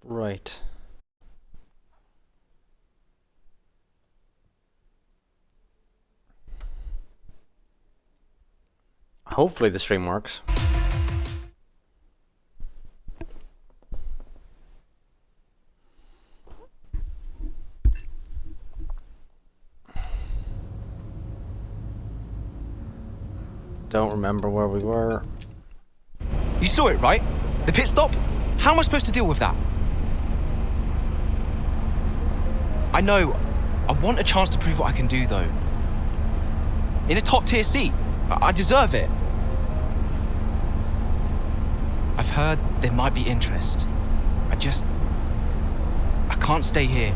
Right. Hopefully the stream works. Don't remember where we were. You saw it, right? The pit stop? How am I supposed to deal with that? I know. I want a chance to prove what I can do, though. In a top-tier seat. I deserve it. I've heard there might be interest. I can't stay here.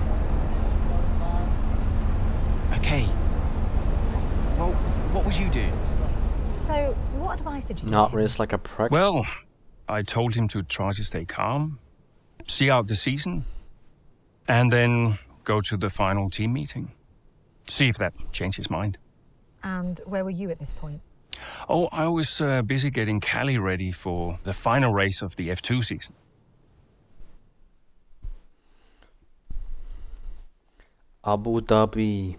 Okay. Well, what would you do? So, what advice did you give Not him? race like a prick. Well, I told him to try to stay calm, see out the season, and then go to the final team meeting. See if that changed his mind. And where were you at this point? Oh, I was busy getting Cali ready for the final race of the F2 season. Abu Dhabi.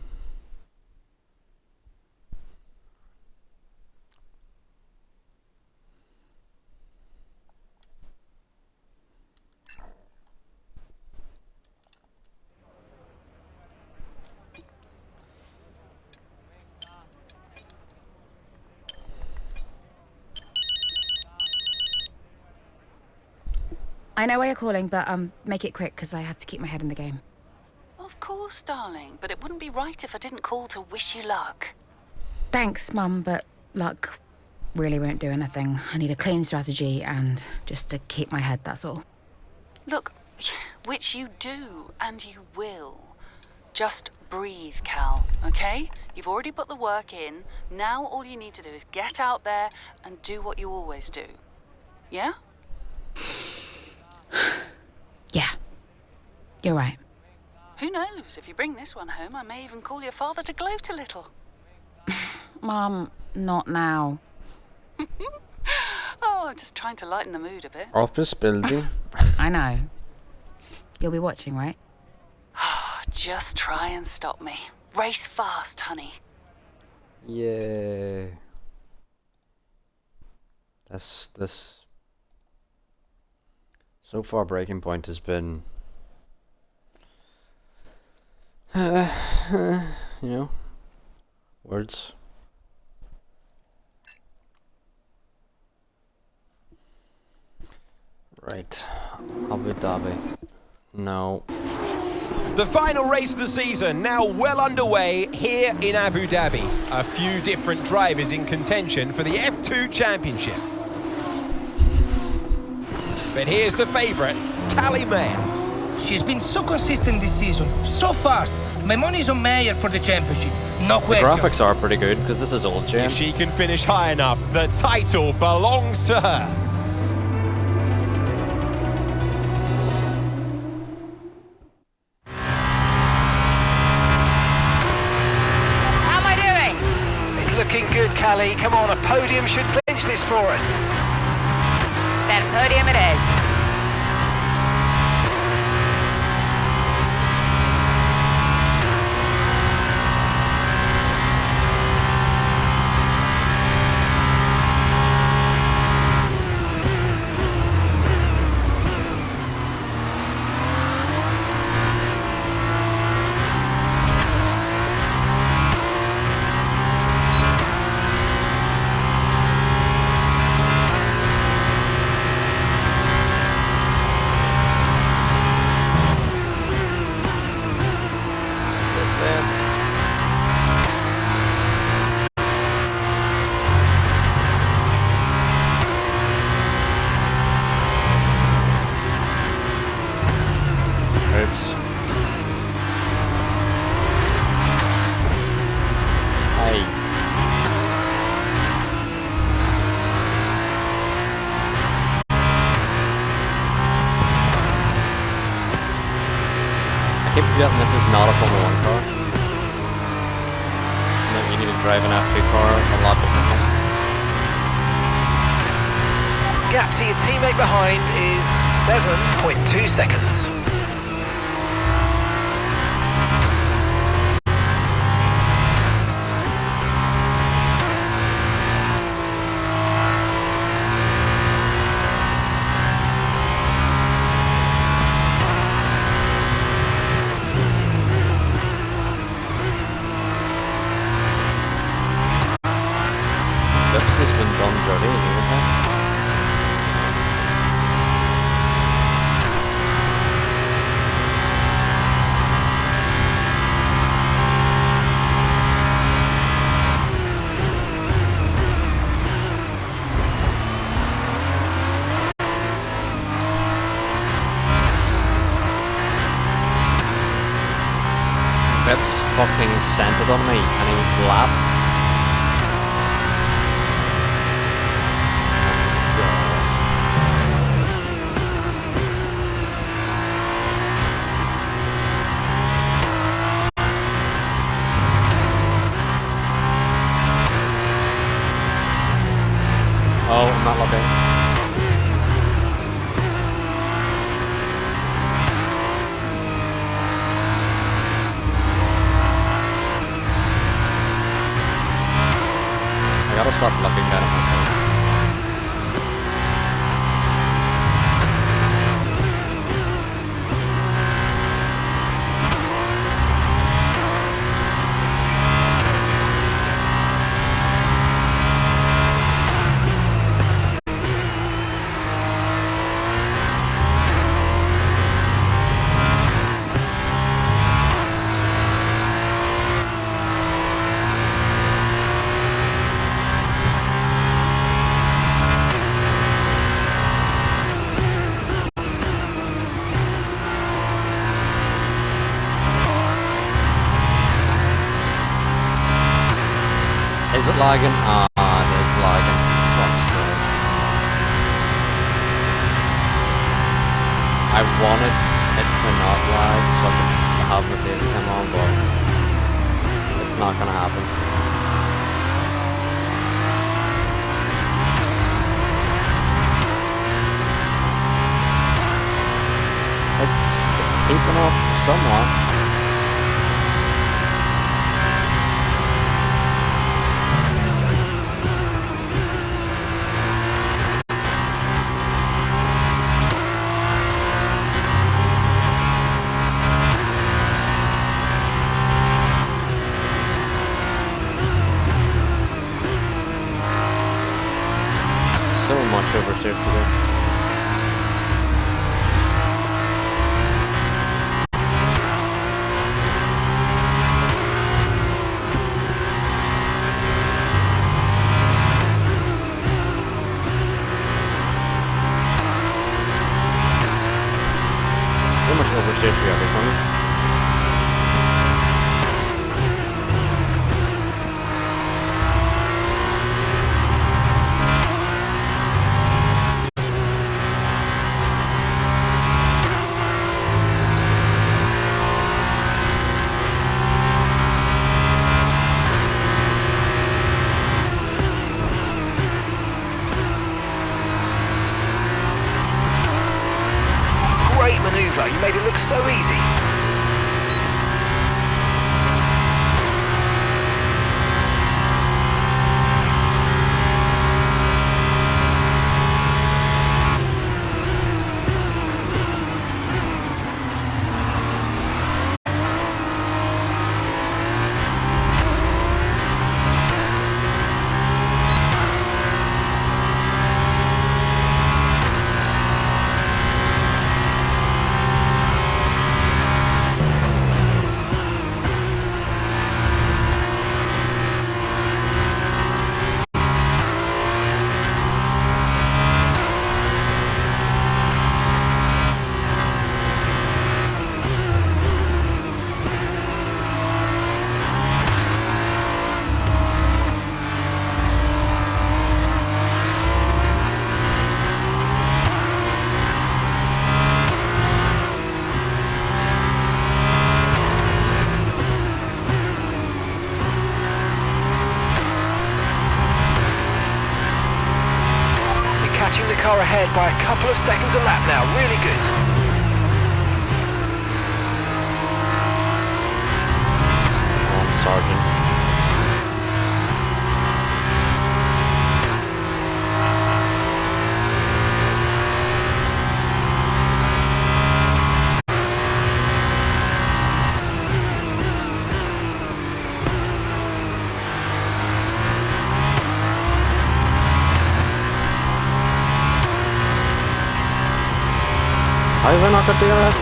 I know why you're calling, but make it quick because I have to keep my head in the game. Of course, darling, but it wouldn't be right if I didn't call to wish you luck. Thanks, Mum, but luck really won't do anything. I need a clean strategy and just to keep my head, that's all. Look, which you do, and you will. Just breathe, Cal, okay? You've already put the work in. Now all you need to do is get out there and do what you always do. Yeah? Yeah, you're right. Who knows? If you bring this one home, I may even call your father to gloat a little. Mum, not now. Oh, I'm just trying to lighten the mood a bit. Office building. I know. You'll be watching, right? Just try and stop me. Race fast, honey. Yeah. This. So far, Breaking Point has been, you know, words. Right, Abu Dhabi. No. The final race of the season now well underway here in Abu Dhabi. A few different drivers in contention for the F2 Championship. But here's the favourite, Callie Mayer. She's been so consistent this season, so fast. My money's on Mayer for the championship, no The question. graphics are pretty good because this is old gen. If she can finish high enough, the title belongs to her. How am I doing? It's looking good, Callie. Come on, a podium should clinch this for us. Then podium it is. I keep forgetting this is not a Formula 1 car. And that you need to drive an F2 car a lot differently. Gap to your teammate behind is 7.2 seconds. This has been done dirty, isn't it? Pip's fucking sent it on me and he was lapped. Oh, I'm not looking. I gotta stop looking at him. Is it lagging? Ah, it is lagging. Fuck's sake. I wanted it to not lag so I could have my FaceTime on, but it's not gonna happen. It's keeping up somewhat. So much oversteered today. So much oversteered for every corner. Great manoeuvre, you made it look so easy. edging the car ahead by a couple of seconds a lap now. Really good. Sergeant. How have I not got DRS?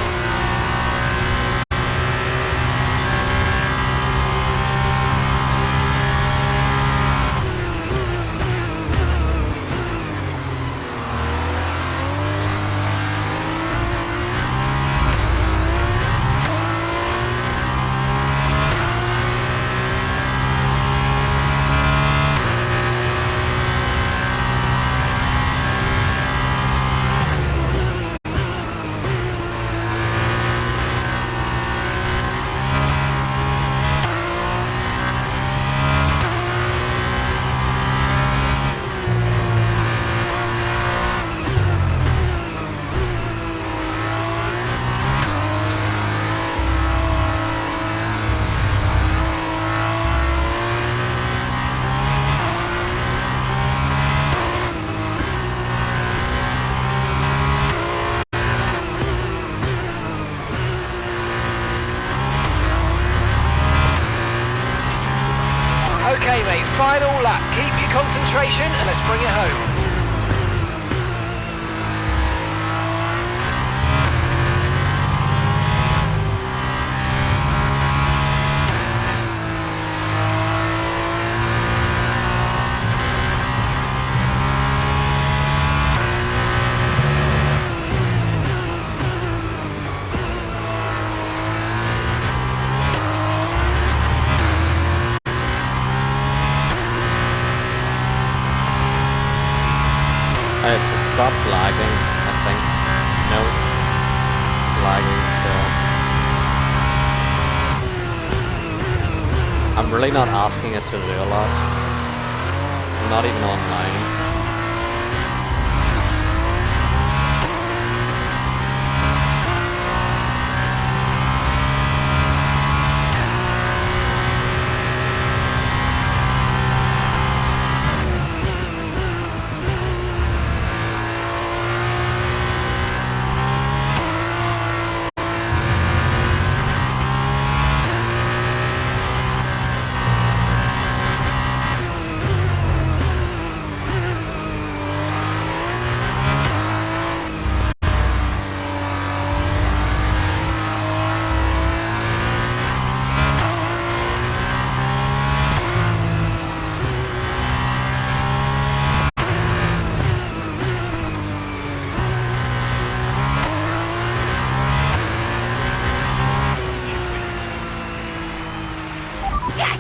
Okay, mate, final lap. Keep your concentration and let's bring it home. I have to stop lagging, I think. No. Lagging still. I'm really not asking it to do a lot. I'm not even online.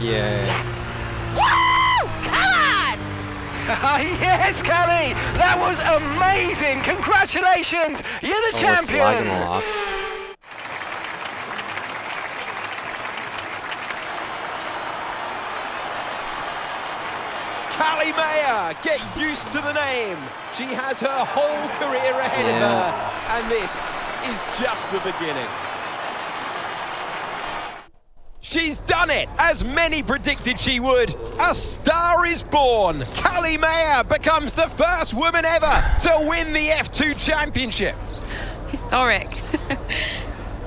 Yes! Woo! Come on! Yes, Callie! That was amazing! Congratulations! You're the champion! It's lagging a lot. Callie Mayer, get used to the name. She has her whole career ahead of her, and this is just the beginning. She's done it, as many predicted she would. A star is born. Callie Mayer becomes the first woman ever to win the F2 Championship. Historic.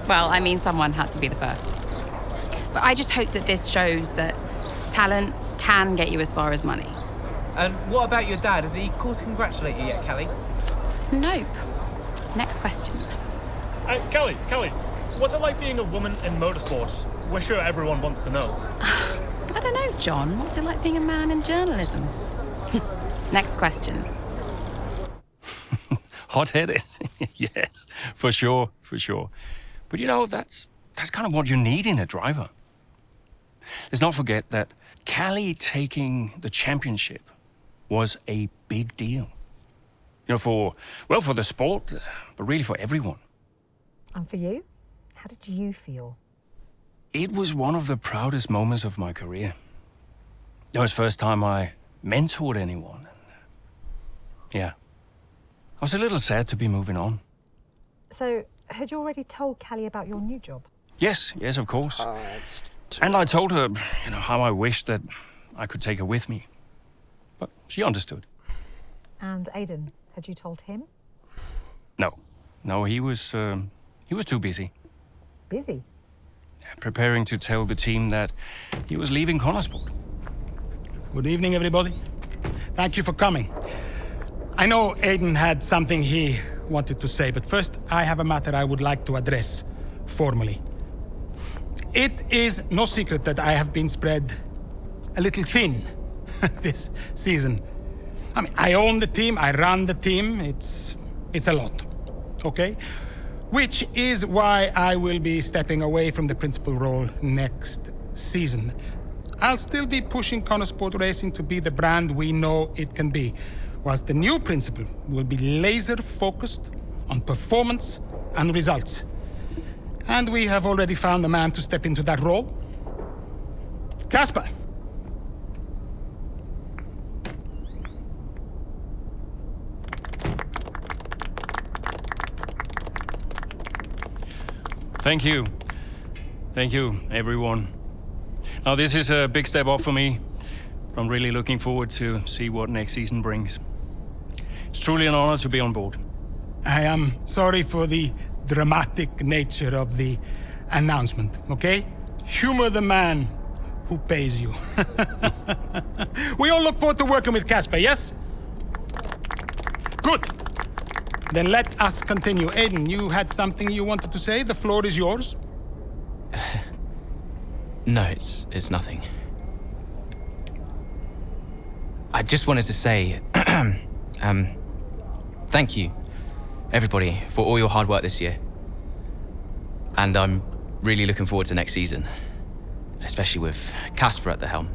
Well, I mean, someone had to be the first. But I just hope that this shows that talent can get you as far as money. And what about your dad? Has he called to congratulate you yet, Callie? Nope. Next question. Callie, what's it like being a woman in motorsport? We're sure everyone wants to know. I don't know, John. What's it like being a man in journalism? Next question. Hot-headed? Yes, for sure. But you know, that's kind of what you need in a driver. Let's not forget that Callie taking the championship was a big deal. You know, for the sport, but really for everyone. And for you? How did you feel? It was one of the proudest moments of my career. It was the first time I mentored anyone. Yeah, was a little sad to be moving on. So, had you already told Callie about your new job? Yes, of course. And I told her, how I wished that I could take her with me. But she understood. And Aidan, had you told him? No, he was too busy. Busy? Preparing to tell the team that he was leaving Connorsport. Good evening, everybody. Thank you for coming. I know Aidan had something he wanted to say, but first I have a matter I would like to address formally. It is no secret that I have been spread a little thin this season. I mean, I own the team, I run the team, it's a lot, okay? Which is why I will be stepping away from the principal role next season. I'll still be pushing Connorsport Racing to be the brand we know it can be, whilst the new principal will be laser focused on performance and results. And we have already found a man to step into that role. Casper. Thank you. Thank you, everyone. Now, this is a big step up for me. I'm really looking forward to see what next season brings. It's truly an honor to be on board. I am sorry for the dramatic nature of the announcement, okay? Humor the man who pays you. We all look forward to working with Casper, yes? Good. Then let us continue. Aidan, you had something you wanted to say? The floor is yours. No, it's nothing. I just wanted to say, thank you, everybody, for all your hard work this year. And I'm really looking forward to next season, especially with Casper at the helm.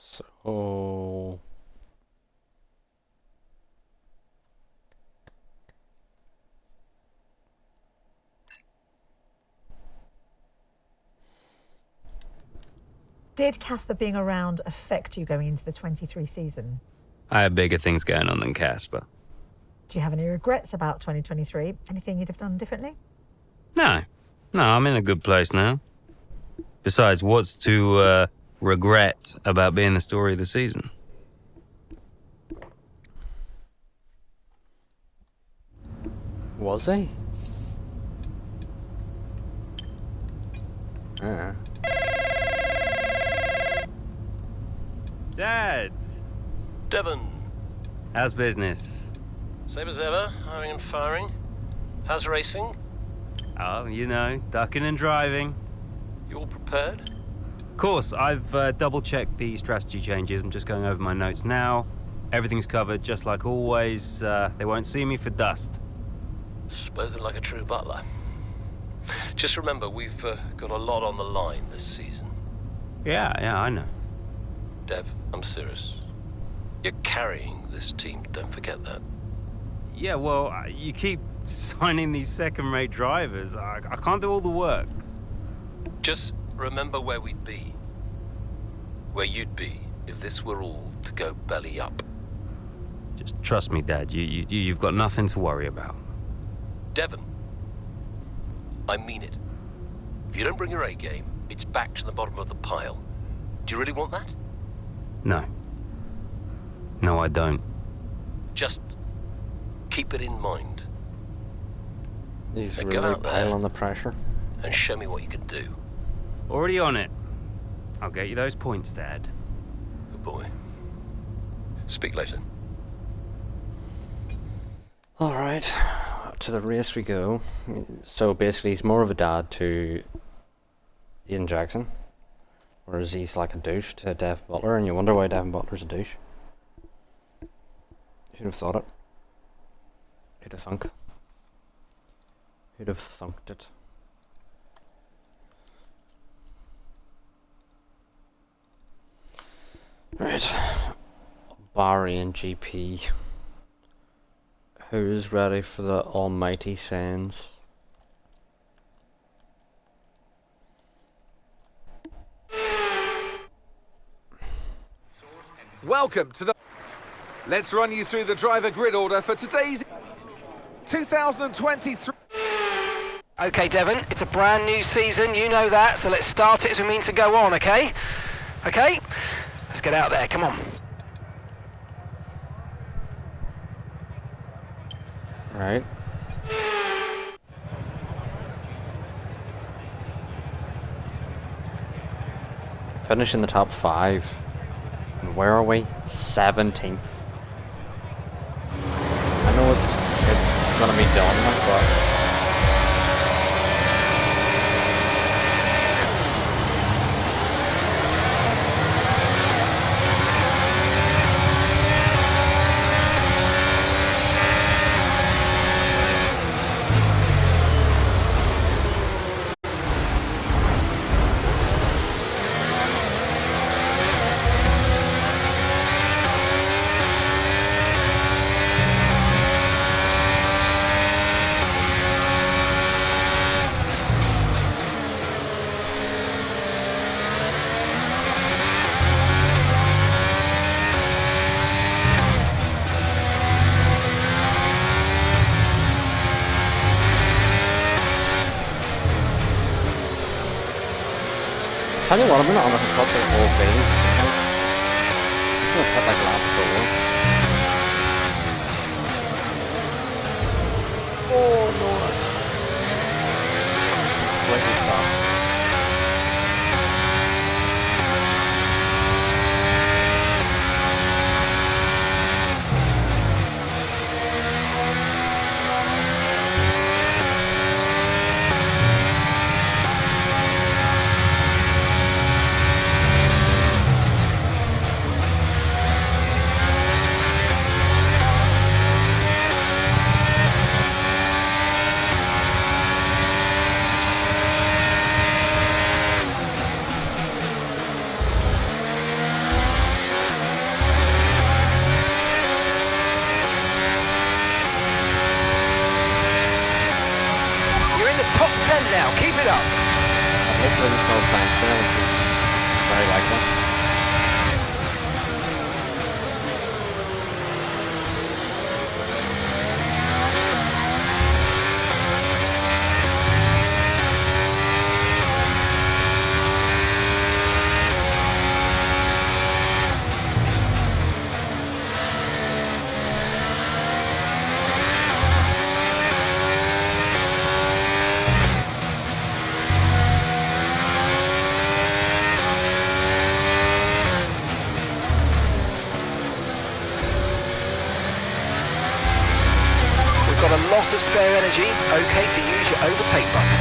So... Did Casper being around affect you going into the 23 season? I have bigger things going on than Casper. Do you have any regrets about 2023? Anything you'd have done differently? No, I'm in a good place now. Besides, what's to regret about being the story of the season? Was he? Dad! Devon. How's business? Same as ever, hiring and firing. How's racing? Oh, ducking and driving. You all prepared? Of course, I've double-checked the strategy changes. I'm just going over my notes now. Everything's covered, just like always. They won't see me for dust. Spoken like a true butler. Just remember, we've got a lot on the line this season. Yeah, I know. Dev, I'm serious. You're carrying this team, don't forget that. Yeah, well, you keep signing these second-rate drivers. I can't do all the work. Just remember where we'd be. Where you'd be if this were all to go belly up. Just trust me, Dad. You've got nothing to worry about. Devon, I mean it. If you don't bring your A game, it's back to the bottom of the pile. Do you really want that? No. No, I don't. Just keep it in mind. He's Go really out there piling the pressure. and show me what you can do. Already on it. I'll get you those points, Dad. Good boy. Speak later. Alright, to the race we go. So basically he's more of a dad to Ian Jackson, whereas he's like a douche to Dev Butler, and you wonder why Dev Butler's a douche. Who'd have thought it? Who'd have thunk? Who'd have thunked it? Right. Bahrain GP. Who's ready for the almighty sands? Welcome to the... Let's run you through the driver grid order for today's 2023... Okay, Devon, it's a brand new season, you know that, so let's start it as we mean to go on, okay? Okay? Let's get out there, come on. Right. Finish in the top 5. And where are we? 17th. I know it's gonna be done, but tell you what, I'm gonna honestly cut the whole thing. I'm gonna cut like lap 4. Oh no, that's... Wait, we stop. Top 10 now, keep it up. Hopefully there's no plants there, which is very likely. Got a lot of spare energy, okay to use your overtake button.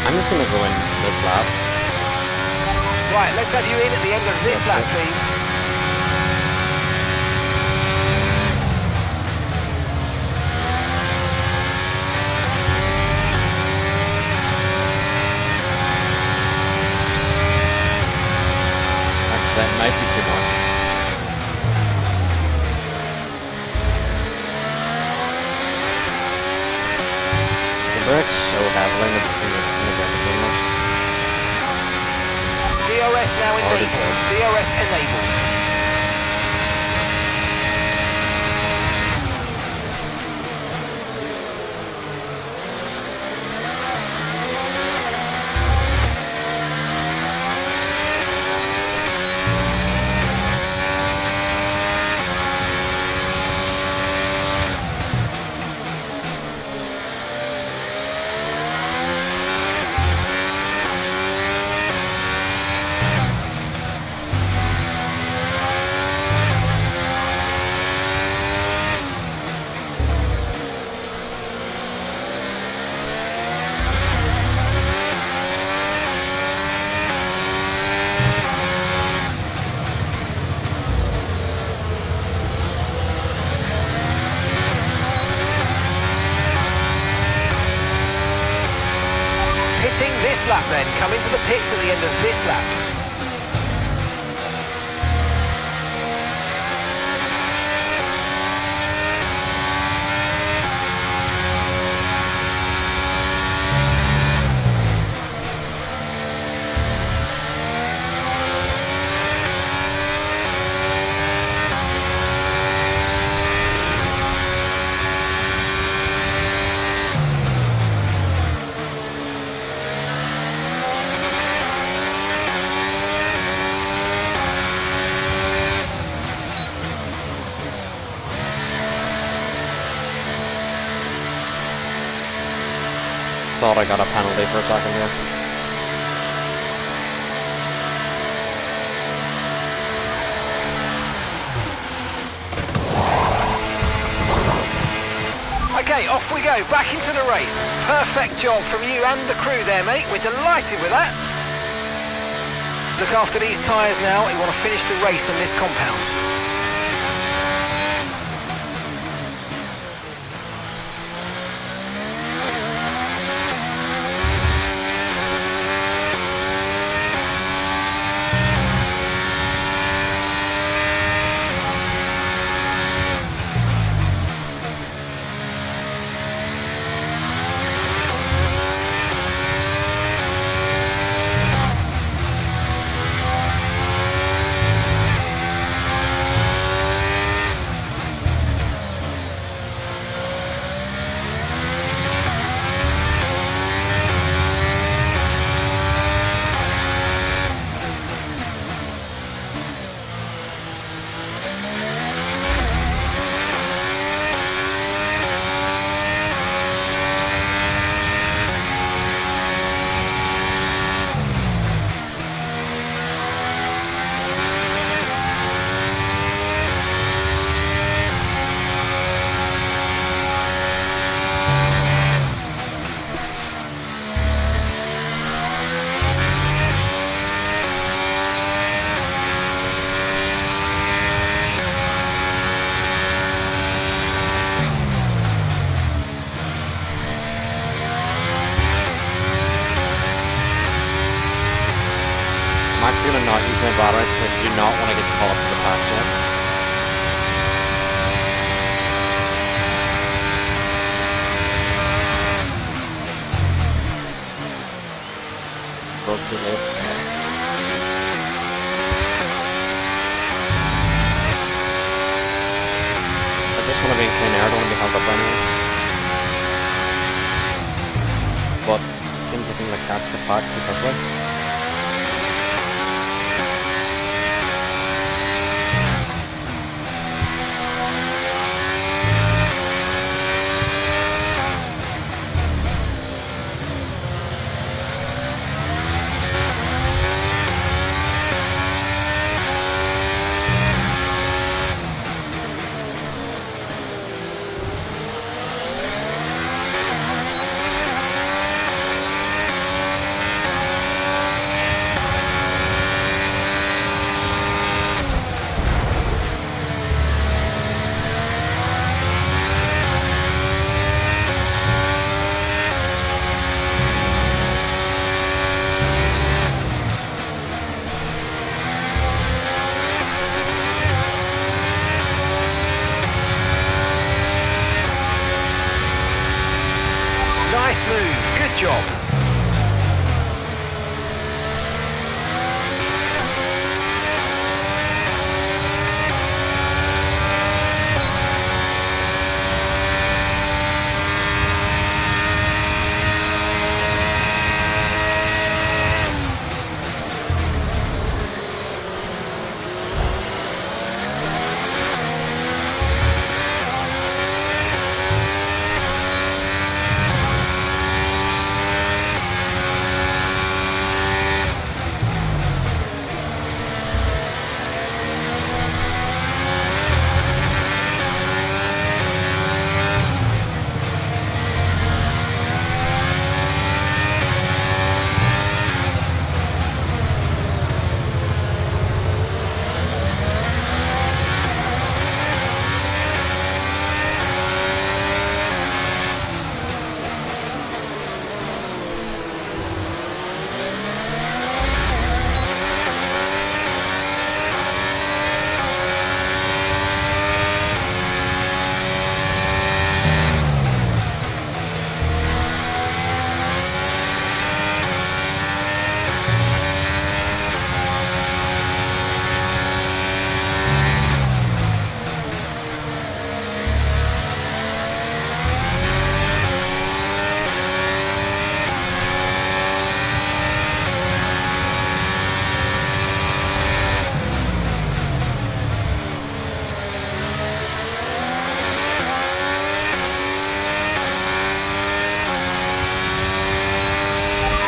I'm just gonna go in this lap. Right, let's have you in at the end of this lap, please. That might be too much. The brakes so heavily in the DRS now enabled. DRS enabled. lap then. Come into the pits at the end of this lap. Thought I got a penalty for a second here. Okay, off we go, back into the race. Perfect job from you and the crew there, mate. We're delighted with that. Look after these tyres now. We want to finish the race on this compound. I'm actually going to not use my battery because I do not want to get caught to the patch yet. Broke too late. I just want to be in clean air, I don't want to be held up by anything. But it seems like I'm going to catch the pack too quickly. Nice move, good job.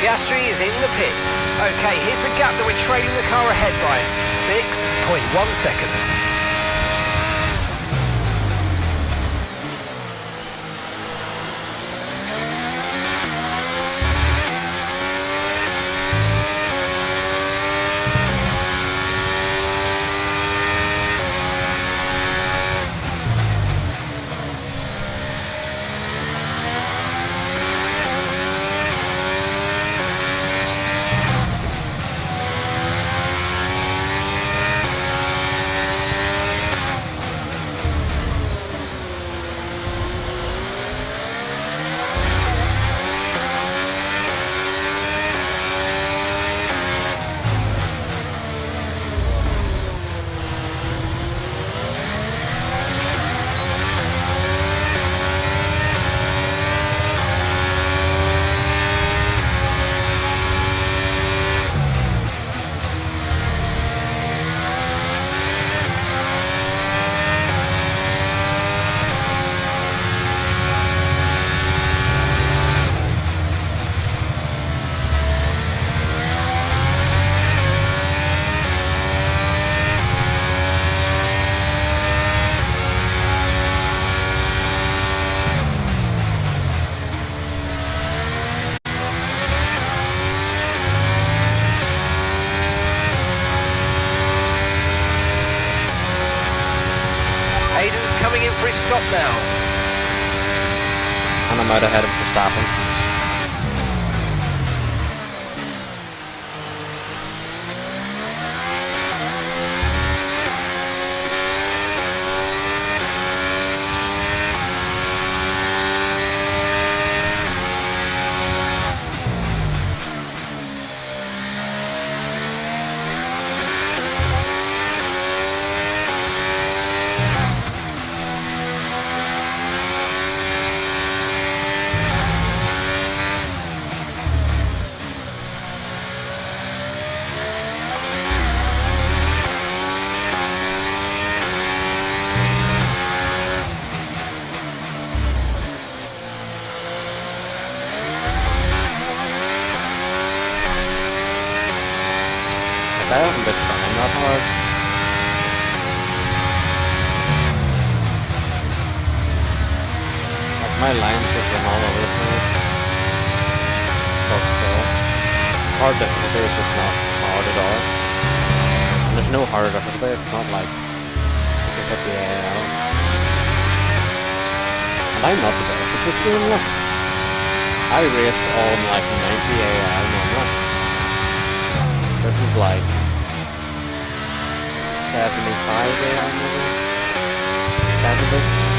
Piastri is in the pits. Okay, here's the gap that we're trailing the car ahead by. 6.1 seconds. Coming in for his stop now. And I'm out ahead of Verstappen. I haven't been trying that hard. Like my lines have been all over the place. But still. Hard difficulty is just not hard at all. And there's no hard difficulty, it's not like you can hit the AL. And I'm not the best at this game, look. I race on like 90 AL normally. This is like 75 AL maybe? 70?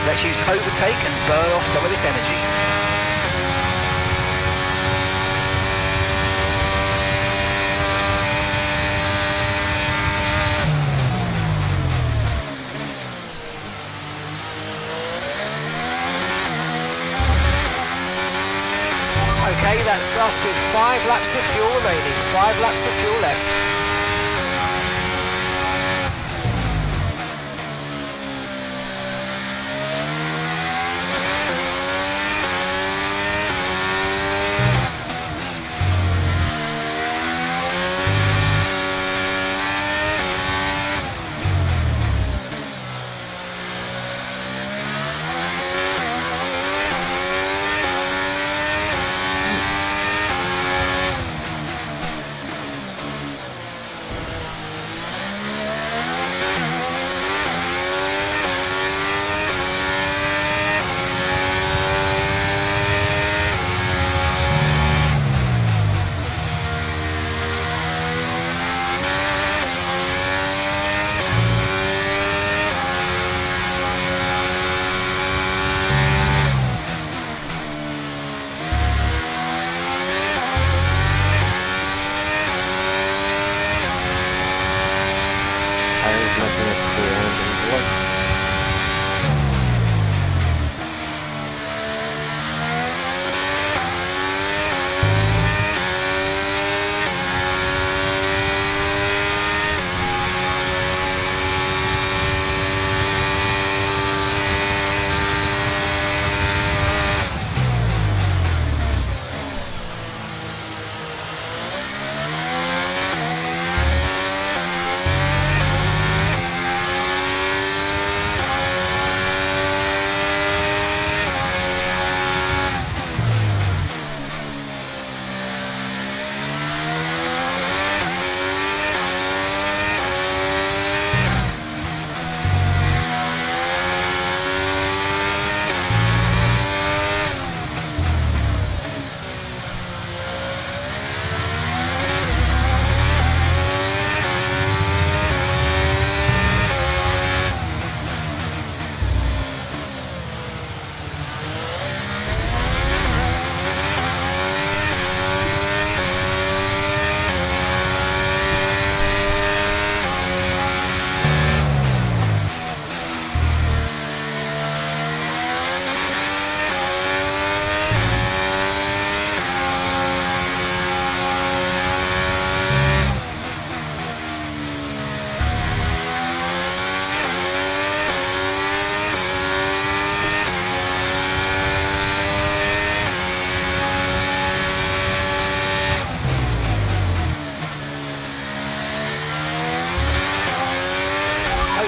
Let's use overtake and burn off some of this energy. us with 5 laps of fuel remaining. 5 laps of fuel left.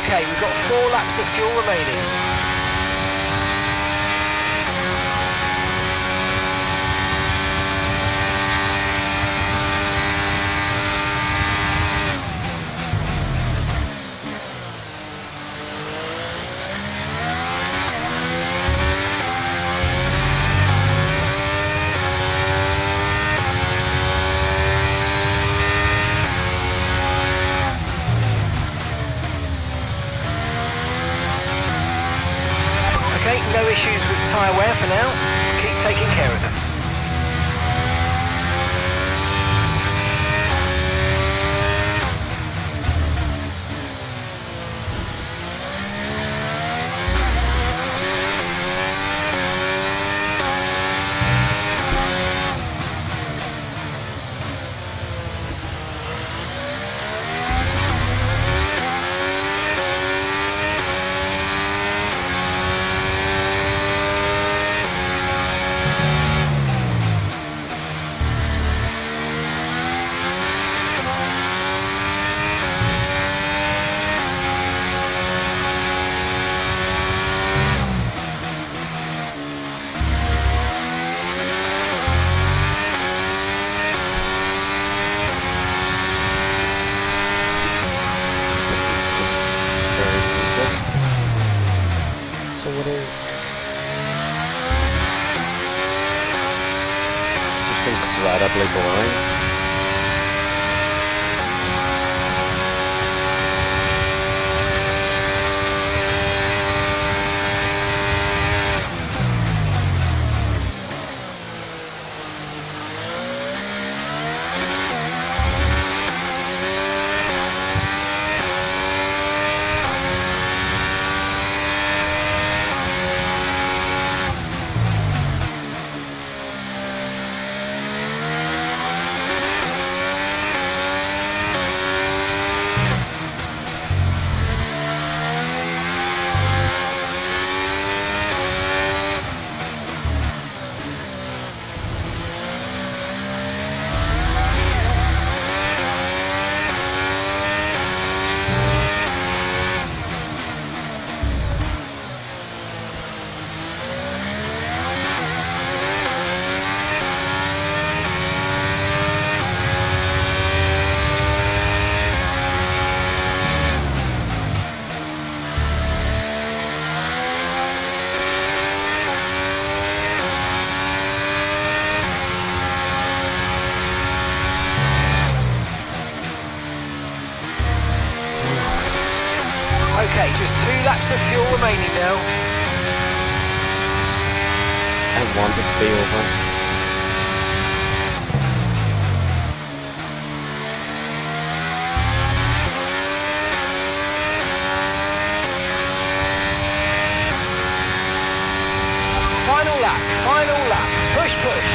Okay, we've got 4 laps of fuel remaining. No issues with tyre wear for now. Keep taking care of them. Incredibly boring. laps of fuel remaining now. I want it to be over. Final lap, push, push.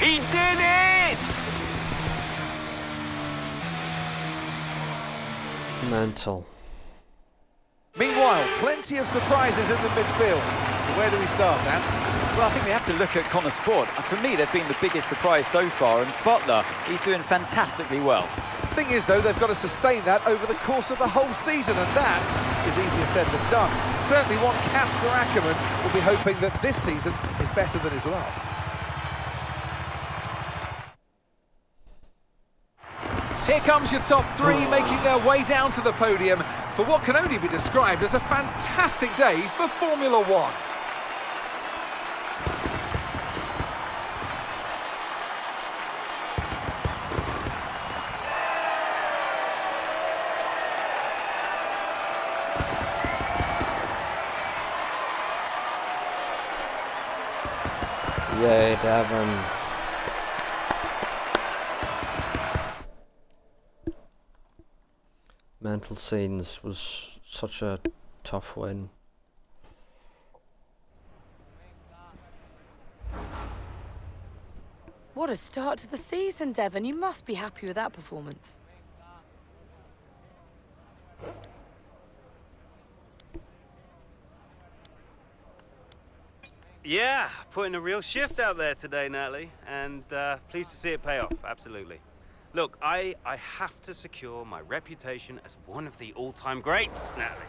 We did it! Mental. Meanwhile, plenty of surprises in the midfield. So where do we start, Ant? Well, I think we have to look at Connor Sport. For me, they've been the biggest surprise so far, and Butler, he's doing fantastically well. Thing is, though, they've got to sustain that over the course of the whole season, and that is easier said than done. Certainly one Casper Ackermann will be hoping that this season is better than his last. Here comes your top three, making their way down to the podium for what can only be described as a fantastic day for Formula One. Yay, Devon. Mental Scenes was such a tough win. What a start to the season, Devon. You must be happy with that performance. Yeah, putting a real shift out there today, Natalie, and pleased to see it pay off, absolutely. Look, I have to secure my reputation as one of the all-time greats, Natalie.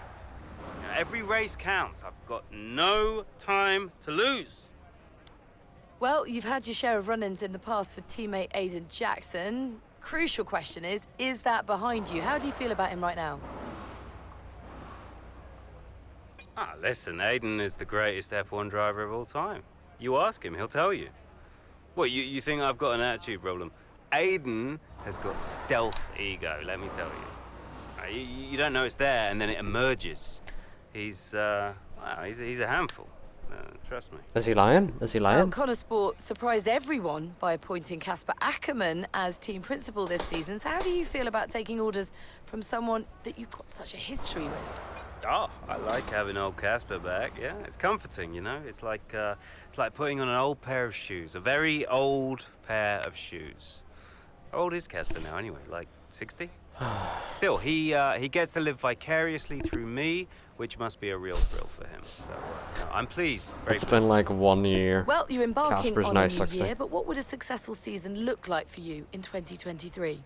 Now, every race counts. I've got no time to lose. Well, you've had your share of run-ins in the past with teammate Aiden Jackson. Crucial question is that behind you? How do you feel about him right now? Ah, listen, Aiden is the greatest F1 driver of all time. You ask him, he'll tell you. What, you think I've got an attitude problem? Aiden has got stealth ego, let me tell you. You don't know it's there, and then it emerges. He's a handful. Trust me. Is he lying? Is he lying? Well, Connor Sport surprised everyone by appointing Casper Ackermann as team principal this season. So how do you feel about taking orders from someone that you've got such a history with? Oh, I like having old Casper back. Yeah, it's comforting, you know. It's like putting on an old pair of shoes, a very old pair of shoes. How old is Casper now, anyway? Like 60? Still, he gets to live vicariously through me, which must be a real thrill for him. So, no, I'm pleased. It's been like 1 year. Well, you're embarking Casper's on now a new 60. year, but what would a successful season look like for you in 2023?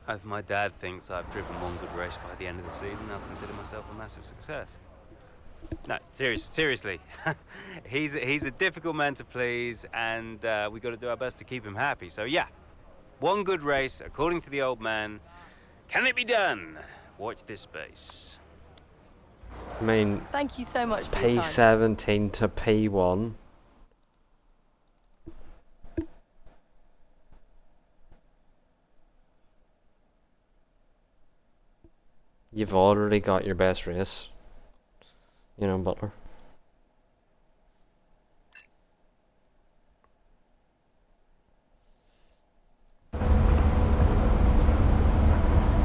If my dad thinks I've driven one good race by the end of the season, I'll consider myself a massive success. No, seriously. he's a difficult man to please, and we got to do our best to keep him happy. So yeah, one good race, according to the old man. Can it be done? Watch this space. I mean, Thank you so much for your time. P17 to P1. You've already got your best race. You know, Butler.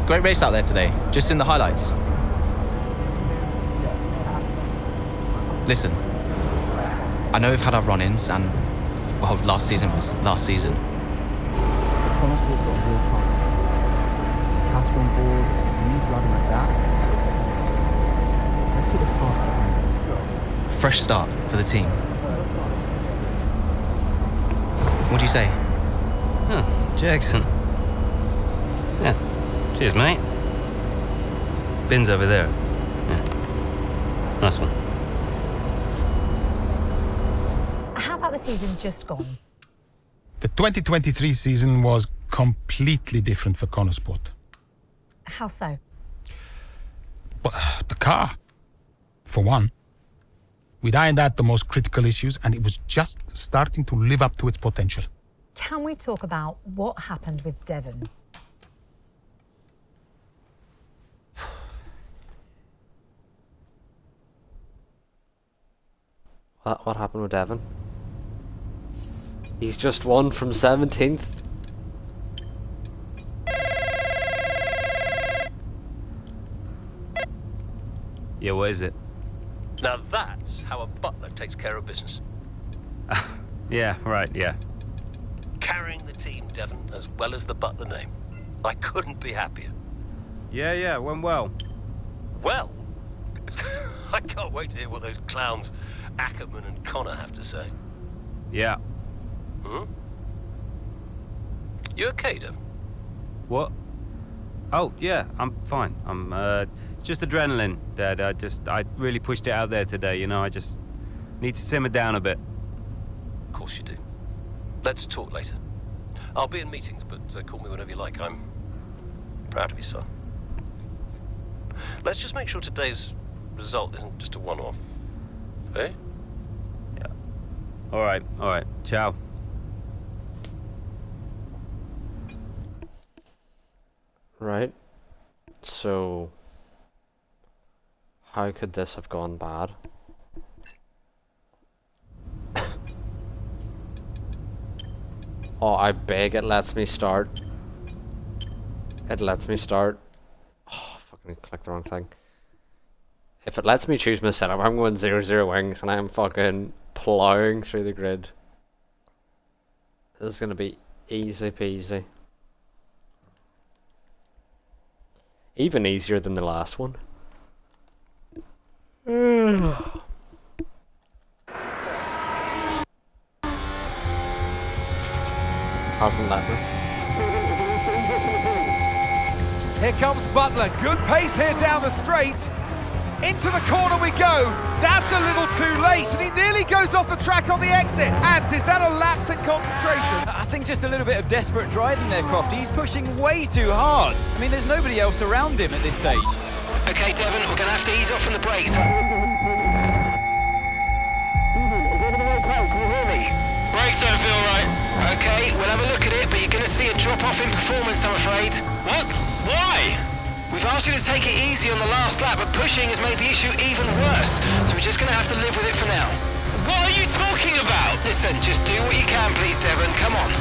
Great race out there today, just in the highlights. Listen, I know we've had our run-ins and, well, last season was last season. Fresh start for the team. What do you say? Oh, Jackson. Yeah. Cheers, mate. Bin's over there. Yeah. Nice one. How about the season just gone? The 2023 season was completely different for Connosport. How so? Well, the car, for one. We'd ironed out the most critical issues, and it was just starting to live up to its potential. Can we talk about what happened with Devon? What happened with Devon? He's just won from 17th. Yeah, what is it? Now that's how a butler takes care of business. Yeah, right, yeah. Carrying the team, Devon, as well as the butler name. I couldn't be happier. Yeah, went well. Well, I can't wait to hear what those clowns Ackerman and Connor have to say. Yeah. You okay, Devon? What? Oh, yeah, I'm fine. I'm, just adrenaline, Dad. I really pushed it out there today, you know, I just need to simmer down a bit. Of course you do. Let's talk later. I'll be in meetings, but call me whenever you like. I'm proud of you, son. Let's just make sure today's result isn't just a one-off. Eh? Yeah. All right. Ciao. Right. So, how could this have gone bad? Oh, I beg it lets me start. It lets me start. Oh, fucking clicked the wrong thing. If it lets me choose my setup, I'm going 0-0 wings and I'm fucking plowing through the grid. This is gonna be easy peasy. Even easier than the last one. Hasn't let me. Here comes Butler. Good pace here down the straight. Into the corner we go. That's a little too late, and he nearly goes off the track on the exit. Ant, is that a lapse in concentration? I think just a little bit of desperate driving there, Crofty. He's pushing way too hard. I mean, there's nobody else around him at this stage. Okay, Devon, we're going to have to ease off on the brakes. Brakes don't feel right. Okay, we'll have a look at it, but you're going to see a drop-off in performance, I'm afraid. What? Why? We've asked you to take it easy on the last lap, but pushing has made the issue even worse. So we're just going to have to live with it for now. What are you talking about? Listen, just do what you can, please, Devon. Come on.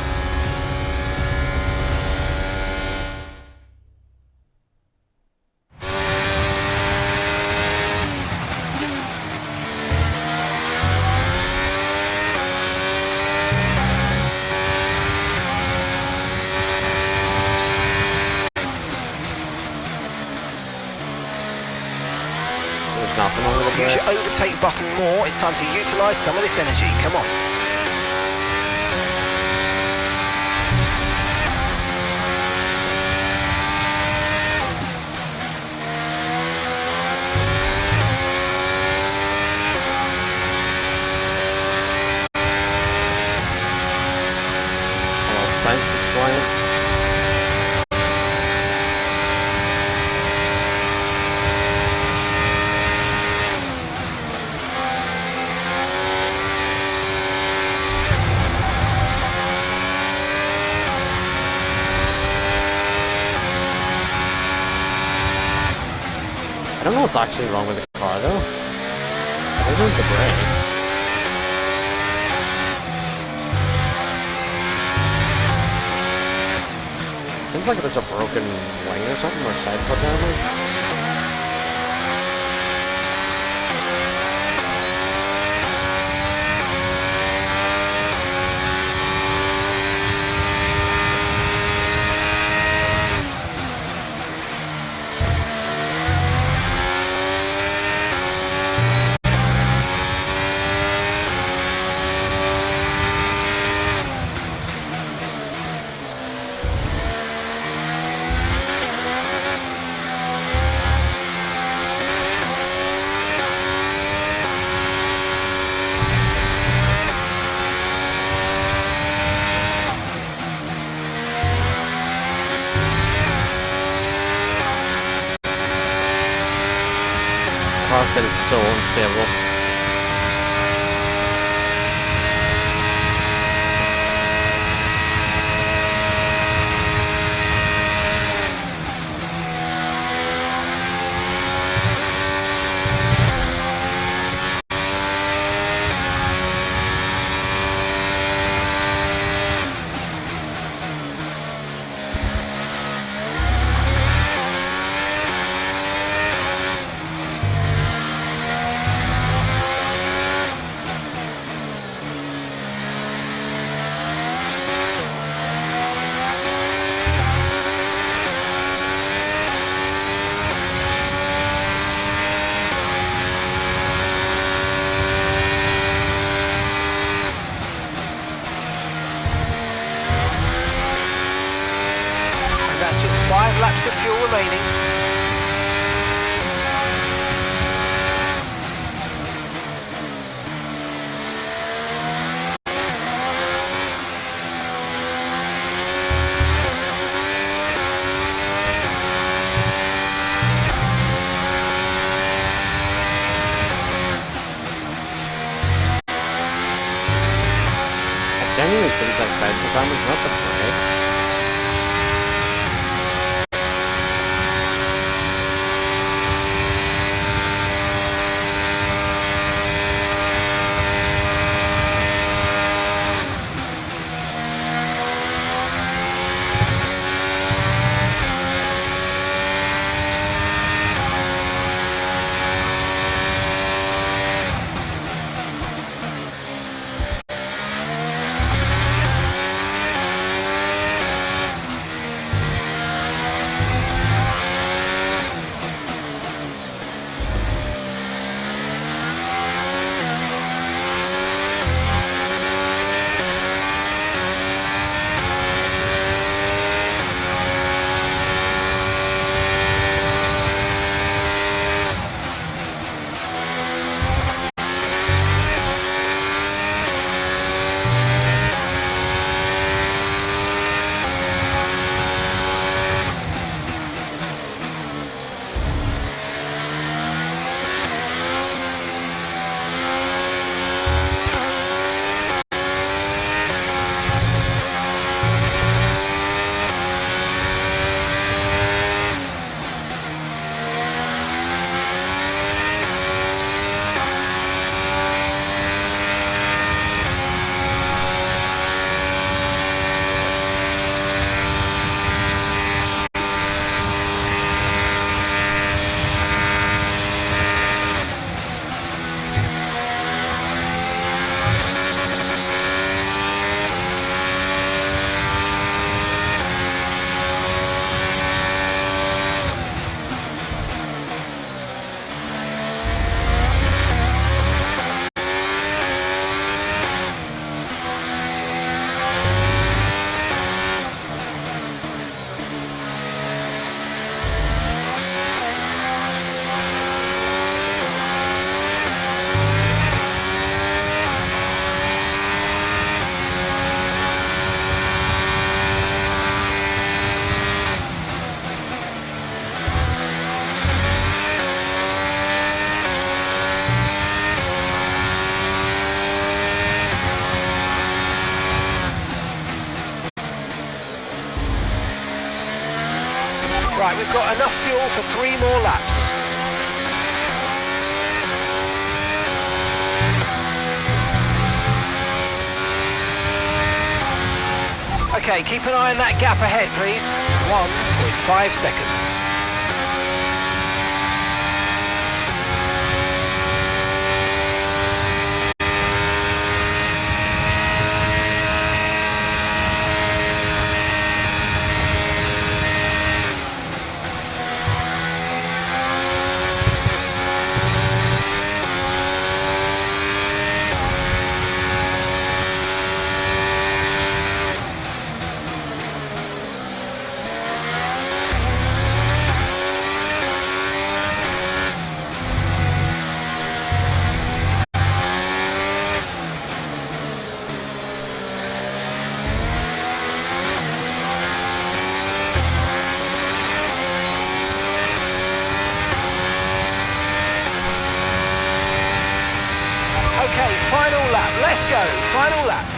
Use your overtake button more. It's time to utilise some of this energy. Come on. what's actually wrong with the car though. It isn't the brake. Seems like there's a broken wing or something, or side cut damage. That is so unstable. Laps of fuel remaining. I genuinely think that side cut damage, not the brakes. Right, we've got enough fuel for 3 more laps. Okay, keep an eye on that gap ahead, please. 1.5 seconds. Okay, final lap. Let's go. Final lap.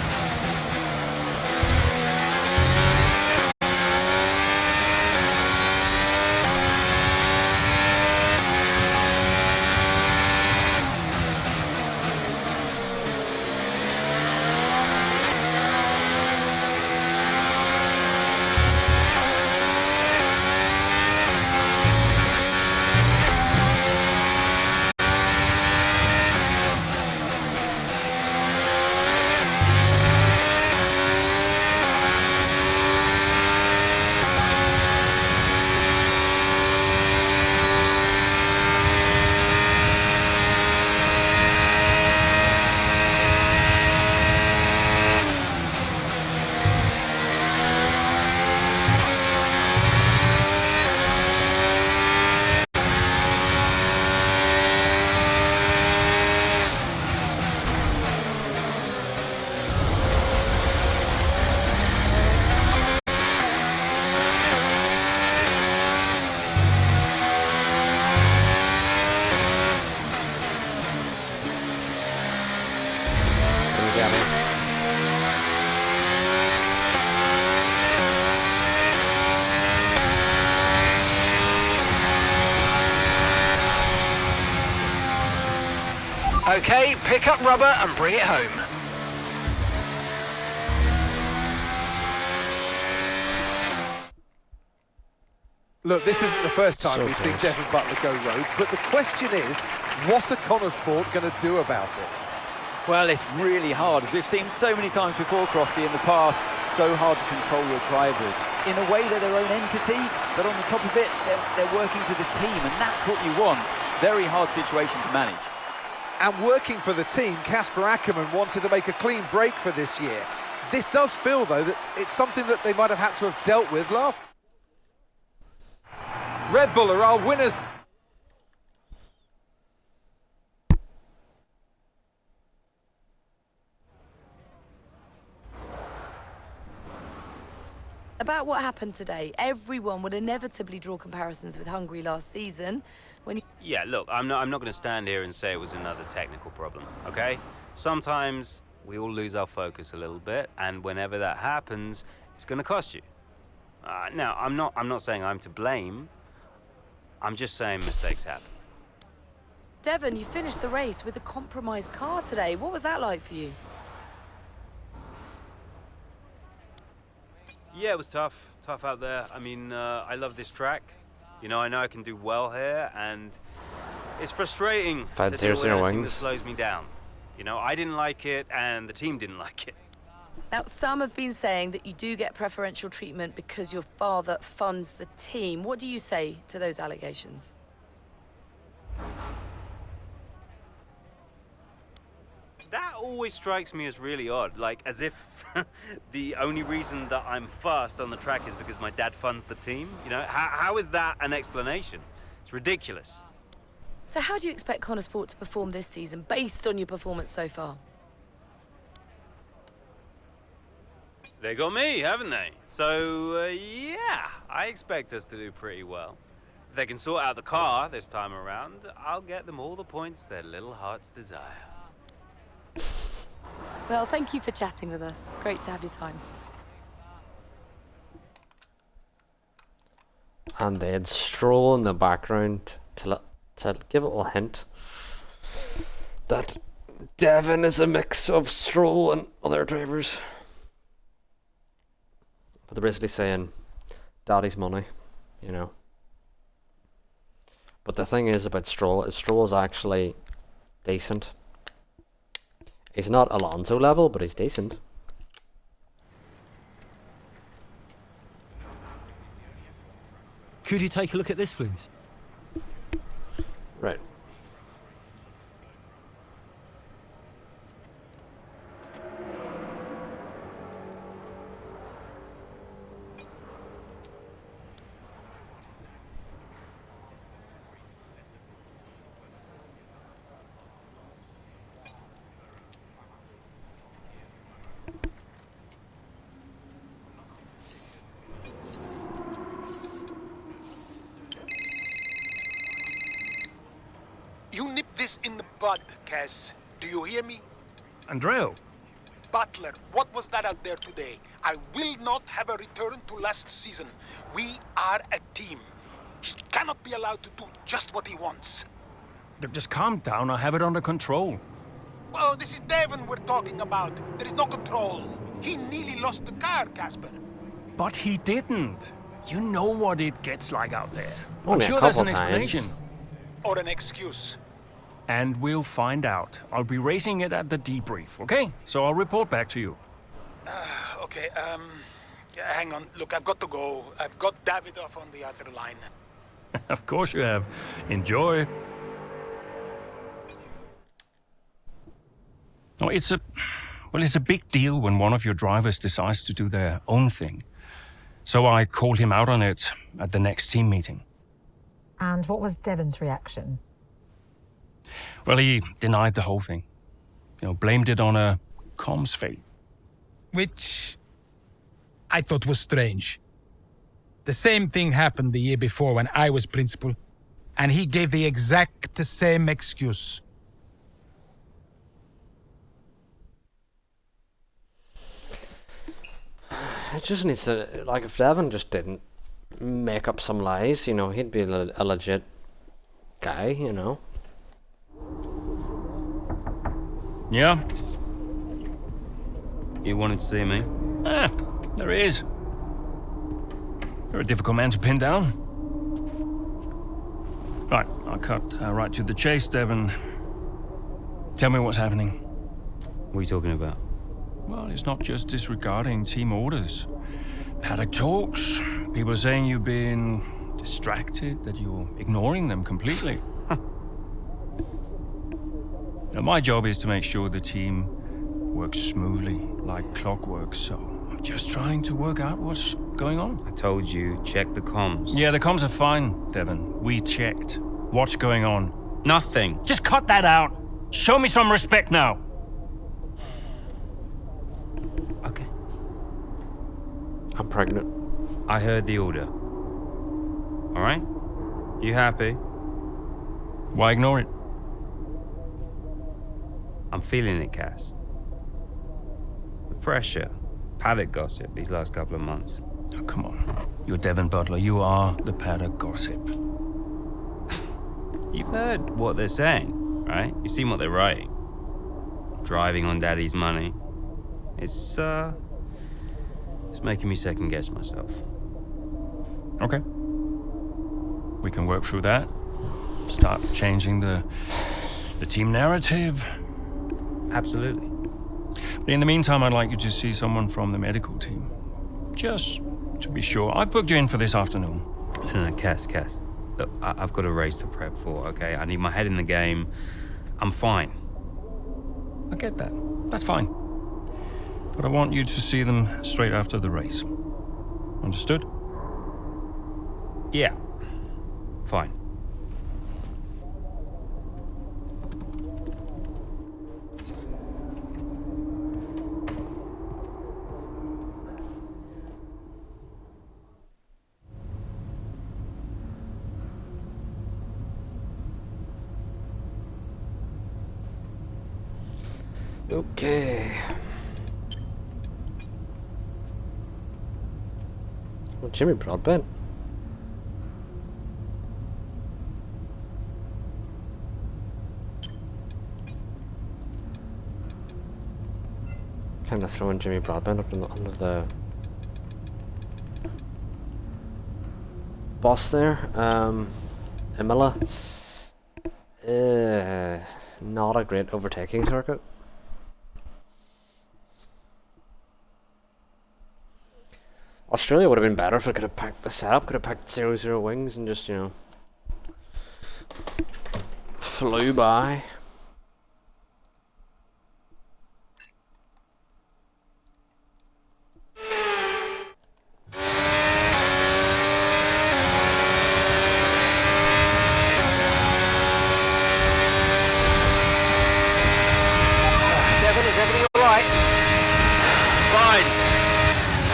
Okay, pick up rubber and bring it home. Look, this isn't the first time So we've seen close. Devon Butler go rogue, but the question is, what are Connor Sport going to do about it? Well, it's really hard, as we've seen so many times before, Crofty, in the past. So hard to control your drivers. In a way, they're their own entity, but on the top of it, they're working for the team, and that's what you want. It's a very hard situation to manage. And working for the team, Casper Ackermann wanted to make a clean break for this year. This does feel, though, that it's something that they might have had to have dealt with last. Red Bull are our winners. About what happened today, everyone would inevitably draw comparisons with Hungary last season. When Yeah, look, I'm not going to stand here and say it was another technical problem, okay? Sometimes we all lose our focus a little bit, and whenever that happens, it's going to cost you. Now, I'm not saying I'm to blame. I'm just saying mistakes happen. Devon, you finished the race with a compromised car today. What was that like for you? Yeah, it was tough out there. I mean, I love this track. You know, I know I can do well here, and it's frustrating If I had to deal with 0-0 anything that wings. slows me down. You know, I didn't like it, and the team didn't like it. Now, some have been saying that you do get preferential treatment because your father funds the team. What do you say to those allegations? That always strikes me as really odd, like as if the only reason that I'm fast on the track is because my dad funds the team. You know, how is that an explanation? It's ridiculous. So how do you expect Connor Sport to perform this season based on your performance so far? They got me, haven't they? So, yeah, I expect us to do pretty well. If they can sort out the car this time around, I'll get them all the points their little hearts desire. Well, thank you for chatting with us. Great to have your time. And they had Stroll in the background to give a little hint that Devon is a mix of Stroll and other drivers. they're basically saying, "Daddy's money," you know. But the thing is about Stroll is Stroll's actually decent. He's not Alonso level, but he's decent. Could you take a look at this, please? Right. You nip this in the bud, Cass. Do you hear me? Andreo, Butler, what was that out there today? I will not have a return to last season. We are a team. He cannot be allowed to do just what he wants. just calm down. I have it under control. Oh, this is Devon we're talking about. There is no control. He nearly lost the car, Casper. But he didn't. You know what it gets like out there. I'm Only a sure there's couple an times. explanation. Or an excuse. And we'll find out. I'll be racing it at the debrief, okay? So I'll report back to you. Okay, yeah, hang on. Look, I've got to go. I've got Davidoff on the other line. Of course you have. Enjoy. No, it's a big deal when one of your drivers decides to do their own thing. So I called him out on it at the next team meeting. And what was Devon's reaction? Well, he denied the whole thing. Blamed it on a comms fail. Which I thought was strange. The same thing happened the year before when I was principal, and he gave the exact same excuse. It just needs to, like, if Devon just didn't make up some lies, he'd be a legit guy, Yeah? You wanted to see me? There he is. You're a difficult man to pin down. Right, I'll cut right to the chase, Devon. Tell me what's happening. What are you talking about? Well, it's not just disregarding team orders. Paddock talks. People are saying you've been distracted, that you're ignoring them completely. Now, my job is to make sure the team works smoothly, like clockwork, so I'm just trying to work out what's going on. I told you, check the comms. Yeah, the comms are fine, Devon. We checked. What's going on? Nothing. Just cut that out. Show me some respect now. Okay. I'm pregnant. I heard the order. All right? You happy? Why ignore it? I'm feeling it, Cass. The pressure. Paddock gossip these last couple of months. Oh, come on. You're Devon Butler. You are the Paddock gossip. You've heard what they're saying, right? You've seen what they're writing. Driving on Daddy's money. It's making me second guess myself. Okay. We can work through that. Start changing the team narrative. Absolutely. But in the meantime, I'd like you to see someone from the medical team. Just to be sure. I've booked you in for this afternoon. No, Cass. Look, I've got a race to prep for, okay? I need my head in the game. I'm fine. I get that. That's fine. But I want you to see them straight after the race. Understood? Yeah. Fine. Okay. Well, Jimmy Broadbent. Kind of throwing Jimmy Broadbent up under the boss there. Imola. Not a great overtaking circuit. Australia would have been better if it could have picked the setup, could have picked 0-0 wings and just, you know, flew by.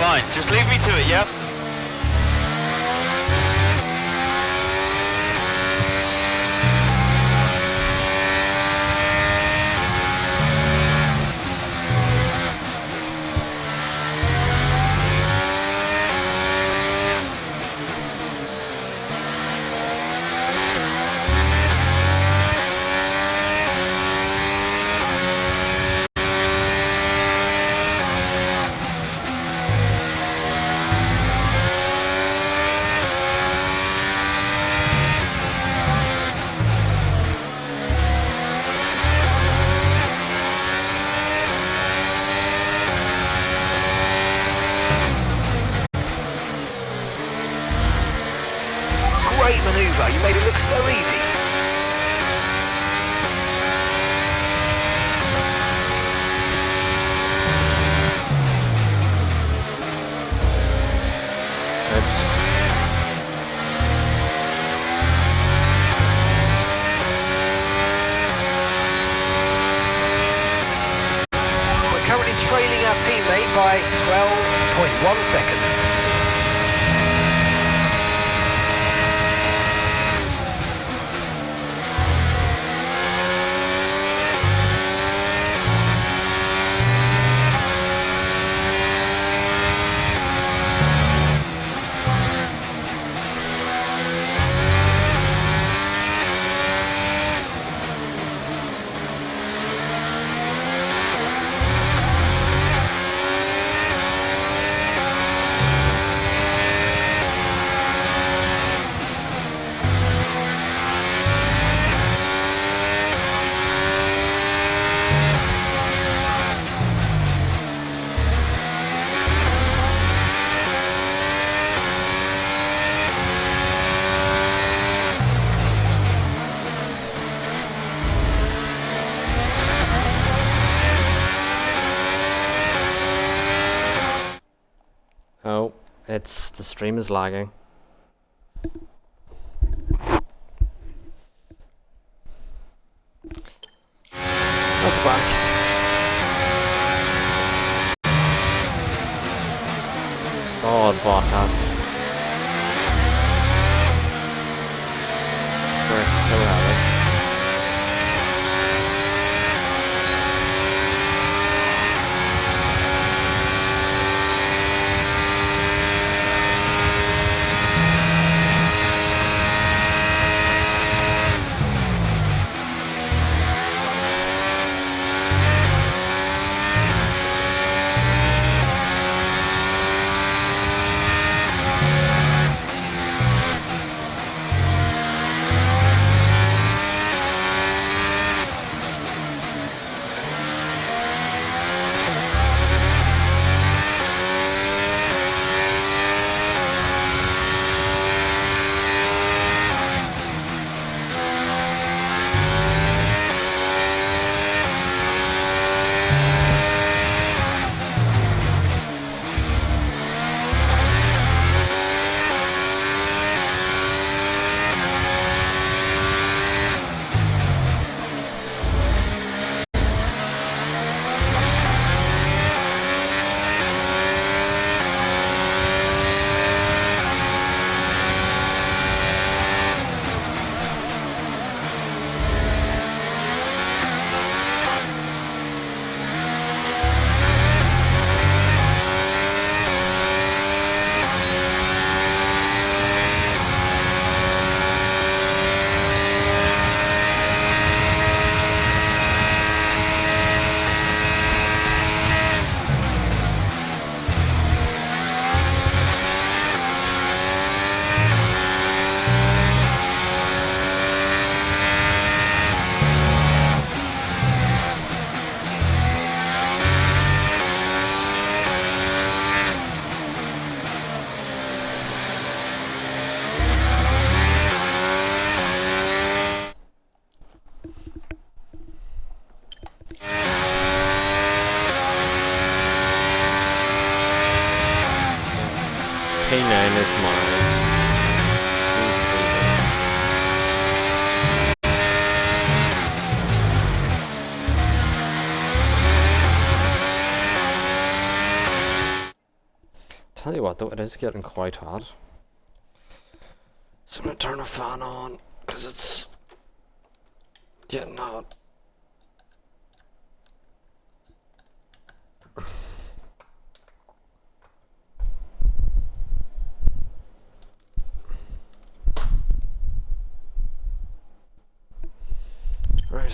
Fine, just leave me to it, yeah? Great manoeuvre, you made it look so easy. We're currently trailing our teammate by 12.1 seconds. Oh, the stream is lagging. That's back. God, Bottas. We're still at it. P9 is mine. Tell you what though, it is getting quite hot. So I'm gonna turn the fan on, because it's getting hot. Right.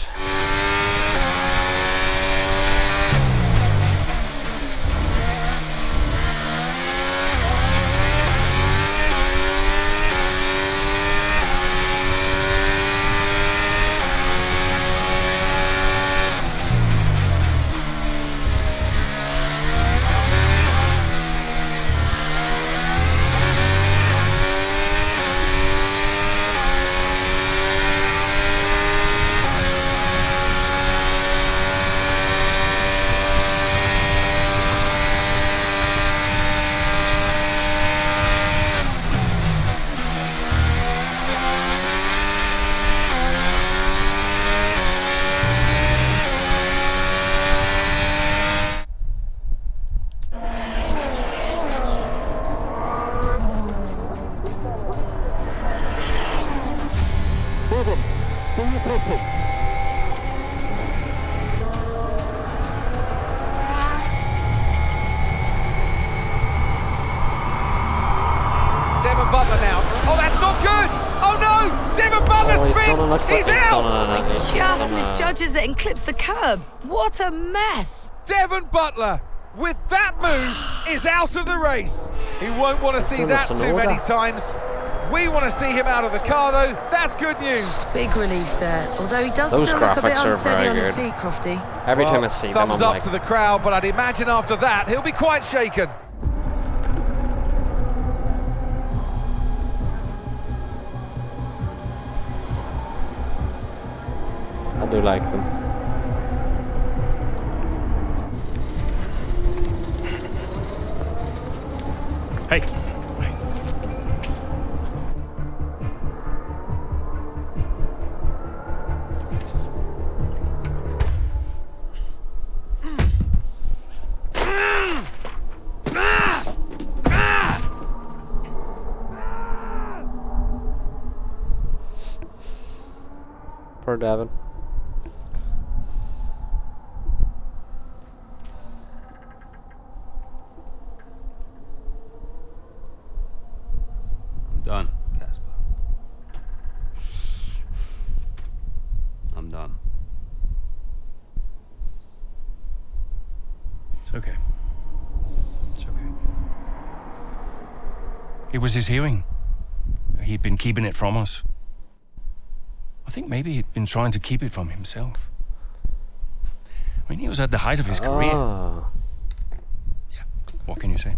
Devon Butler now. Oh, that's not good! Oh no! Devon Butler spins! He's out! He just misjudges it and clips the curb. What a mess! Devon Butler, with that move, is out of the race. He won't want to see that too many times. We want to see him out of the car, though. That's good news. Big relief there. Although he does still look a bit unsteady on his feet, Crofty. Every time I see them, I'm thumbs up like, to the crowd, but I'd imagine after that, he'll be quite shaken. I do like them. Hey. Poor Devon. I'm done, Casper. I'm done. It's okay. It's okay. It was his hearing. He'd been keeping it from us. I think maybe he'd been trying to keep it from himself. I mean, he was at the height of his career. Yeah, what can you say?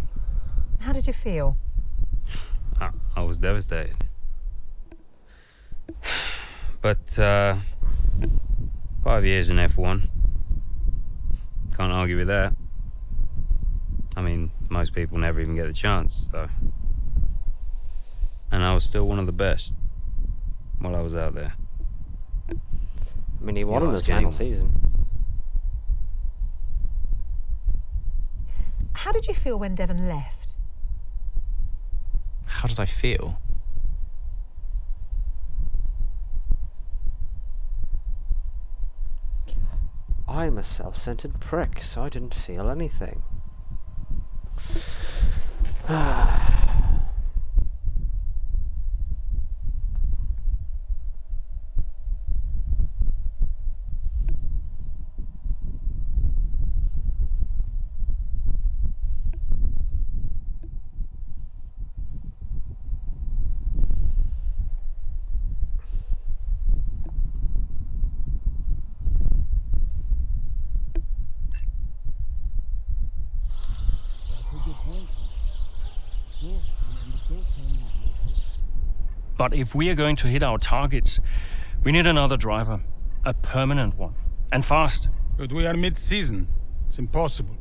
How did you feel? I was devastated. But 5 years in F1. Can't argue with that. I mean, most people never even get the chance, so. And I was still one of the best while I was out there. I mean, he won in his final season. How did you feel when Devon left? How did I feel? I'm a self-centered prick, so I didn't feel anything. But if we are going to hit our targets, we need another driver. A permanent one. And fast. But we are mid-season. It's impossible.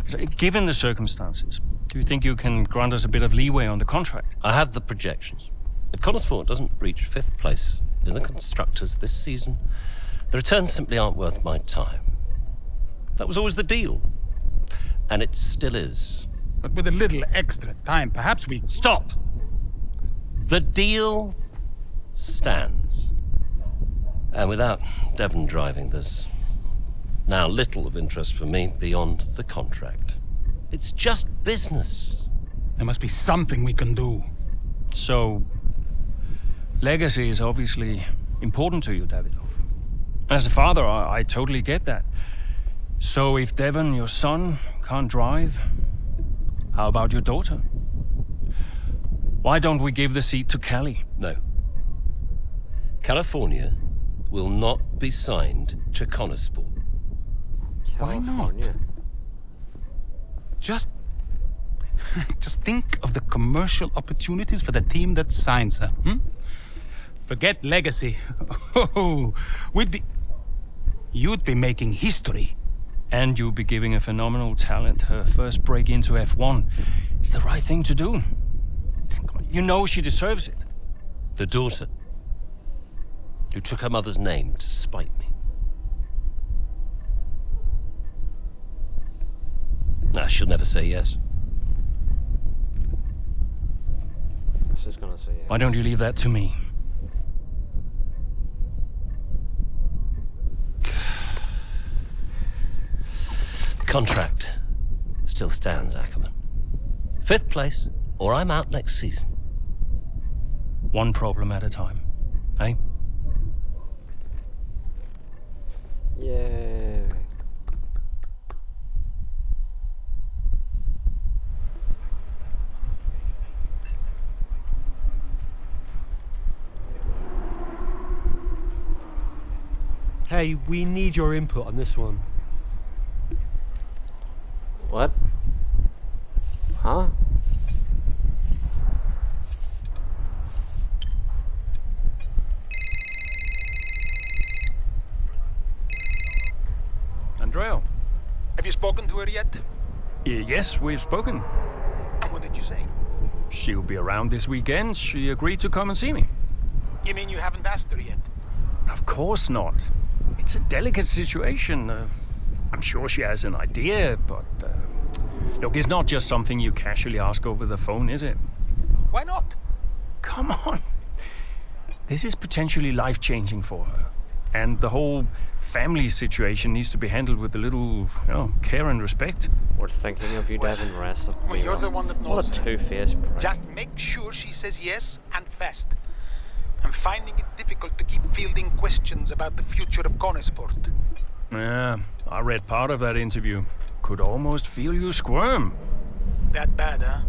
So, given the circumstances, Do you think you can grant us a bit of leeway on the contract? I have the projections. If Connorsport doesn't reach 5th place in the Constructors this season, the returns simply aren't worth my time. That was always the deal. And it still is. But with a little extra time, perhaps we... Stop! The deal stands. And without Devon driving, there's now little of interest for me beyond the contract. It's just business. There must be something we can do. So, legacy is obviously important to you, Davidoff. As a father, I totally get that. So if Devon, your son, can't drive, how about your daughter? Why don't we give the seat to Callie? No. California will not be signed to Connorsport. Why not? Just think of the commercial opportunities for the team that signs her. Forget legacy. Oh, you'd be making history. And you'll be giving a phenomenal talent her first break into F1. It's the right thing to do. You know she deserves it. The daughter who took her mother's name to spite me. Nah, she'll never say yes. She's gonna say yes. Why don't you leave that to me? The contract still stands, Ackerman. 5th place, or I'm out next season. One problem at a time, eh? Yeah. Hey, we need your input on this one. What? Huh? Andrea? Have you spoken to her yet? Yes, we've spoken. And what did you say? She'll be around this weekend. She agreed to come and see me. You mean you haven't asked her yet? Of course not. It's a delicate situation. I'm sure she has an idea, but... look, it's not just something you casually ask over the phone, is it? Why not? Come on. This is potentially life-changing for her. And the whole family situation needs to be handled with a little, care and respect. We're thinking of you, Devon. Rest of Well, you're the one that knows. What a two-faced prick. Just make sure she says yes and fast. I'm finding it difficult to keep fielding questions about the future of Connorsport. Yeah, I read part of that interview. Could almost feel you squirm. That bad, huh?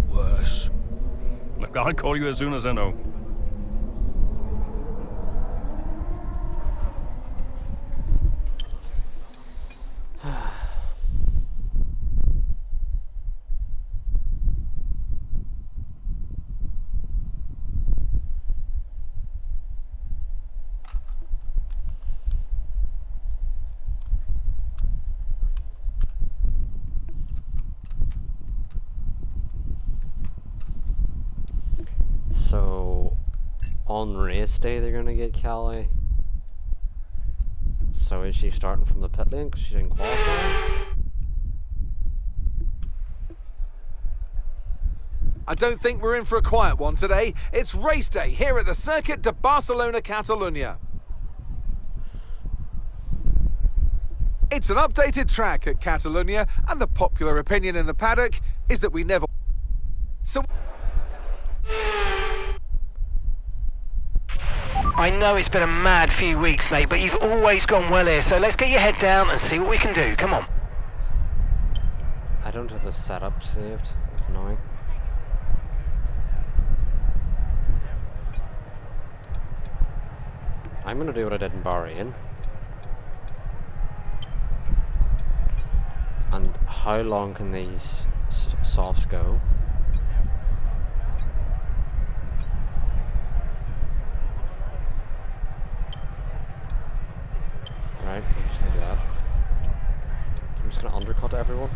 Worse. Look, I'll call you as soon as I know. So, on race day they're gonna get Callie. So is she starting from the pit lane because she didn't qualify? I don't think we're in for a quiet one today. It's race day here at the Circuit de Barcelona, Catalunya. It's an updated track at Catalunya, and the popular opinion in the paddock is that we never... So... I know it's been a mad few weeks, mate, but you've always gone well here, so let's get your head down and see what we can do. Come on. I don't have the setup saved. That's annoying. I'm gonna do what I did in Bahrain. And how long can these softs go? Right, I'm just gonna do that. I'm just gonna undercut everyone.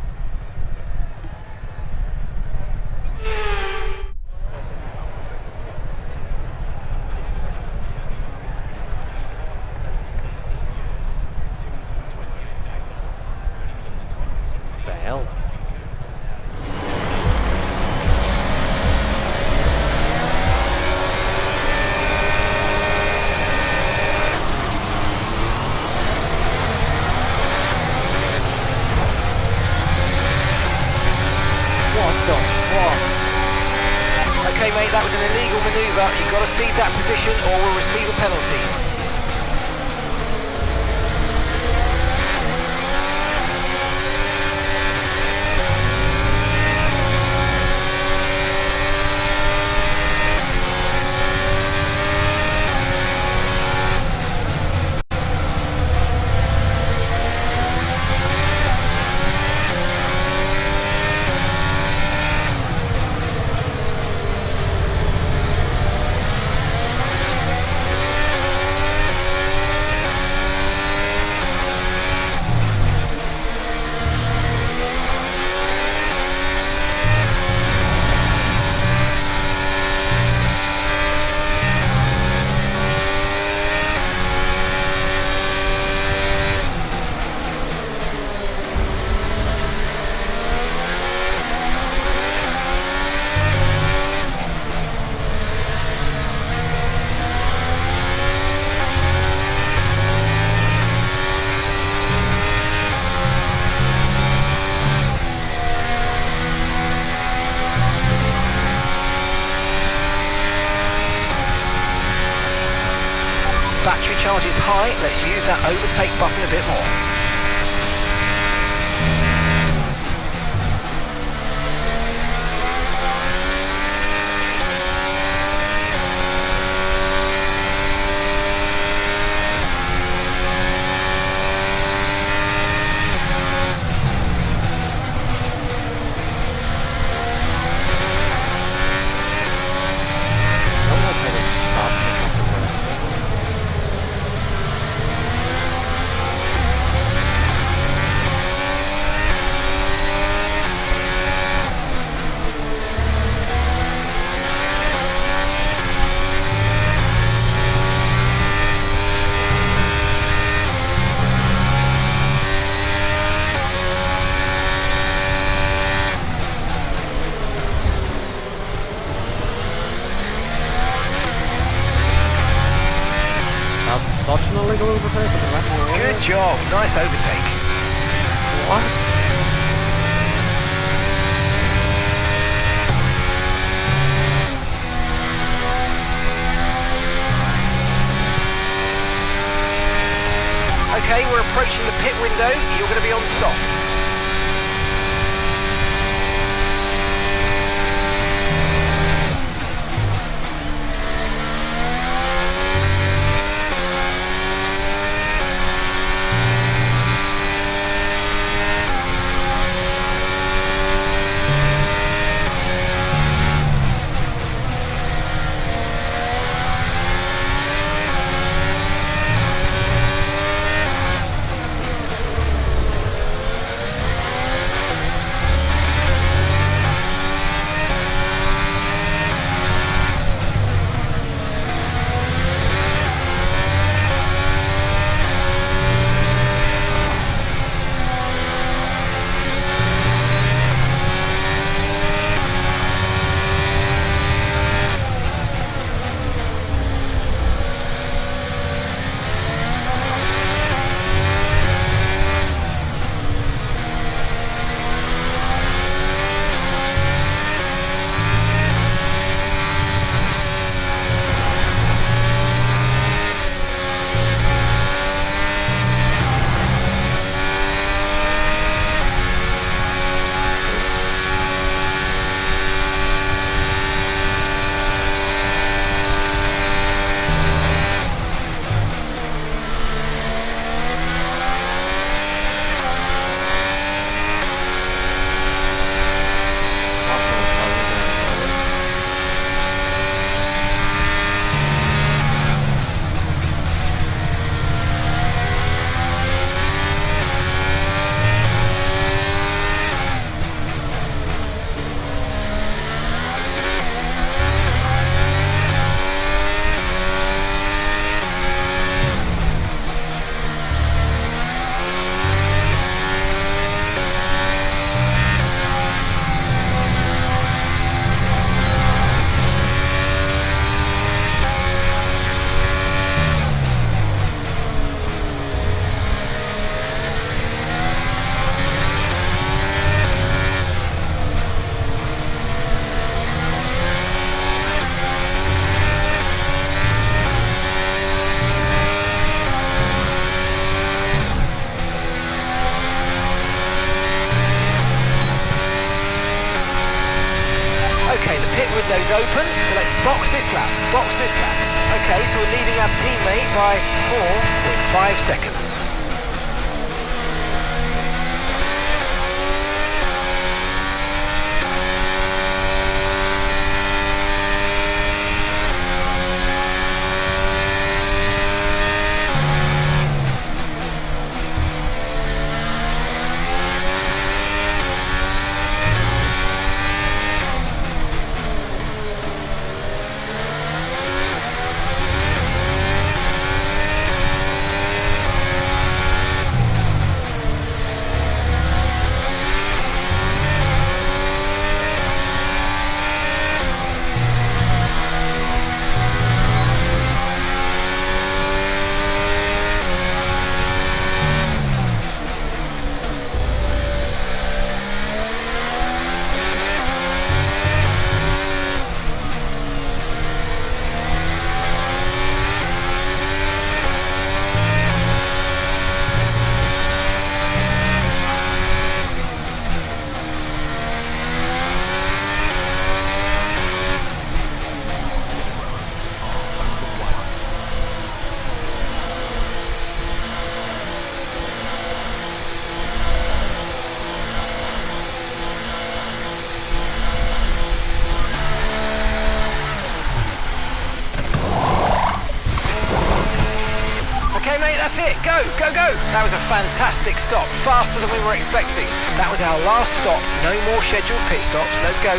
hell? Okay, mate, that was an illegal manoeuvre. You've got to cede that position or we'll receive a penalty. Battery charge is high, let's use that overtake button a bit more. Such an illegal overtake. Good job, nice overtake. What? Okay, we're approaching the pit window. You're going to be on softs. Window's open, so let's box this lap. Okay, so we're leading our teammate by 4.5 seconds. That's it, go, go, go. That was a fantastic stop, faster than we were expecting. That was our last stop, no more scheduled pit stops, let's go.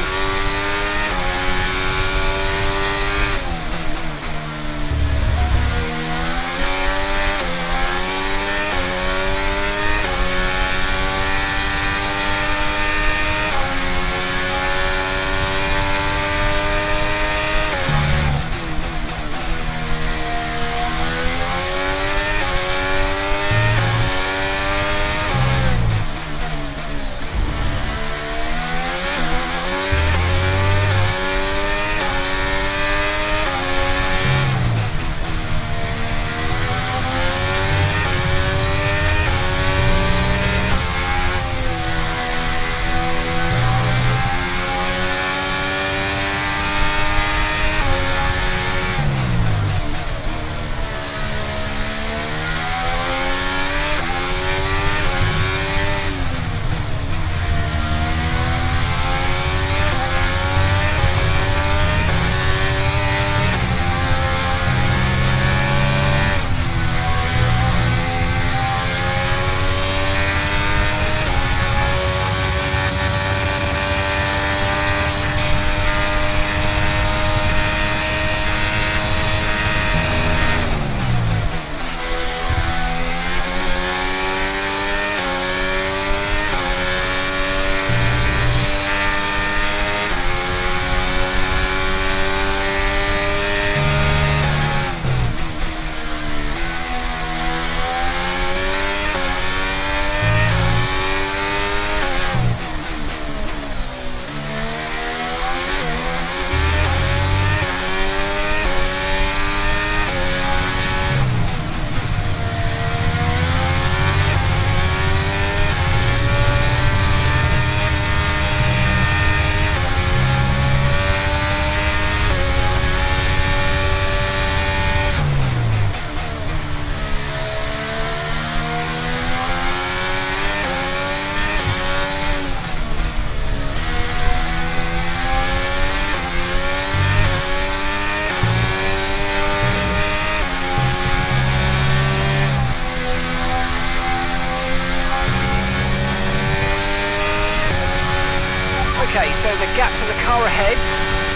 Okay, so the gap to the car ahead,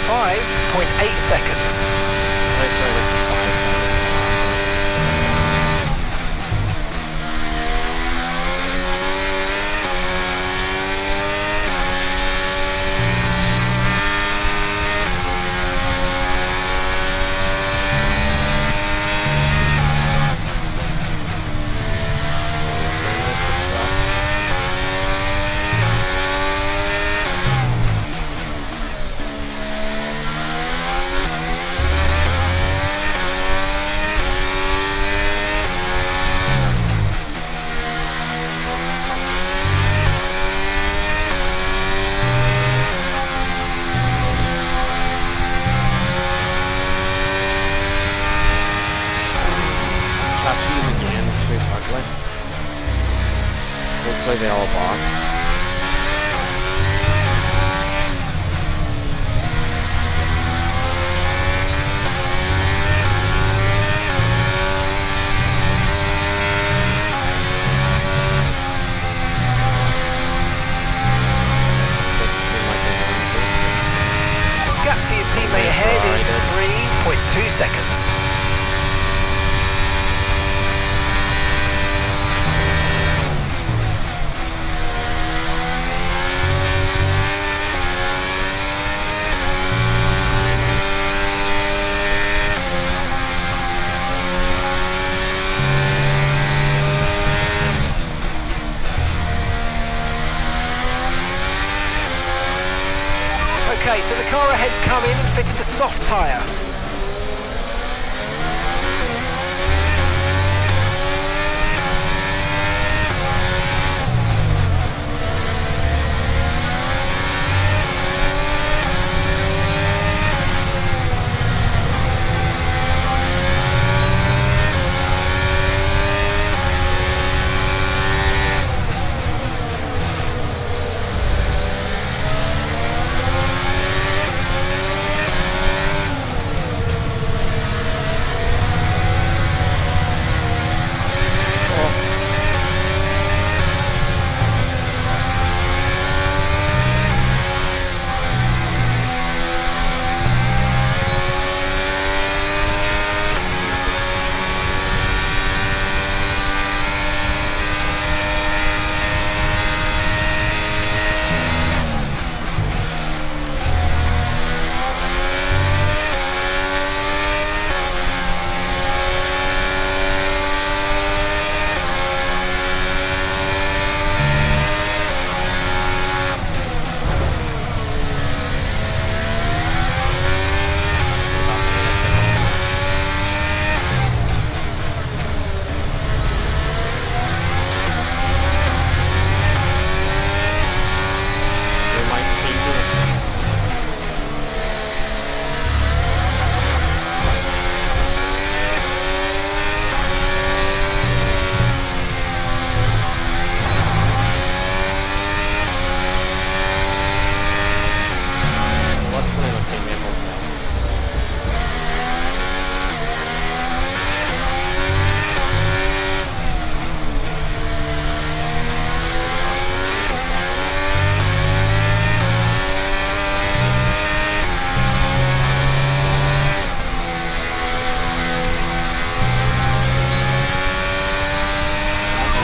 5.8 seconds. completely all black. Gap to your teammate ahead is 3.2 seconds. Okay, so the car ahead's come in and fitted the soft tyre.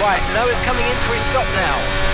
Right, Noah's coming in for his stop now.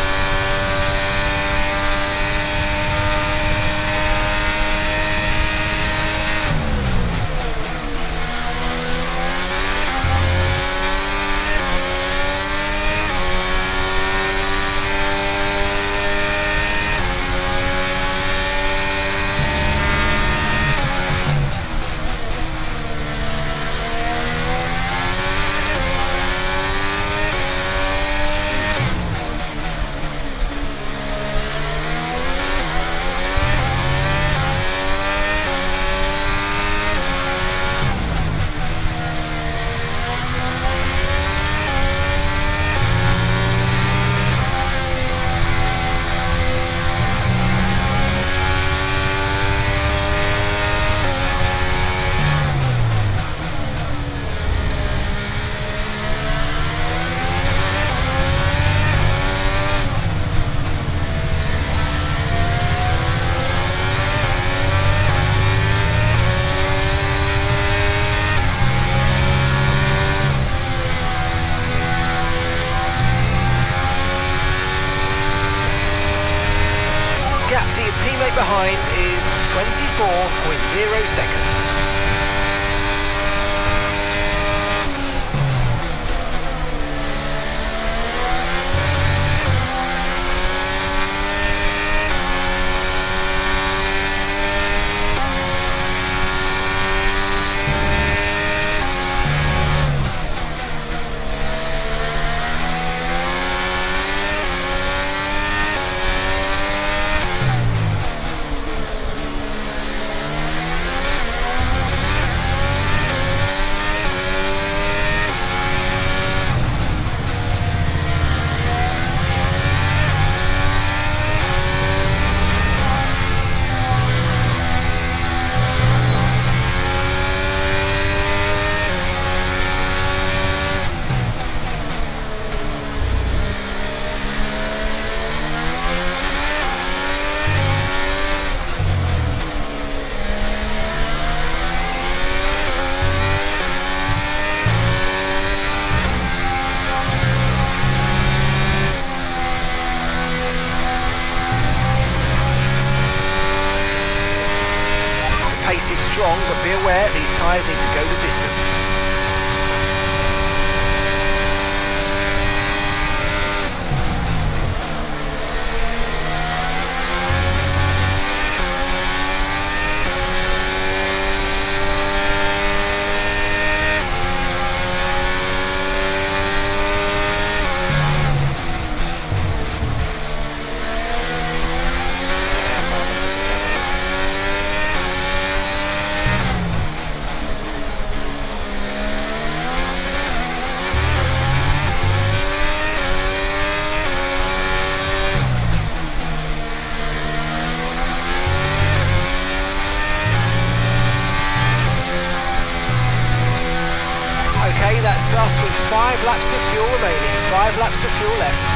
Gap to your teammate behind is 24.0 seconds. pace is strong, but be aware these tyres need to go the distance. Okay, that's us with 5 laps of fuel remaining, 5 laps of fuel left.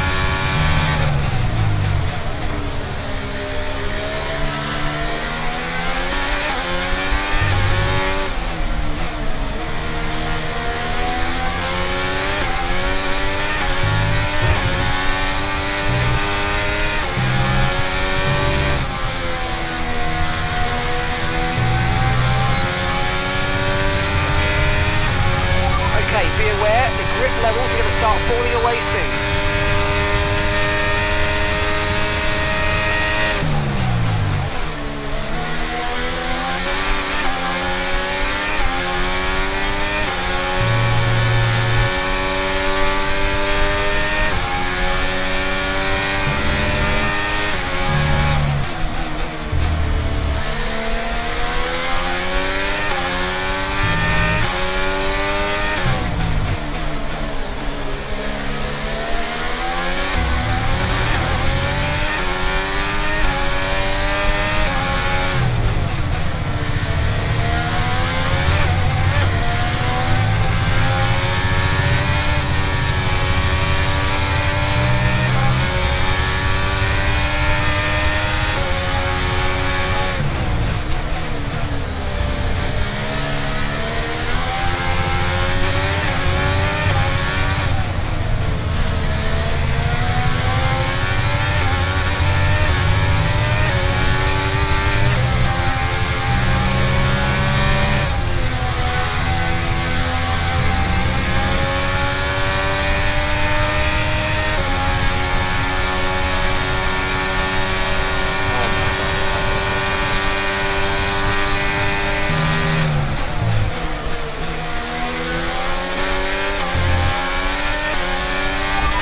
Okay, be aware, the grip levels are going to start falling away soon.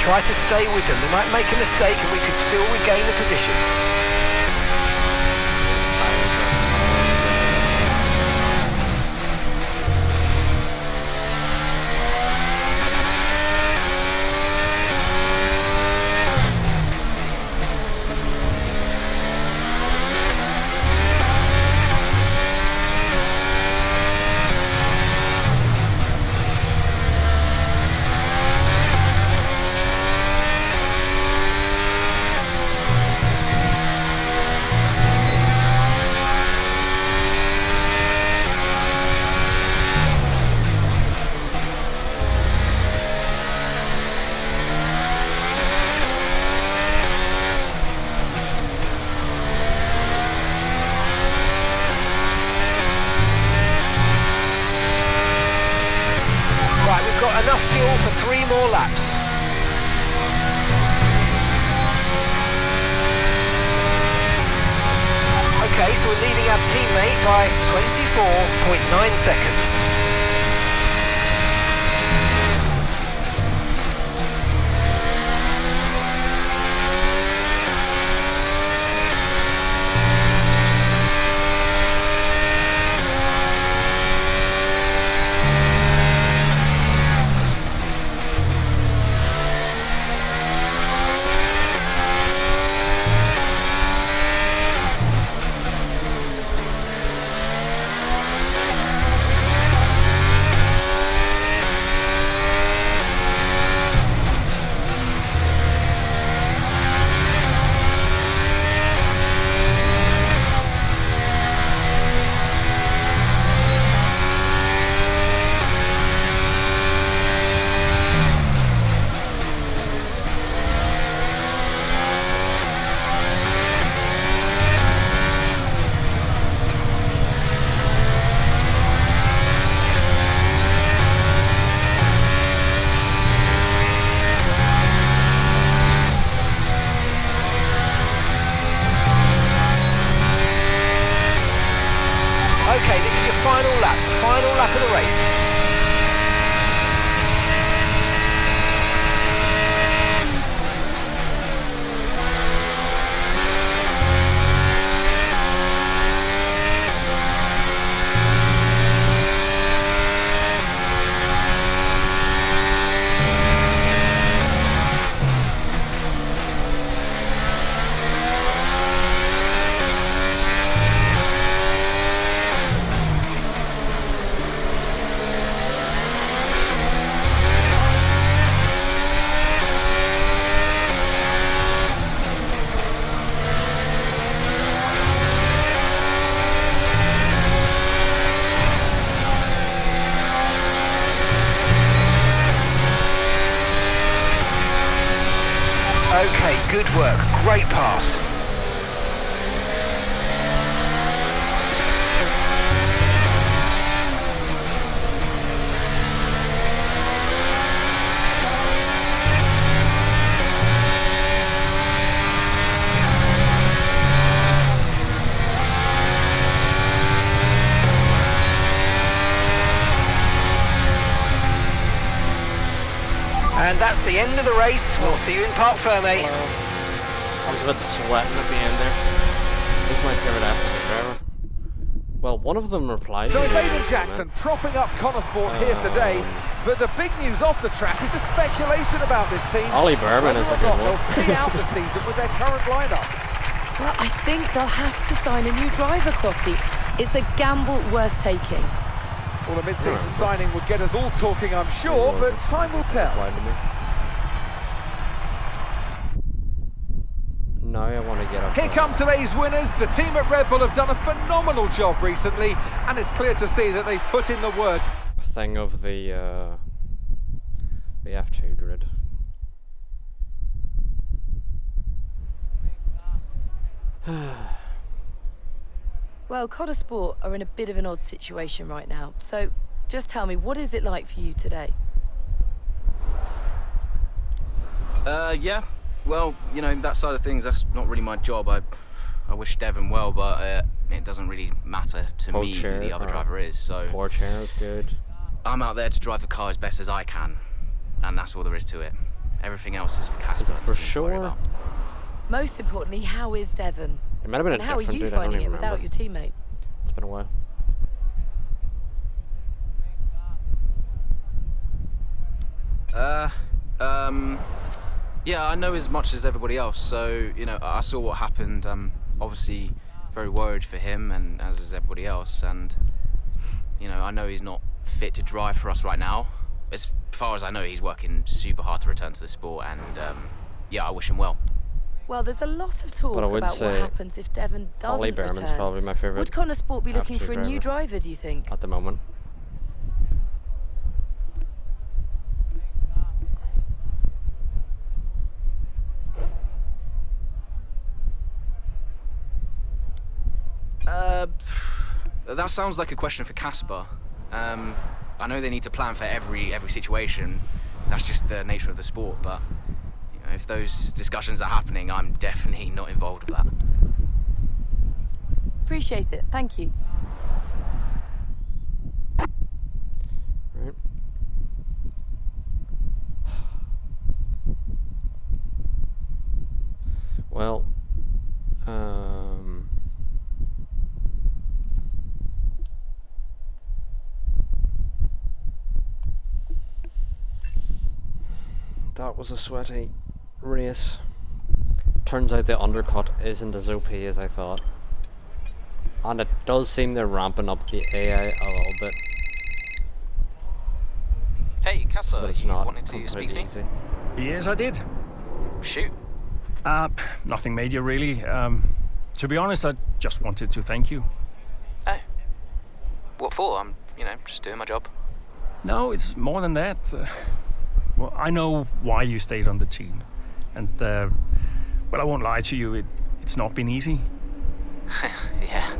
Try to stay with them. They might make a mistake and we could still regain the position. Right, we've got enough fuel for 3 more laps. Okay, so we're leading our teammate by 24.9 seconds. race. Okay, good work. Great pass. And that's the end of the race. We'll see you in Parc Ferme. I was a bit sweating at the end there. This is my favourite F2 driver. Well, one of them replied. So it's Aiden Jackson propping up Connor Sport here today. But the big news off the track is the speculation about this team. Ollie Berman is a good one. They'll see out the season with their current lineup. Well, I think they'll have to sign a new driver, Crofty. It's a gamble worth taking. Well, a mid-season signing would get us all talking, I'm sure, but time will tell. Now I want to get up. Here come today's winners. The team at Red Bull have done a phenomenal job recently, and it's clear to see that they've put in the work. Thing of the F2 grid. Well, Connor Sport are in a bit of an odd situation right now. So just tell me, what is it like for you today? Yeah. Well, you know, that side of things, that's not really my job. I wish Devon well, but it doesn't really matter to me who the other driver is. So Porsche is good. I'm out there to drive the car as best as I can, and that's all there is to it. Everything else is for Casper. For sure. Most importantly, how is Devon? It might have been and a how are different you dude, I don't finding it even without remember. your teammate? It's been a while. Yeah, I know as much as everybody else, so, you know, I saw what happened. Obviously very worried for him, and as is everybody else, and, you know, I know he's not fit to drive for us right now. As far as I know, he's working super hard to return to the sport, and, yeah, I wish him well. Well, there's a lot of talk But I would about what say happens if Devon doesn't Ollie Berman's return. probably my favourite. Would Connor Sport be looking F2 for a new driver, do you think? At the moment. That sounds like a question for Casper. I know they need to plan for every situation. That's just the nature of the sport, but you know, if those discussions are happening, I'm definitely not involved with that. Appreciate it. Thank you. Right. Well, that was a sweaty race. Turns out the undercut isn't as OP as I thought. And it does seem they're ramping up the AI a little bit. Hey, Casper, So it's you not wanted to speak to me? easy. Yes, I did. Shoot. Nothing major, really. To be honest, I just wanted to thank you. Oh. What for? I'm, you know, just doing my job. No, it's more than that. Well, I know why you stayed on the team. And, well, I won't lie to you, it's not been easy. Yeah.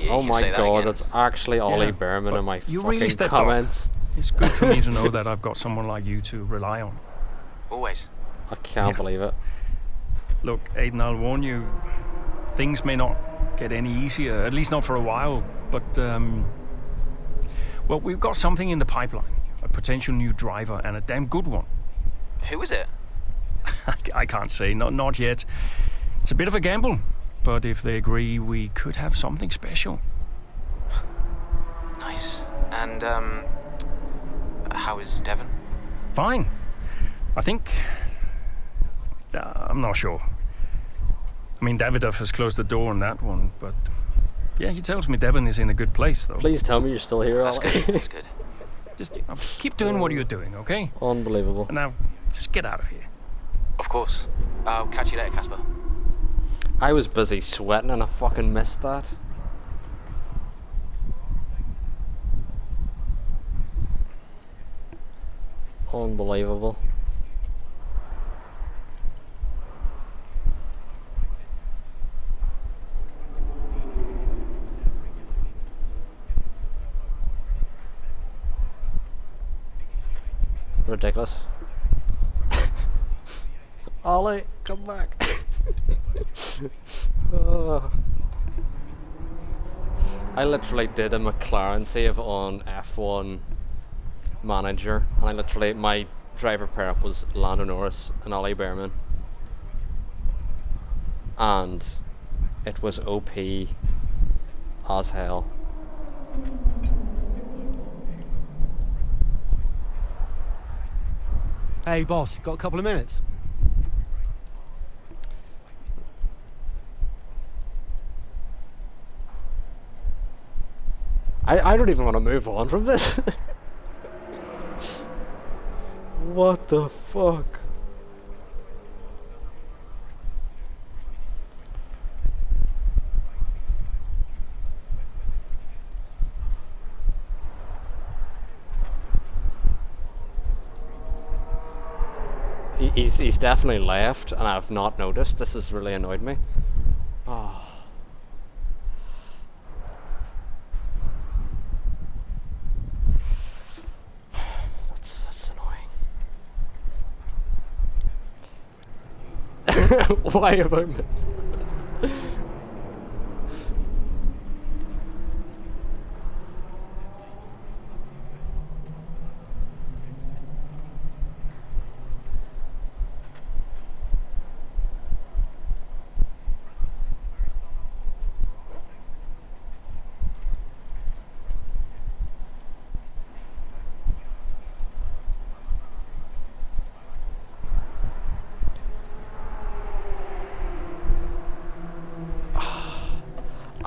Oh my god, that's actually Ollie Berman in my you fucking really stepped comments. up. It's good for me to know that I've got someone like you to rely on. Always. I can't believe it. Look, Aiden, I'll warn you, things may not get any easier, at least not for a while, but Well, we've got something in the pipeline. A potential new driver, and a damn good one. Who is it? I can't say, not yet. It's a bit of a gamble, but if they agree, we could have something special. Nice. And, how is Devon? Fine. I think... I'm not sure. I mean, Davidoff has closed the door on that one, but... Yeah, he tells me Devon is in a good place, though. Please tell me you're still here, That's Ollie. good, that's good. Just keep doing what you're doing, okay? Unbelievable. And now, just get out of here. Of course. I'll catch you later, Casper. I was busy sweating and I fucking missed that. Unbelievable. Ridiculous. Ollie, come back. Oh. I literally did a McLaren save on F1 Manager, and my driver pair up was Lando Norris and Ollie Behrman, and it was OP as hell. Hey, boss, got a couple of minutes? I don't even want to move on from this. What the fuck? He's definitely left, and I've not noticed. This has really annoyed me. Oh. That's annoying. Why have I missed that?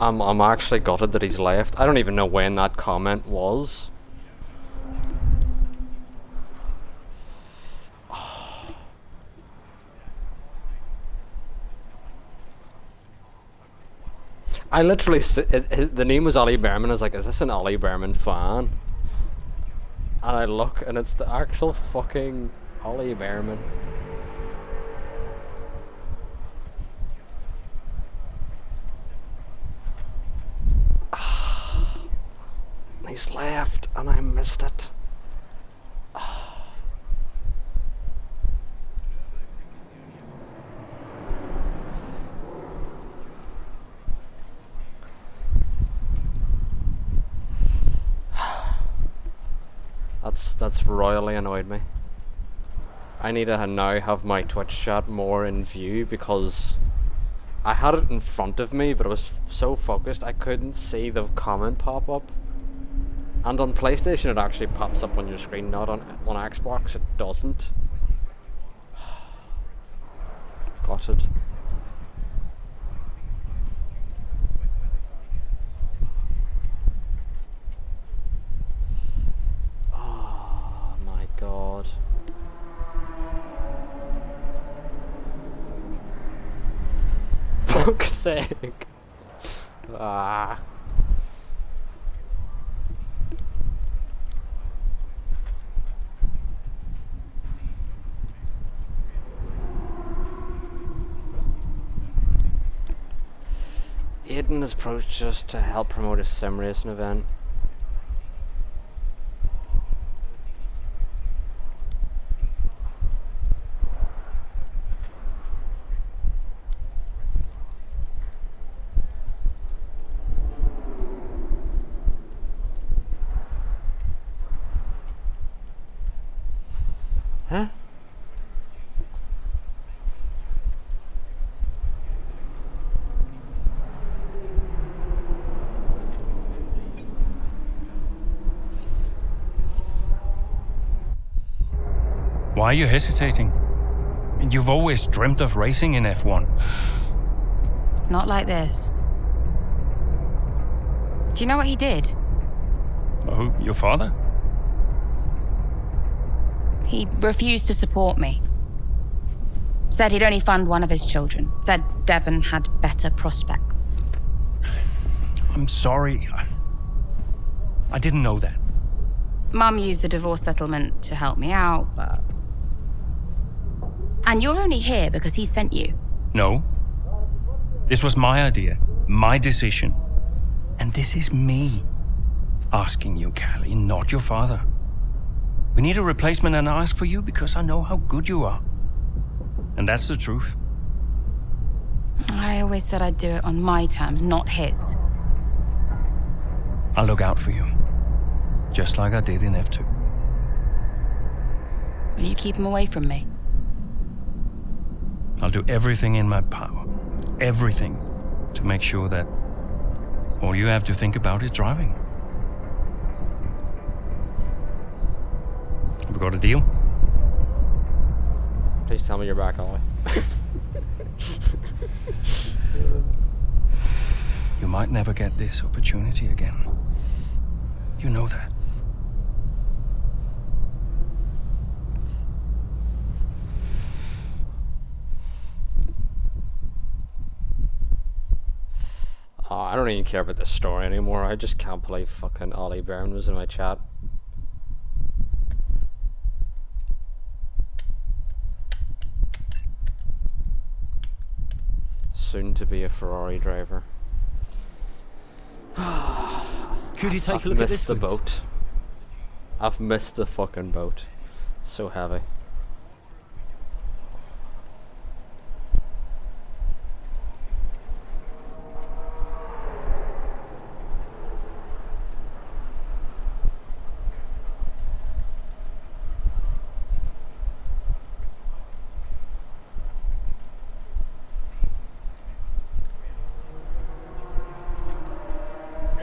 I'm actually gutted that he's left. I don't even know when that comment was. I literally, the name was Ollie Behrman. I was like, is this an Ollie Behrman fan? And I look, and it's the actual fucking Ollie Behrman. He's left, and I missed it. That's royally annoyed me. I need to now have my Twitch chat more in view, because I had it in front of me, but I was so focused I couldn't see the comment pop up. And on PlayStation it actually pops up on your screen, not on Xbox it doesn't. Gutted. Oh my god. Fuck's sake. Ah. Aiden has approached us to help promote a sim racing event. Why are you hesitating? And you've always dreamt of racing in F1. Not like this. Do you know what he did? Oh, your father? He refused to support me. Said he'd only fund one of his children. Said Devon had better prospects. I'm sorry. I didn't know that. Mum used the divorce settlement to help me out, but... And you're only here because he sent you. No. This was my idea, my decision. And this is me asking you, Callie, not your father. We need a replacement and I ask for you because I know how good you are. And that's the truth. I always said I'd do it on my terms, not his. I'll look out for you. Just like I did in F2. Will you keep him away from me? I'll do everything in my power. Everything. To make sure that all you have to think about is driving. Have we got a deal? Please tell me you're back, Ollie. You might never get this opportunity again. You know that. I don't even care about this story anymore. I just can't believe fucking Ollie Behrman was in my chat. Soon to be a Ferrari driver. Could you take I've a look at missed this, the please? boat. I've missed the fucking boat. So heavy.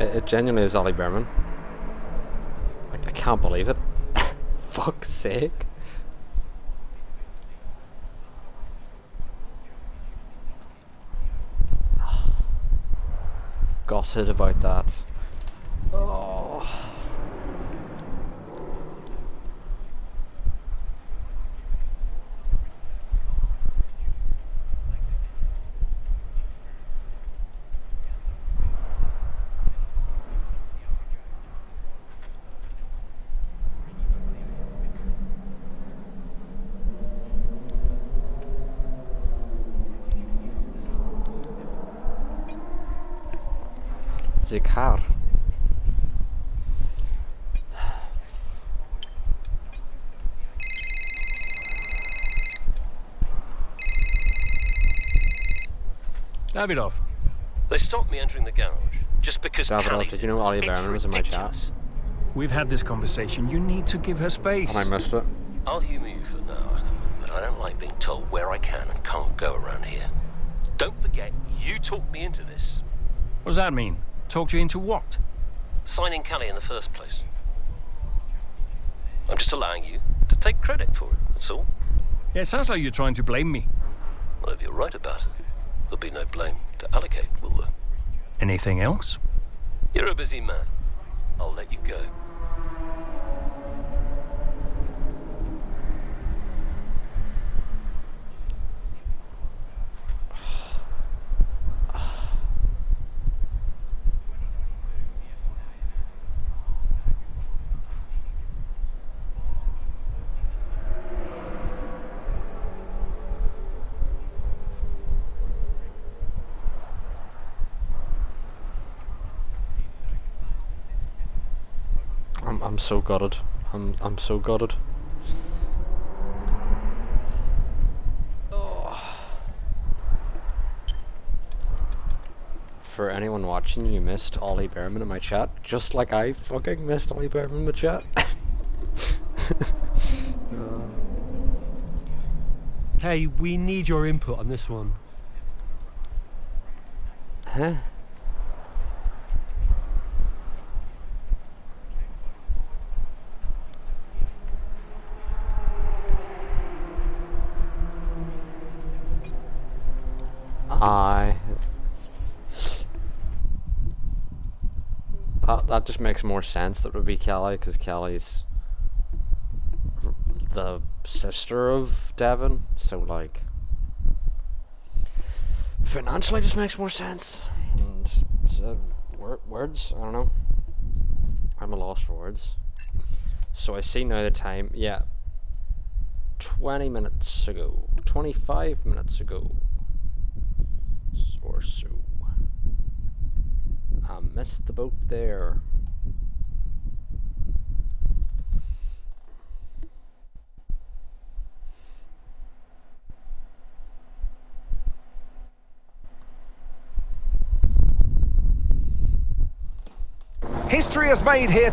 It genuinely is Ollie Behrman. I can't believe it. Fuck's sake. Gutted about that. Oh. The car. Davidov. They stopped me entering the garage just because Davidov, Callie's did you know Ollie Behrman was in my chat? We've had this conversation. You need to give her space. And I missed it. I'll humour you for now, but I don't like being told where I can and can't go around here. Don't forget, you talked me into this. What does that mean? Talked you into what? Signing Callie in the first place. I'm just allowing you to take credit for it, that's all. Yeah, it sounds like you're trying to blame me. Well, if you're right about it, there'll be no blame to allocate, will there? Anything else? You're a busy man. I'll let you go. I'm so gutted. I'm so gutted. For anyone watching, you missed Ollie Behrman in my chat, just like I fucking missed Ollie Behrman in my chat. Hey, we need your input on this one. Huh? Aye. That just makes more sense that it would be Kelly, because Kelly's the sister of Devon, so like financially just makes more sense. And words, I don't know. I'm a loss for words. So I see now the time. Yeah, 20 minutes ago, 25 minutes ago, or so. I missed the boat there. History is made here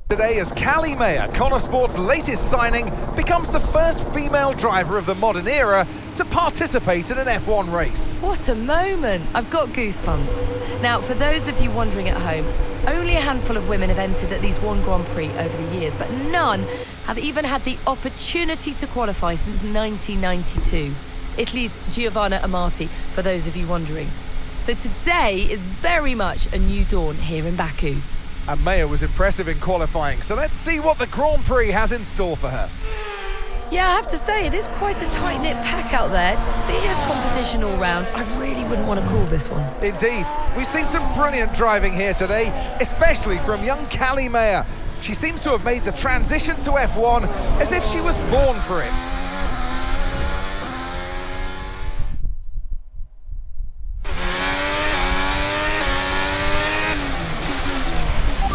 today as Callie Mayer, Connor Sport's latest signing, becomes the first female driver of the modern era to participate in an F1 race. What a moment! I've got goosebumps. Now, for those of you wondering at home, only a handful of women have entered at least one Grand Prix over the years, but none have even had the opportunity to qualify since 1992. Italy's Giovanna Amati, for those of you wondering. So today is very much a new dawn here in Baku. And Mayer was impressive in qualifying, so let's see what the Grand Prix has in store for her. Yeah, I have to say, it is quite a tight-knit pack out there. Fierce competition all round. I really wouldn't want to call this one. Indeed. We've seen some brilliant driving here today, especially from young Callie Mayer. She seems to have made the transition to F1 as if she was born for it.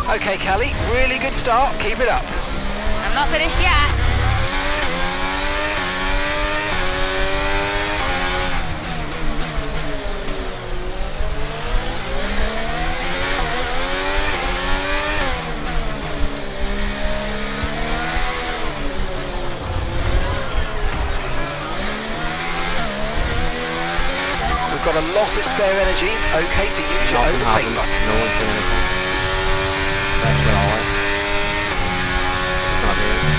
Okay, Callie, really good start. Keep it up. I'm not finished yet. We've got a lot of spare energy. Okay to use your overtake button. No one's doing anything. That's all right. It's not here.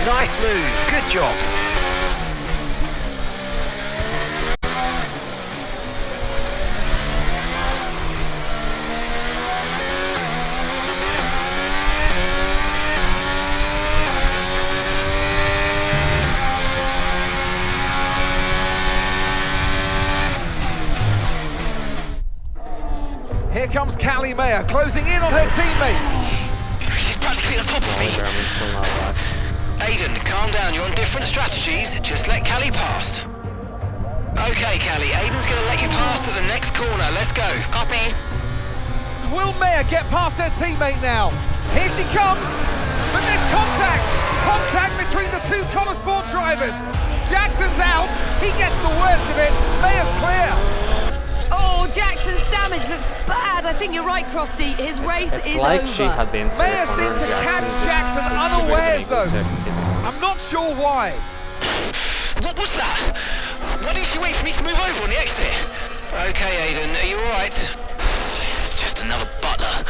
Nice move, good job. Here comes Callie Mayer closing in on her teammate. She's practically on top of me. Aiden, calm down. You're on different strategies. Just let Callie pass. Okay, Callie. Aiden's going to let you pass at the next corner. Let's go. Copy. Will Mayer get past her teammate now? Here she comes. But there's contact. Contact between the two Connor Sport drivers. Jackson's out. He gets the worst of it. Mayer's clear. Oh, Jackson's damage looks bad. I think you're right, Crofty. His race It's is like over. she had the instinct. Mayer seemed to catch Jackson unawares, though. I'm not sure why. What was that? Why didn't she wait for me to move over on the exit? Okay, Aiden, are you all right. It's just another butler.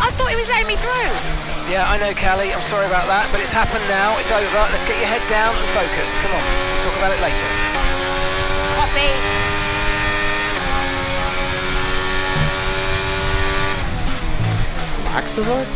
I thought he was letting me through. Yeah, I know, Callie. I'm sorry about that, but it's happened now. It's over. Let's get your head down and focus. Come on. We'll talk about it later. Copy. Max is out?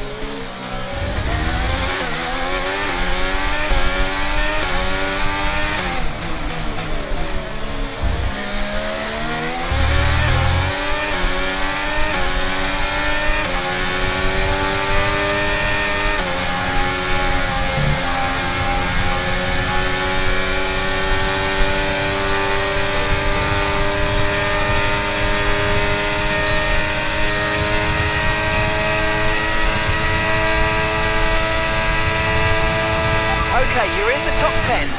Okay, you're in the top 10.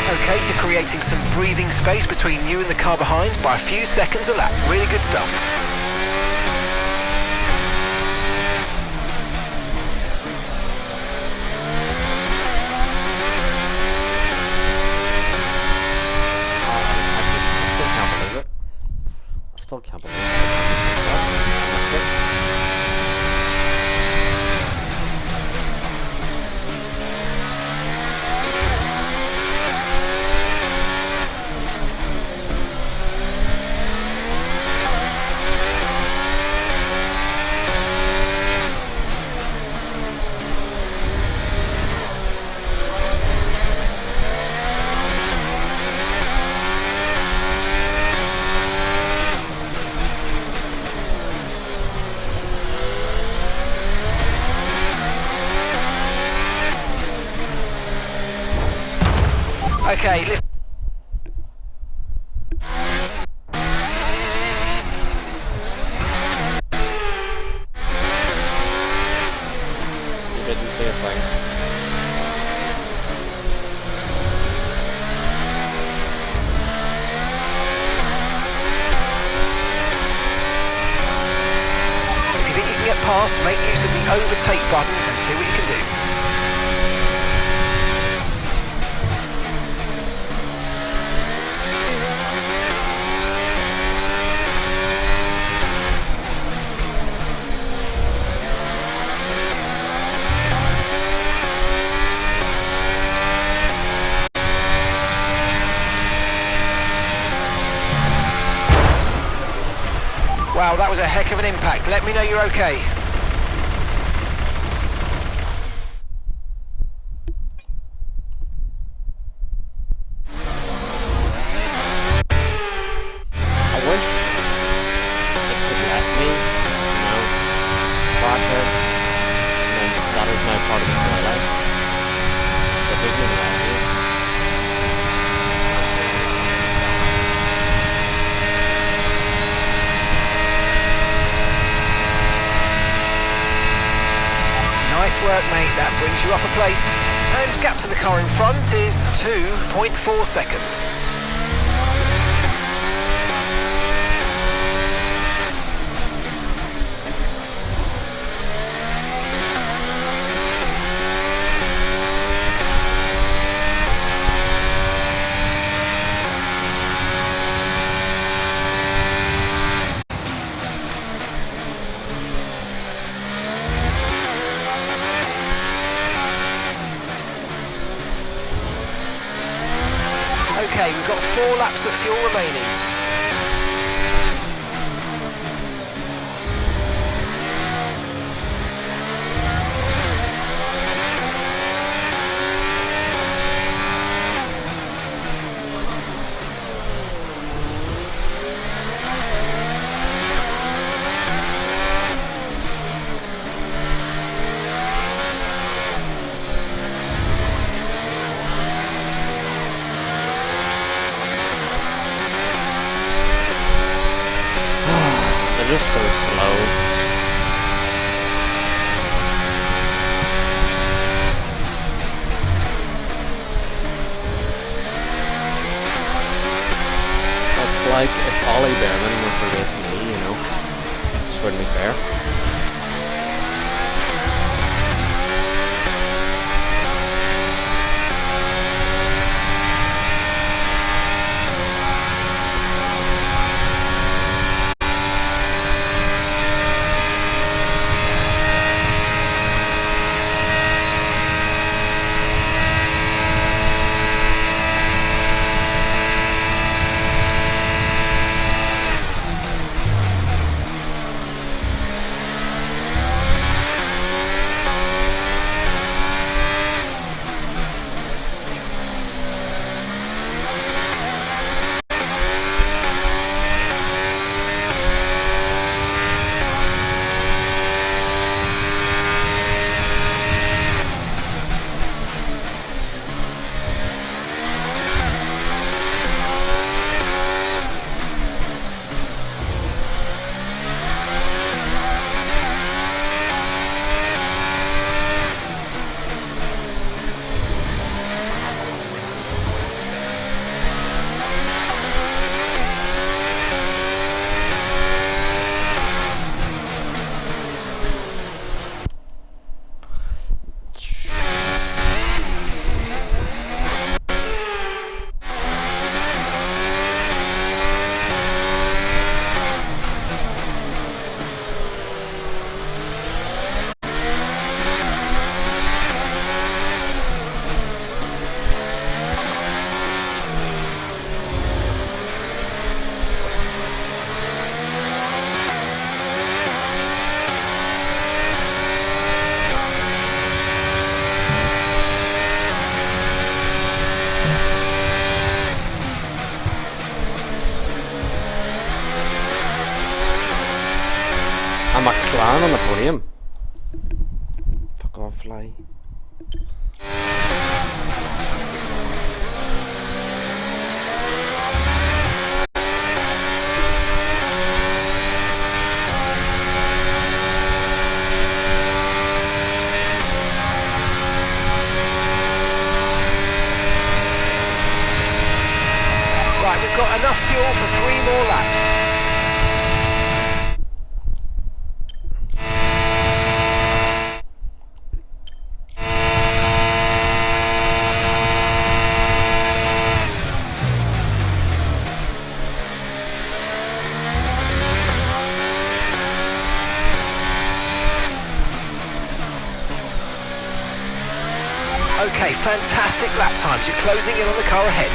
Okay, you're creating some breathing space between you and the car behind by a few seconds a lap. Really good stuff. Still can't believe it. Okay, listen. You didn't say a thing. If you think you can get past, make use of the overtake button and see what you can do. Wow, that was a heck of an impact. Let me know you're okay. I wish it could let me, you know, process and then part of the twilight. That doesn't even lie to you. Nice work, mate. That brings you up a place. And gap to the car in front is 2.4 seconds. Okay, we've got 4 laps of fuel remaining. They're just so slow. It's like if Ollie Behrman was for racing me, you know. Just wouldn't be fair. I'm a clown on the podium. Fuck off, fly. Right, we've got enough fuel for 3 more laps. Okay, fantastic lap times. You're closing in on the car ahead.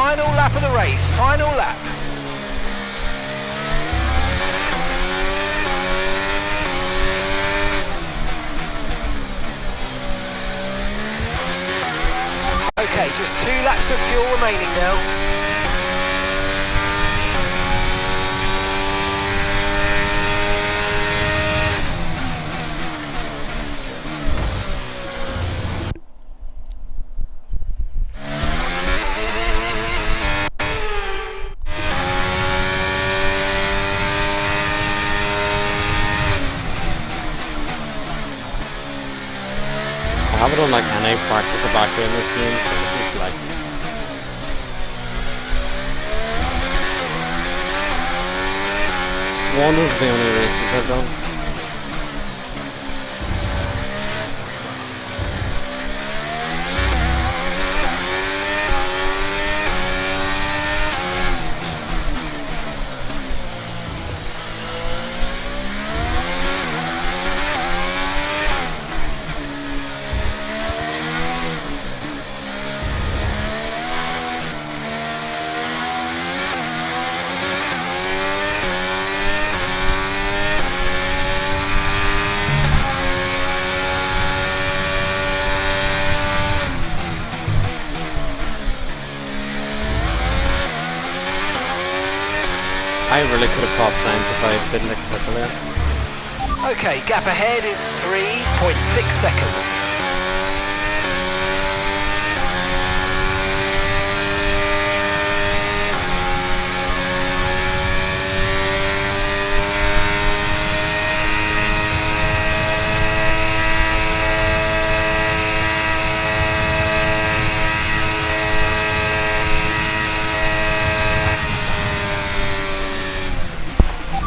Final lap of the race, final lap. Okay, just 2 laps of fuel remaining now. I haven't done like any practice about doing this game, so this is like one of the only races I've done. I really could have caught signs if I didn't expect earlier. Okay, gap ahead is 3.6 seconds.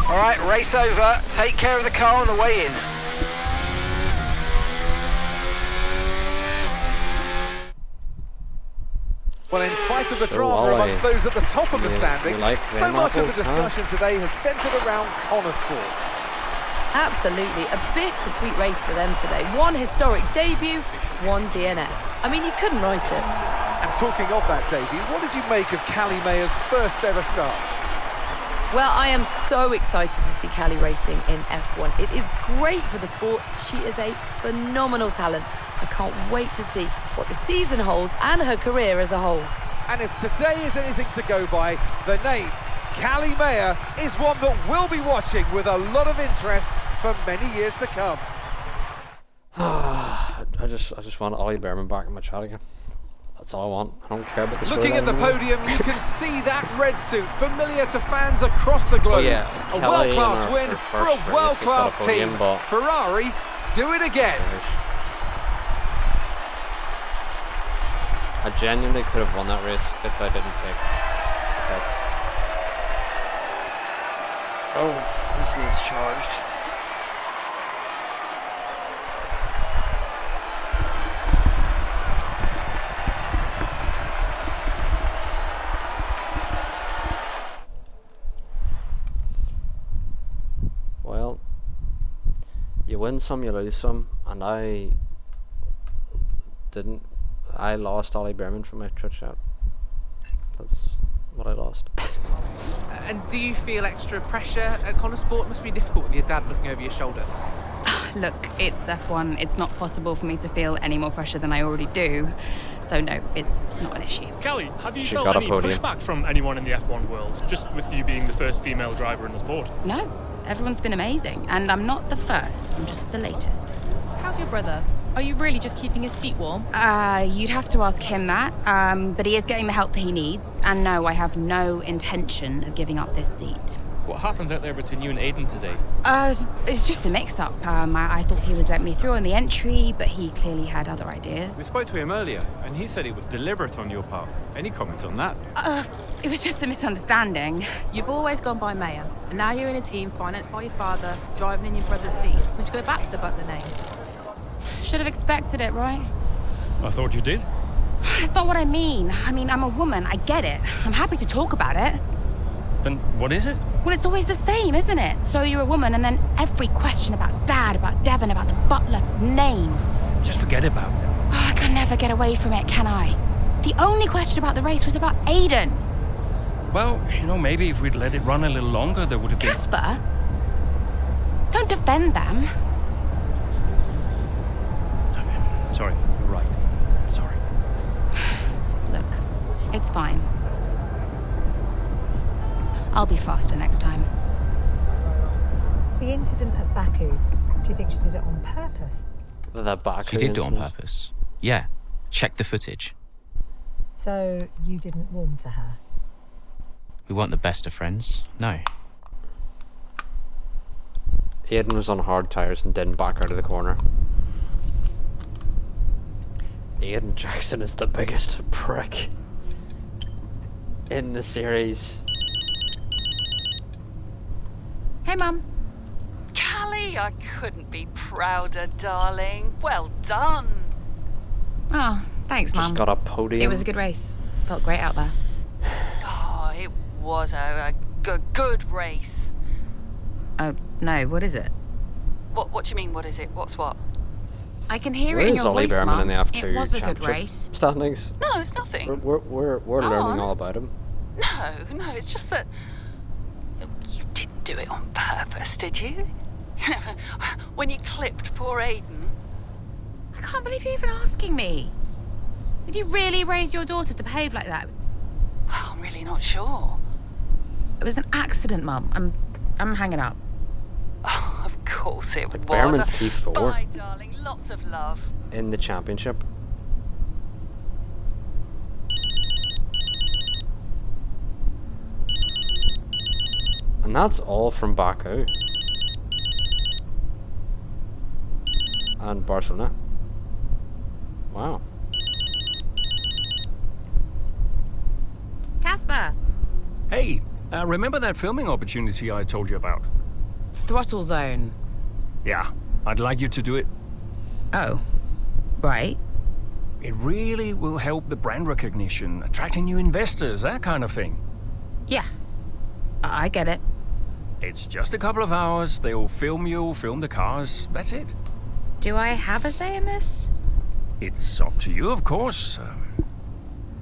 Alright, race over. Take care of the car on the way in. Well, in spite of the drama amongst those at the top of the standings, so much of the discussion today has centred around Connor Sport. Absolutely, a bittersweet race for them today. One historic debut, one DNF. I mean, you couldn't write it. And talking of that debut, what did you make of Callie Mayer's first ever start? Well, I am so excited to see Callie racing in F1. It is great for the sport. She is a phenomenal talent. I can't wait to see what the season holds and her career as a whole. And if today is anything to go by, the name Callie Mayer is one that we'll be watching with a lot of interest for many years to come. I just want Ollie Behrman back in my chat again. That's all I want. I don't care about the Looking at the podium, you can see that red suit familiar to fans across the globe. Oh, yeah. A Kelly world-class in win her for a first race world-class has got a podium, team. but Ferrari, do it again. I genuinely could have won that race if I didn't take this. Oh, this needs charged. Well, you win some, you lose some, and I lost Ollie Behrman from my Twitch chat. That's what I lost. And do you feel extra pressure at Connor Sport? It must be difficult with your dad looking over your shoulder. Look, it's F1. It's not possible for me to feel any more pressure than I already do. So no, it's not an issue. Kelly, have you She felt got a any podium. pushback from anyone in the F1 world, just with you being the first female driver in the sport? No, everyone's been amazing. And I'm not the first, I'm just the latest. How's your brother? Are you really just keeping his seat warm? You'd have to ask him that. But he is getting the help that he needs. And no, I have no intention of giving up this seat. What happened out there between you and Aiden today? It's just a mix-up. I thought he was letting me through on the entry, but he clearly had other We ideas. spoke to him earlier, and he said it was deliberate on your part. Any comment on that? It was just a misunderstanding. You've always gone by Mayer, and now you're in a team financed by your father, driving in your brother's seat. Would you go back to the Butler name? Should have expected it, right? I thought you did. That's not what I mean. I mean, I'm a woman. I get it. I'm happy to talk about it. Then what is it? Well, it's always the same, isn't it? So you're a woman, and then every question about Dad, about Devon, about the Butler name. Just forget about it. Oh, I can never get away from it, can I? The only question about the race was about Aiden. Well, maybe if we'd let it run a little longer, there would have been... Casper, don't defend them. Sorry, you're right. Sorry. Look, it's fine. I'll be faster next time. The incident at Baku, do you think she did it on purpose? The Baku She did do it on incident. purpose. Yeah. Check the footage. So you didn't warm to her? We weren't the best of friends. No. Aiden was on hard tires and didn't back out of the corner. Aiden Jackson is the biggest prick in the series. Hey, Mum. Callie, I couldn't be prouder, darling. Well done. Oh, thanks, Just Mum. got a podium. It was a good race. Felt great out there. Oh, it was a good race. Oh, no, what is it? What do you mean, what is it? What's what? I can hear Where it in is your Ollie voice, Behrman Mum. in the F2 It was a good championship race. standings? No, it's nothing. We're Go learning on. all about him. No, it's just that you didn't do it on purpose, did you? When you clipped poor Aiden. I can't believe you're even asking me. Did you really raise your daughter to behave like that? Well, I'm really not sure. It was an accident, Mum. I'm hanging up. Oh, of course it was. Behrman's P4. Bye, darling. Lots of love. In the championship. And that's all from Baku. And Barcelona. Wow. Casper! Hey, remember that filming opportunity I told you about? Throttle Zone. Yeah, I'd like you to do it. Oh, right. It really will help the brand recognition, attracting new investors, that kind of thing. Yeah, I get it. It's just a couple of hours. They'll film you, film the cars. That's it. Do I have a say in this? It's up to you, of course.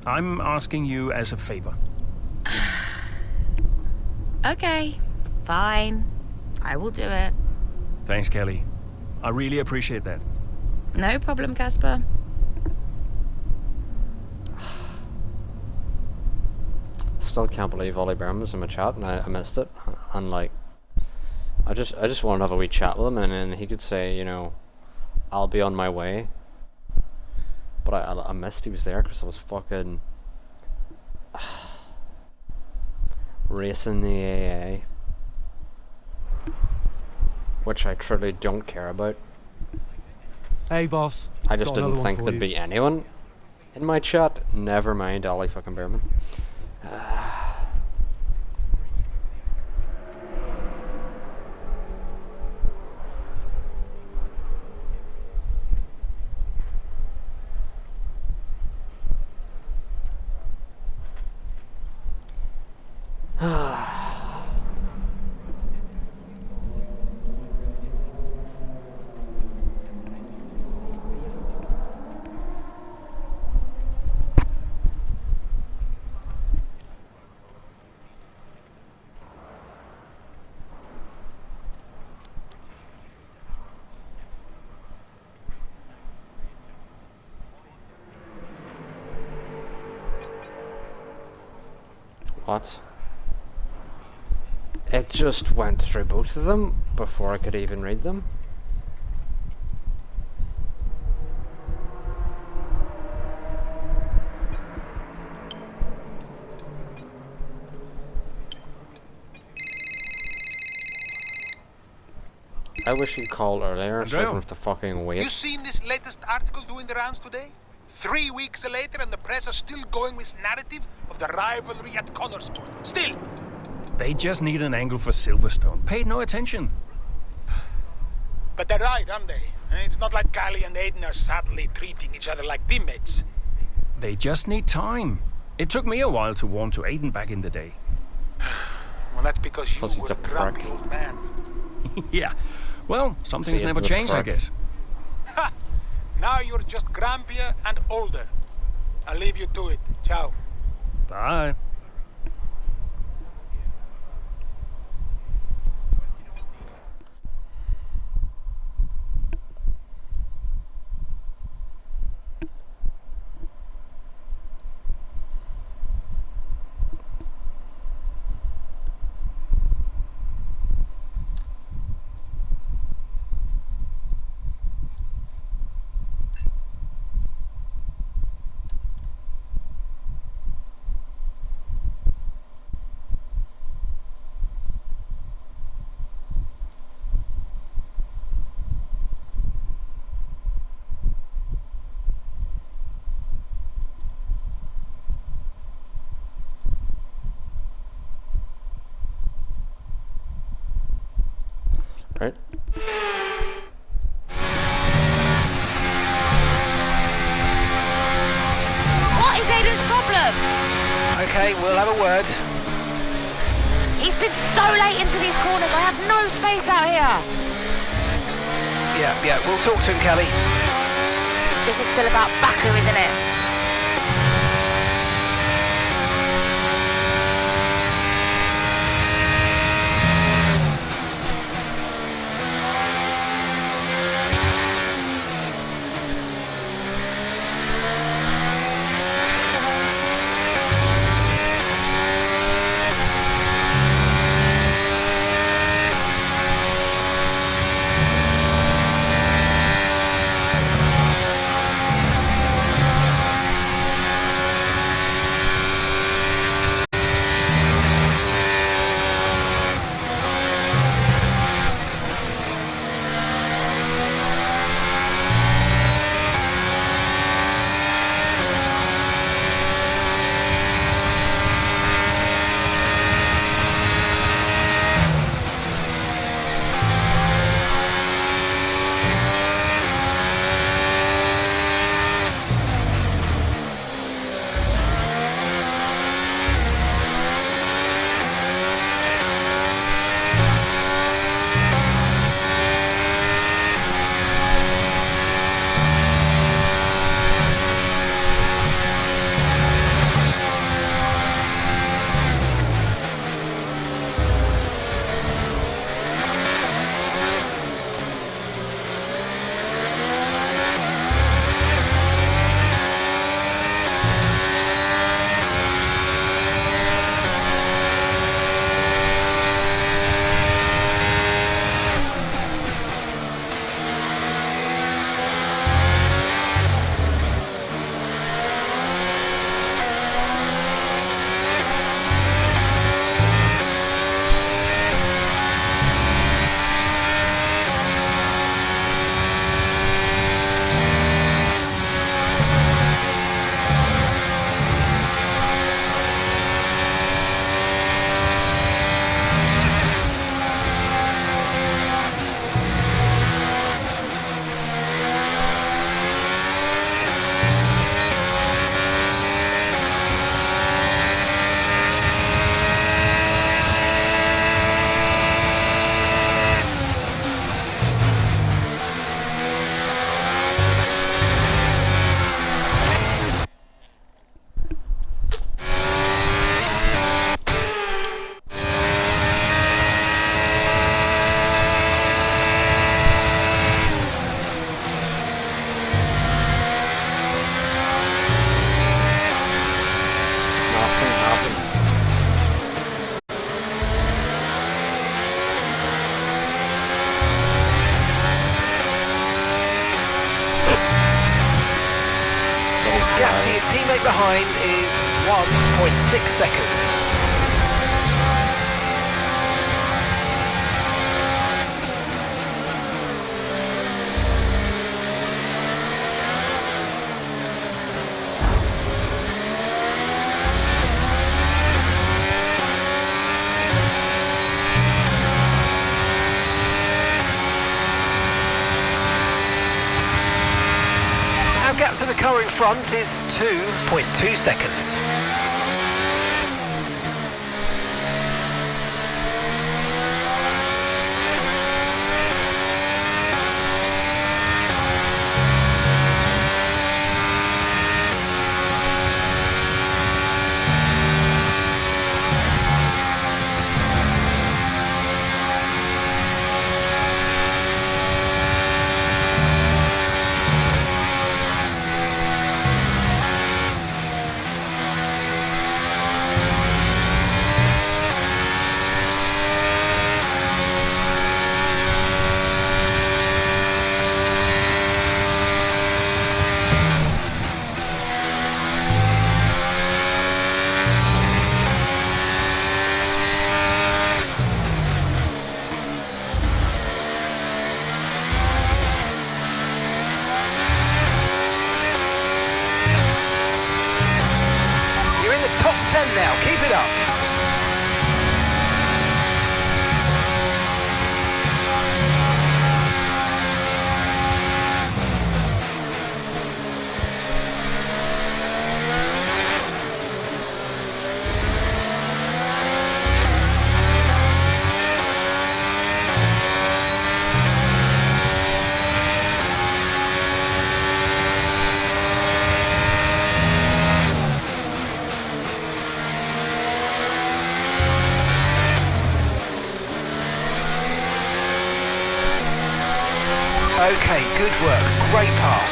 I'm asking you as a favor. Okay, fine. I will do it. Thanks, Kelly. I really appreciate that. No problem, Casper. Still can't believe Ollie Behrman was in my chat and I missed it. And like, I just wanted to have a wee chat with him and then he could say, I'll be on my way. But I missed he was there because I was fucking racing the AA, which I truly don't care about. Hey, boss. I just Got another didn't one think for there'd you. be anyone in my chat. Never mind Ollie fucking Behrman. What? It just went through both of them before I could even read them. I wish you'd called earlier so I didn't have to fucking wait. You seen this latest article doing the rounds today? 3 weeks later and the press are still going with narrative of the rivalry at Connorsport. Still! They just need an angle for Silverstone. Paid no attention. But they're right, aren't they? It's not like Callie and Aiden are sadly treating each other like teammates. They just need time. It took me a while to warm to Aiden back in the day. Well, that's because you Plus he's were a a grumpy prick. old man. Yeah. Well, some things See, never he's a change, I prick. guess. Ha! Now you're just grumpier and older. I'll leave you to it. Ciao. Bye. Right. What is Aiden's problem? Okay, we'll have a word. He's been so late into these corners. I have no space out here. Yeah, we'll talk to him, Kelly. This is still about Baku, isn't it? Gap to your teammate behind is 1.6 seconds. Our gap to the car in front is 2.2 seconds. Okay, good work. Great pass.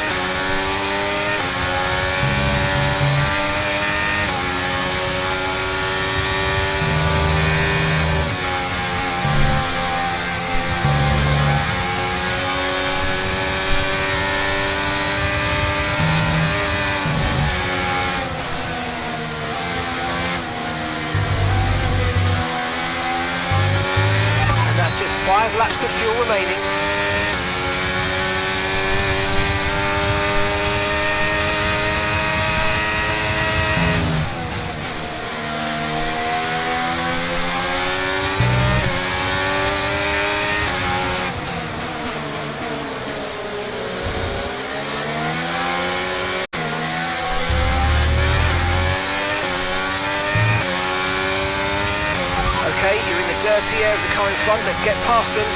And that's just 5 laps of fuel remaining. Okay, you're in the dirty air of the car in front. Let's get past them.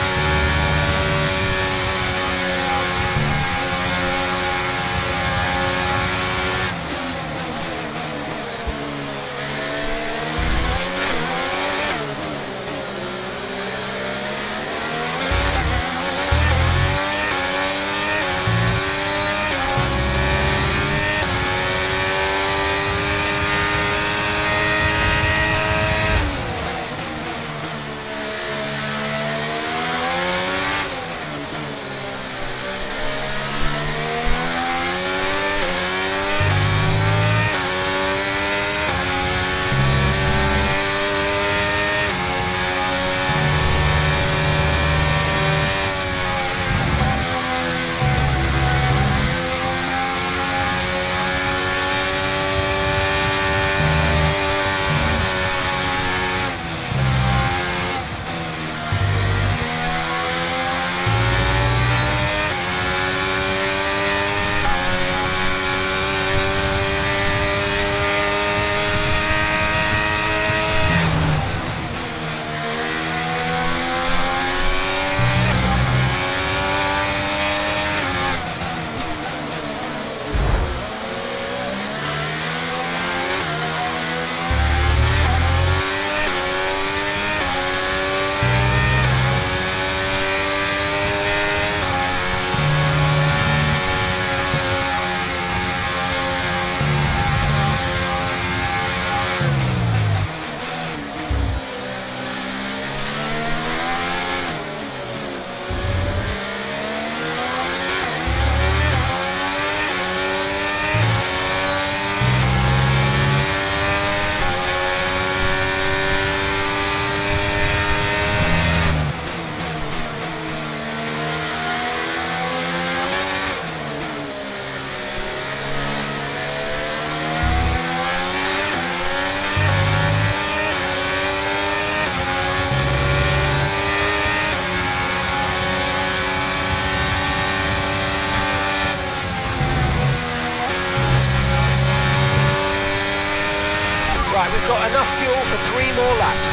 Right, we've got enough fuel for 3 more laps.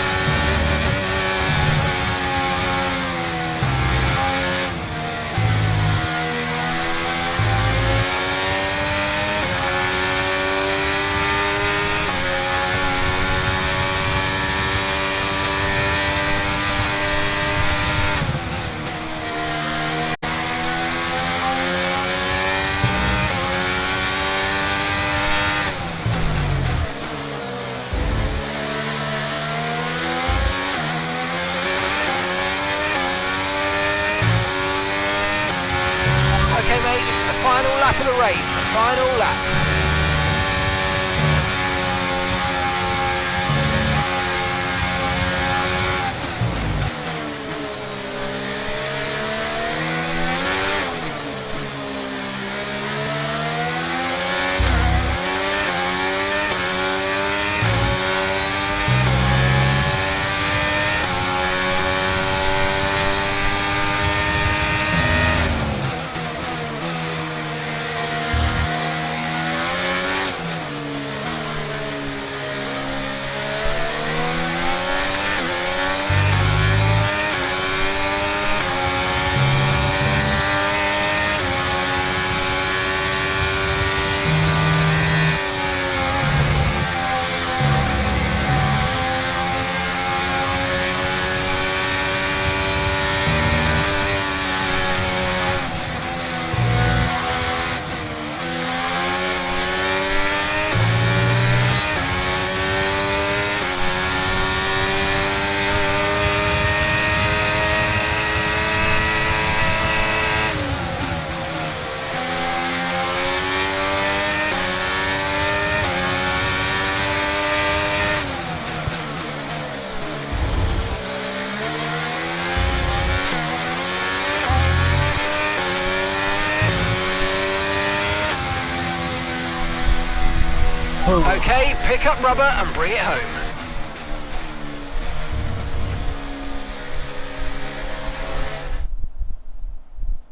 Okay, mate, this is the final lap of the race. Final lap. Okay, pick up rubber and bring it home.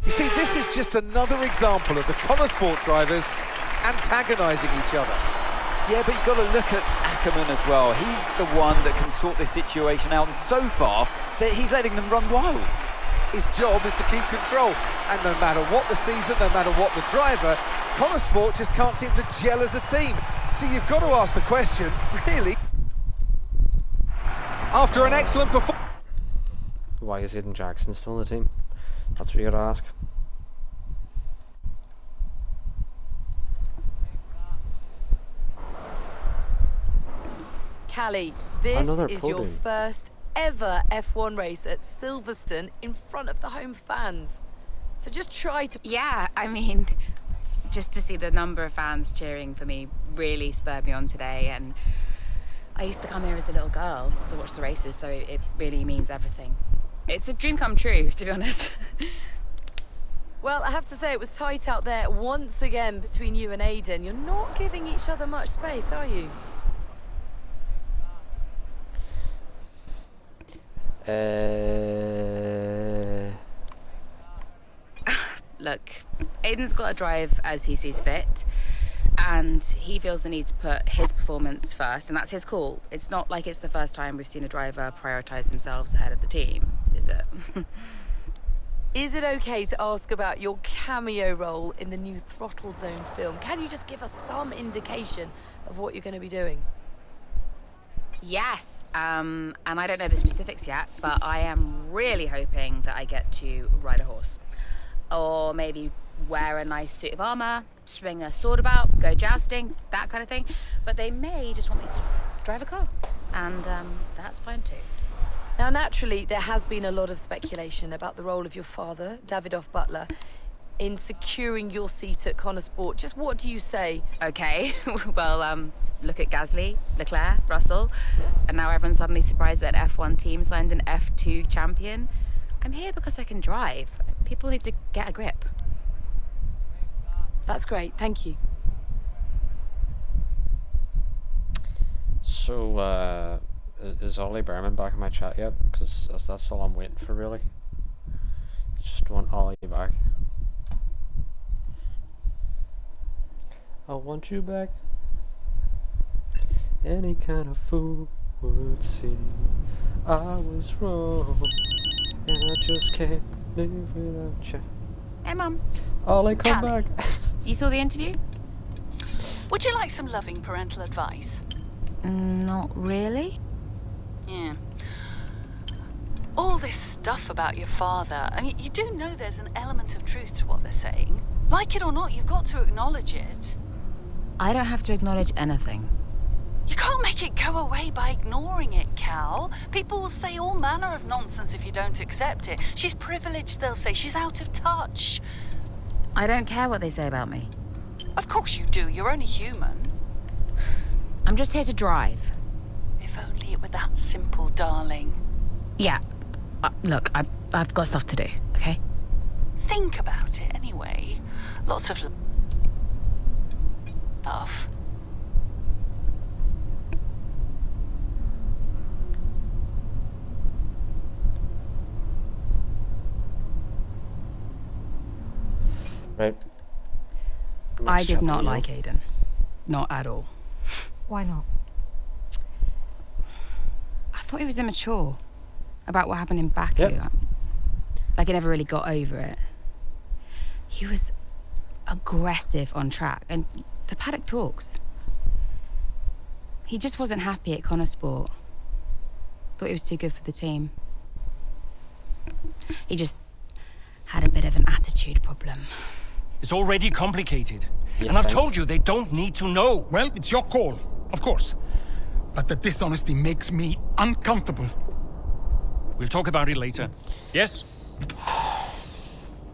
You see, this is just another example of the Connor Sport drivers antagonising each other. Yeah, but you've got to look at Ackerman as well. He's the one that can sort this situation out, and so far, he's letting them run wild. His job is to keep control, and no matter what the season, no matter what the driver, Connor Sport just can't seem to gel as a team. So you've got to ask the question, really? After an excellent performance... Why is Aiden Jackson still in the team? That's what you gotta ask. Callie, this Another is your podium. first ever F1 race at Silverstone in front of the home fans. So just try to... Yeah, I mean, just to see the number of fans cheering for me really spurred me on today. And I used to come here as a little girl to watch the races, so it really means everything. It's a dream come true, to be honest. Well, I have to say it was tight out there once again between you and Aiden. You're not giving each other much space, are you? Look, Aiden's got to drive as he sees fit, and he feels the need to put his performance first, and that's his call. It's not like it's the first time we've seen a driver prioritise themselves ahead of the team, is it? Is it okay to ask about your cameo role in the new Throttle Zone film? Can you just give us some indication of what you're going to be doing? Yes, and I don't know the specifics yet, but I am really hoping that I get to ride a horse. Or maybe wear a nice suit of armour, swing a sword about, go jousting, that kind of thing. But they may just want me to drive a car, and that's fine too. Now, naturally, there has been a lot of speculation about the role of your father, Davidoff Butler, in securing your seat at Connor Sport. Just what do you say? Okay, well, look at Gasly, Leclerc, Russell, and now everyone's suddenly surprised that an F1 team signed an F2 champion. I'm here because I can drive. People need to get a grip. That's great, thank you. So, is Ollie Berman back in my chat yet? Because that's all I'm waiting for, really. Just want Ollie back. I want you back. Any kind of fool would see I was wrong, and I just can't live without you. Hey, Mum. Ollie, come Callie. back. You saw the interview? Would you like some loving parental advice? Not really. Yeah. All this stuff about your father, I mean, you do know there's an element of truth to what they're saying. Like it or not, you've got to acknowledge it. I don't have to acknowledge anything. You can't make it go away by ignoring it, Cal. People will say all manner of nonsense if you don't accept it. She's privileged, they'll say. She's out of touch. I don't care what they say about me. Of course you do. You're only human. I'm just here to drive. If only it were that simple, darling. Yeah. Look, I've got stuff to do, okay? Think about it anyway. Lots of love. Right. I did not like Aiden. Not at all. Why not? I thought he was immature about what happened in Baku. Yep. Like he never really got over it. He was aggressive on track, and the paddock talks. He just wasn't happy at Connor Sport. Thought he was too good for the team. He just had a bit of an attitude problem. It's already complicated. You And I've think? told you they don't need to know. Well, it's your call, of course. But the dishonesty makes me uncomfortable. We'll talk about it later. Yes?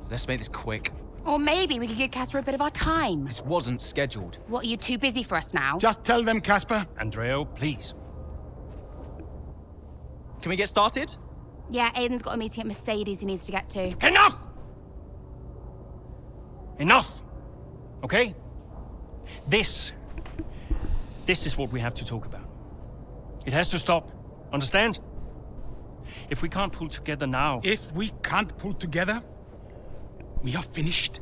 Let's make this quick. Or maybe we could give Casper a bit of our time. This wasn't scheduled. What, are you too busy for us now? Just tell them, Casper. Andreo, please. Can we get started? Yeah, Aiden's got a meeting at Mercedes he needs to get to. Enough! Enough! Okay? This This is what we have to talk about. It has to stop. Understand? If we can't pull together now... If we can't pull together, we are finished.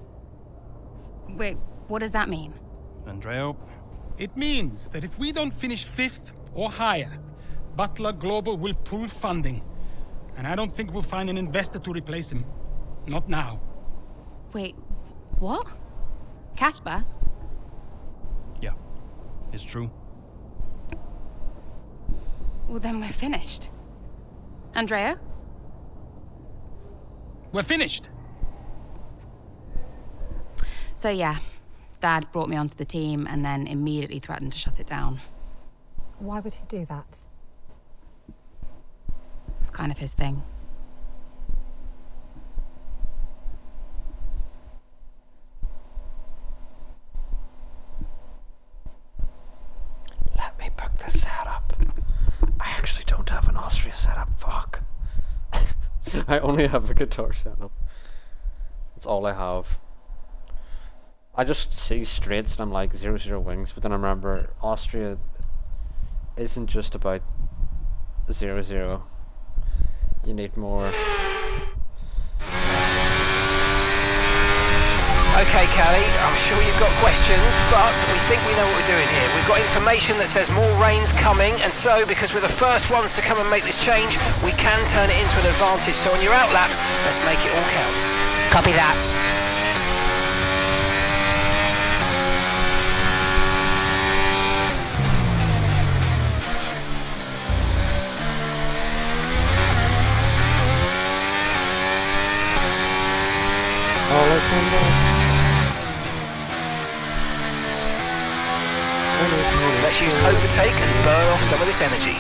Wait, what does that mean? Andrea... It means that if we don't finish 5th or higher, Butler Global will pull funding. And I don't think we'll find an investor to replace him. Not now. Wait, what? Casper? Yeah, it's true. Well, then we're finished. Andrea? We're finished. So yeah, Dad brought me onto the team and then immediately threatened to shut it down. Why would he do that? It's kind of his thing. Let me book the setup. I actually don't have an Austria setup, fuck. I only have a guitar setup. That's all I have. I just see straights and I'm like 0-0 wings, but then I remember Austria isn't just about 0-0. You need more. Okay, Callie, I'm sure you've got questions, but we think we know what we're doing here. We've got information that says more rain's coming, and so, because we're the first ones to come and make this change, we can turn it into an advantage. So on your out lap, let's make it all count. Copy that. Let's use overtake and burn off some of this energy.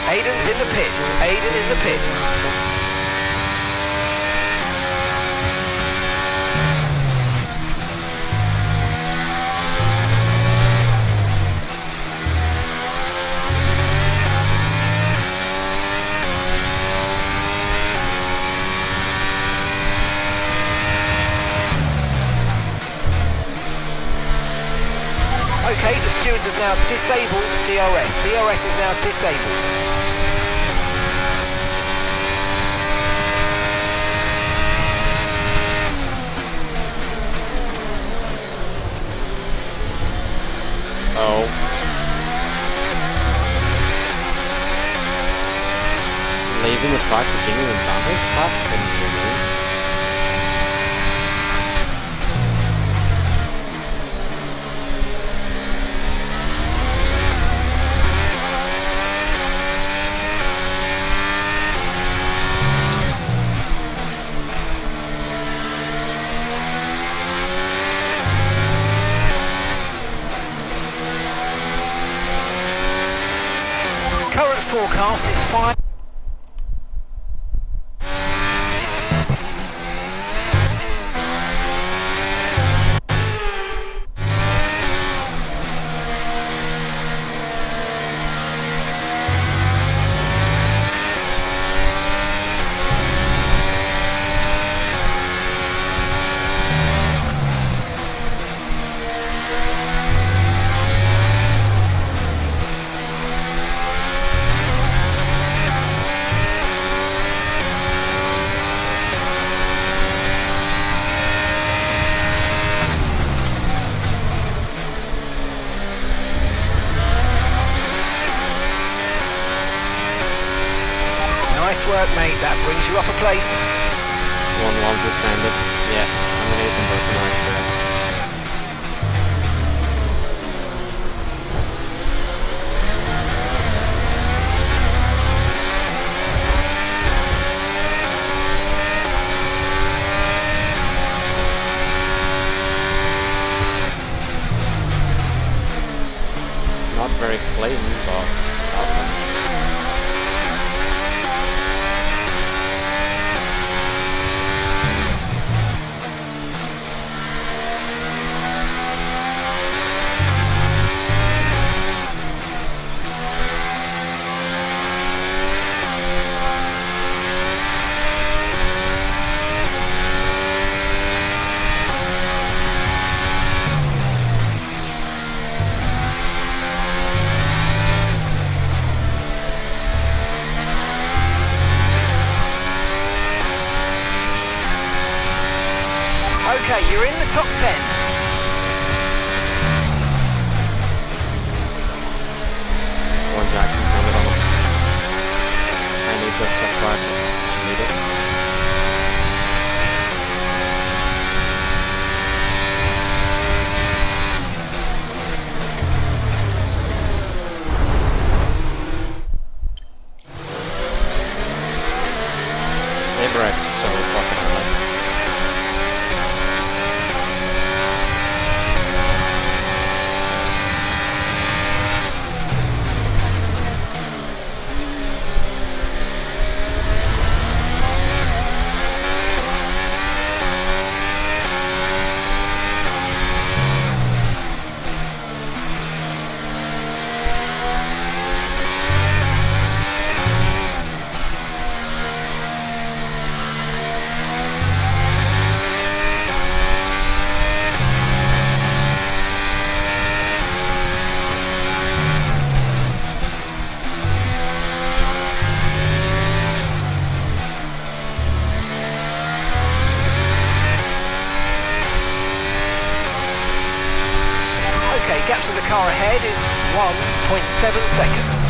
Aiden's in the pits. Aiden in the pits. Okay, the stewards have now disabled DRS. DRS is now disabled. Oh. Leaving the track for genuine damage? That's continuing. Current forecast is 5. Nice work, mate. That brings you up a place. 1-1 descended. Yes, I'm an Edinburgh tonight there. Not very clean, but Okay, you're in the top 10. One Jackson, save it on him. I need this stuff back. Need it. Abrax so fucking hard. Okay, gap to the car ahead is 1.7 seconds.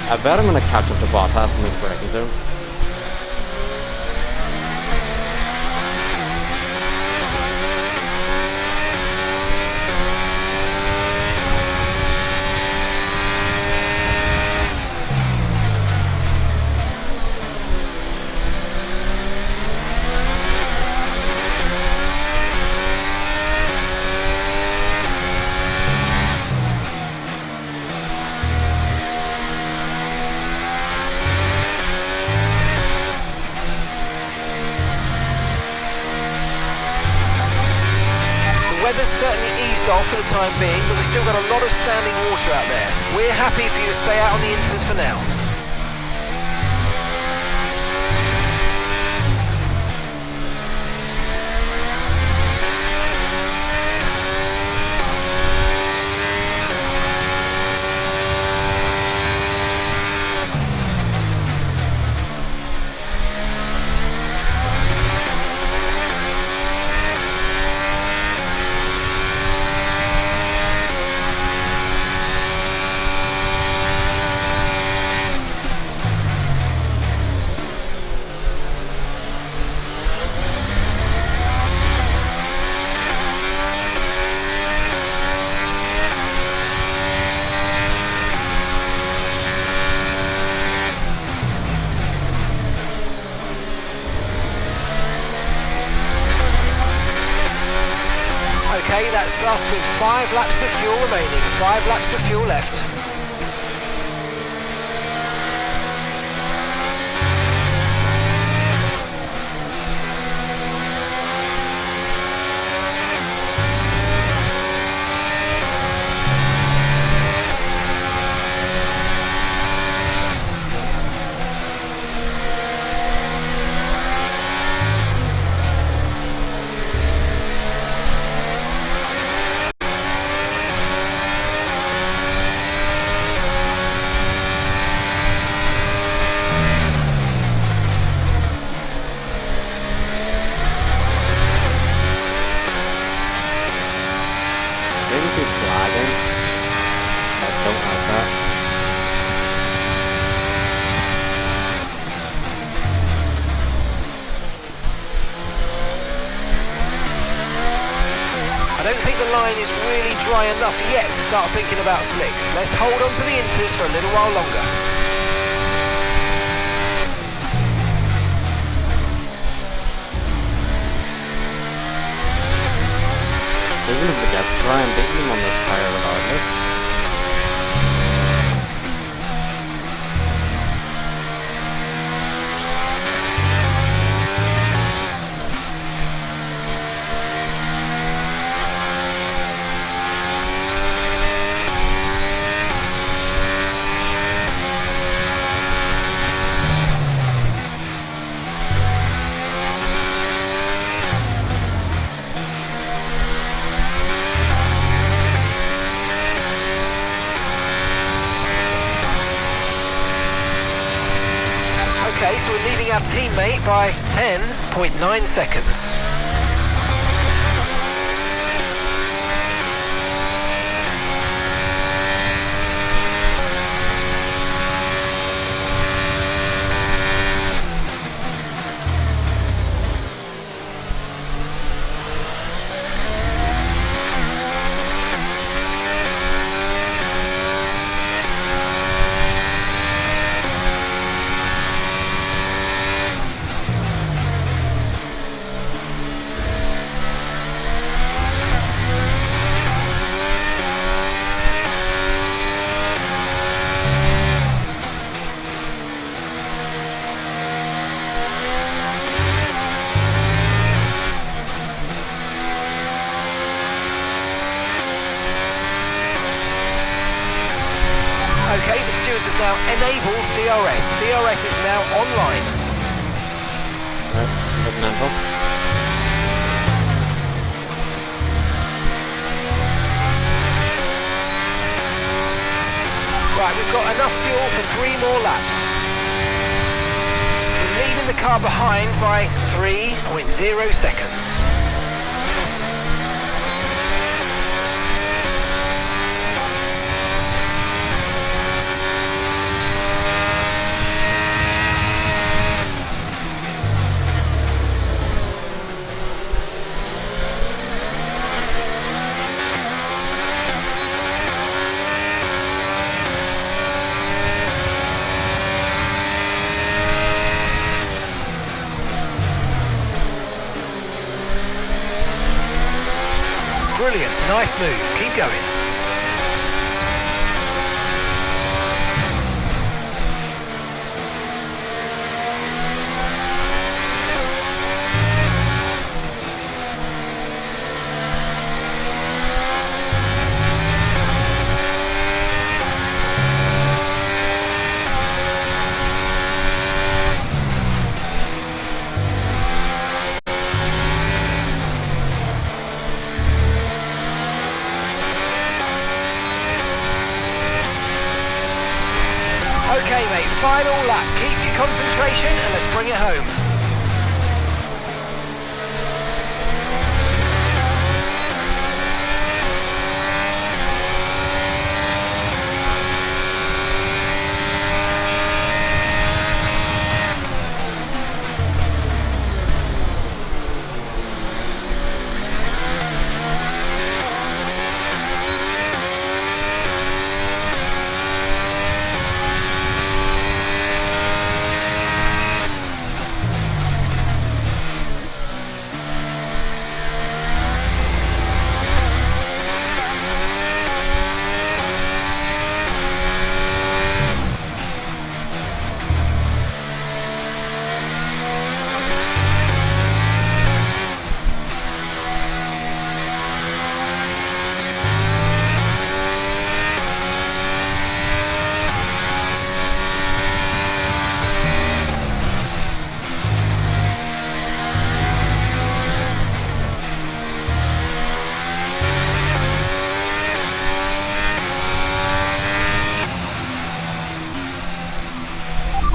I bet I'm gonna catch up to Bottas in this braking zone. The weather's certainly eased off for the time being, but we've still got a lot of standing water out there. We're happy for you to stay out on the Inters for now. Okay, that's us with 5 laps of fuel remaining, 5 laps of fuel left. I don't think the line is really dry enough yet to start thinking about slicks. Let's hold on to the Inters for a little while longer. Even if we get to try and beat them on this tire regardless. Okay, so we're leading our teammate by 10.9 seconds. Okay, the stewards have now enabled DRS. DRS is now online. Right, we've got enough fuel for 3 more laps. We're leading the car behind by 3.0 seconds. Brilliant, nice move, keep going. Okay mate, final lap. Keep your concentration and let's bring it home.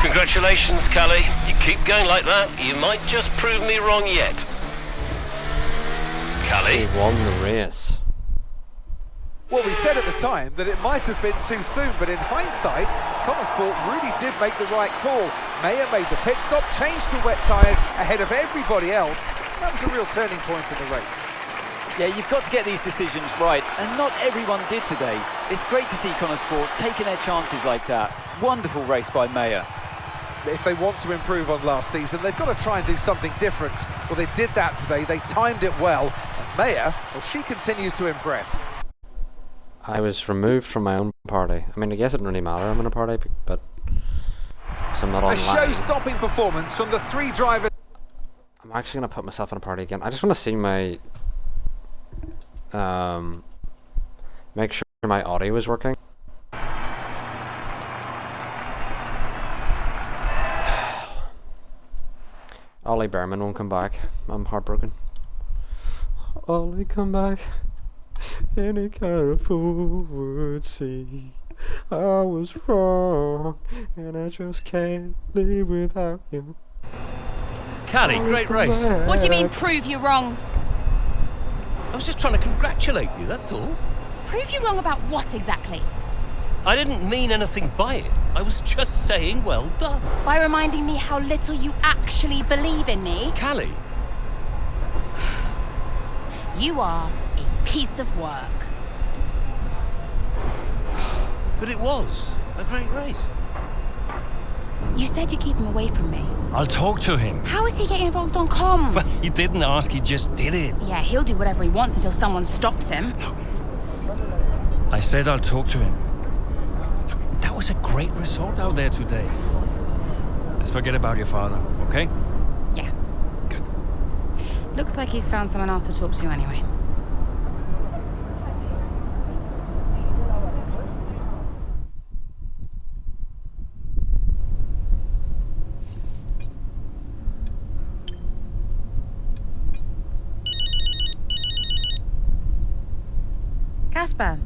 Congratulations, Callie. You keep going like that, you might just prove me wrong yet. Callie? He won the race. Well, we said at the time that it might have been too soon, but in hindsight, Connosport really did make the right call. Mayer made the pit stop, changed to wet tyres ahead of everybody else. That was a real turning point in the race. Yeah, you've got to get these decisions right, and not everyone did today. It's great to see Connosport taking their chances like that. Wonderful race by Mayer. If they want to improve on last season, they've got to try and do something different. Well, they did that today. They timed it well. And Mayer, well, she continues to impress. I was removed from my own party. I mean, I guess it doesn't really matter I'm in a party, but I'm not A online. show-stopping performance from the 3 drivers. I'm actually going to put myself in a party again. I just want to see my... make sure my audio is working. Ollie Behrman won't come back. I'm heartbroken. Ollie, come back. Any kind of fool would see. I was wrong, and I just can't live without you. Callie, great race. What do you mean, prove you wrong? I was just trying to congratulate you, that's all. Prove you wrong about what exactly? I didn't mean anything by it. I was just saying well done. By reminding me how little you actually believe in me? Callie. You are a piece of work. But it was a great race. You said you'd keep him away from me. I'll talk to him. How is he getting involved on comms? Well, he didn't ask, he just did it. Yeah, he'll do whatever he wants until someone stops him. I said I'll talk to him. That was a great result out there today. Let's forget about your father, okay? Yeah. Good. Looks like he's found someone else to talk to anyway. Casper.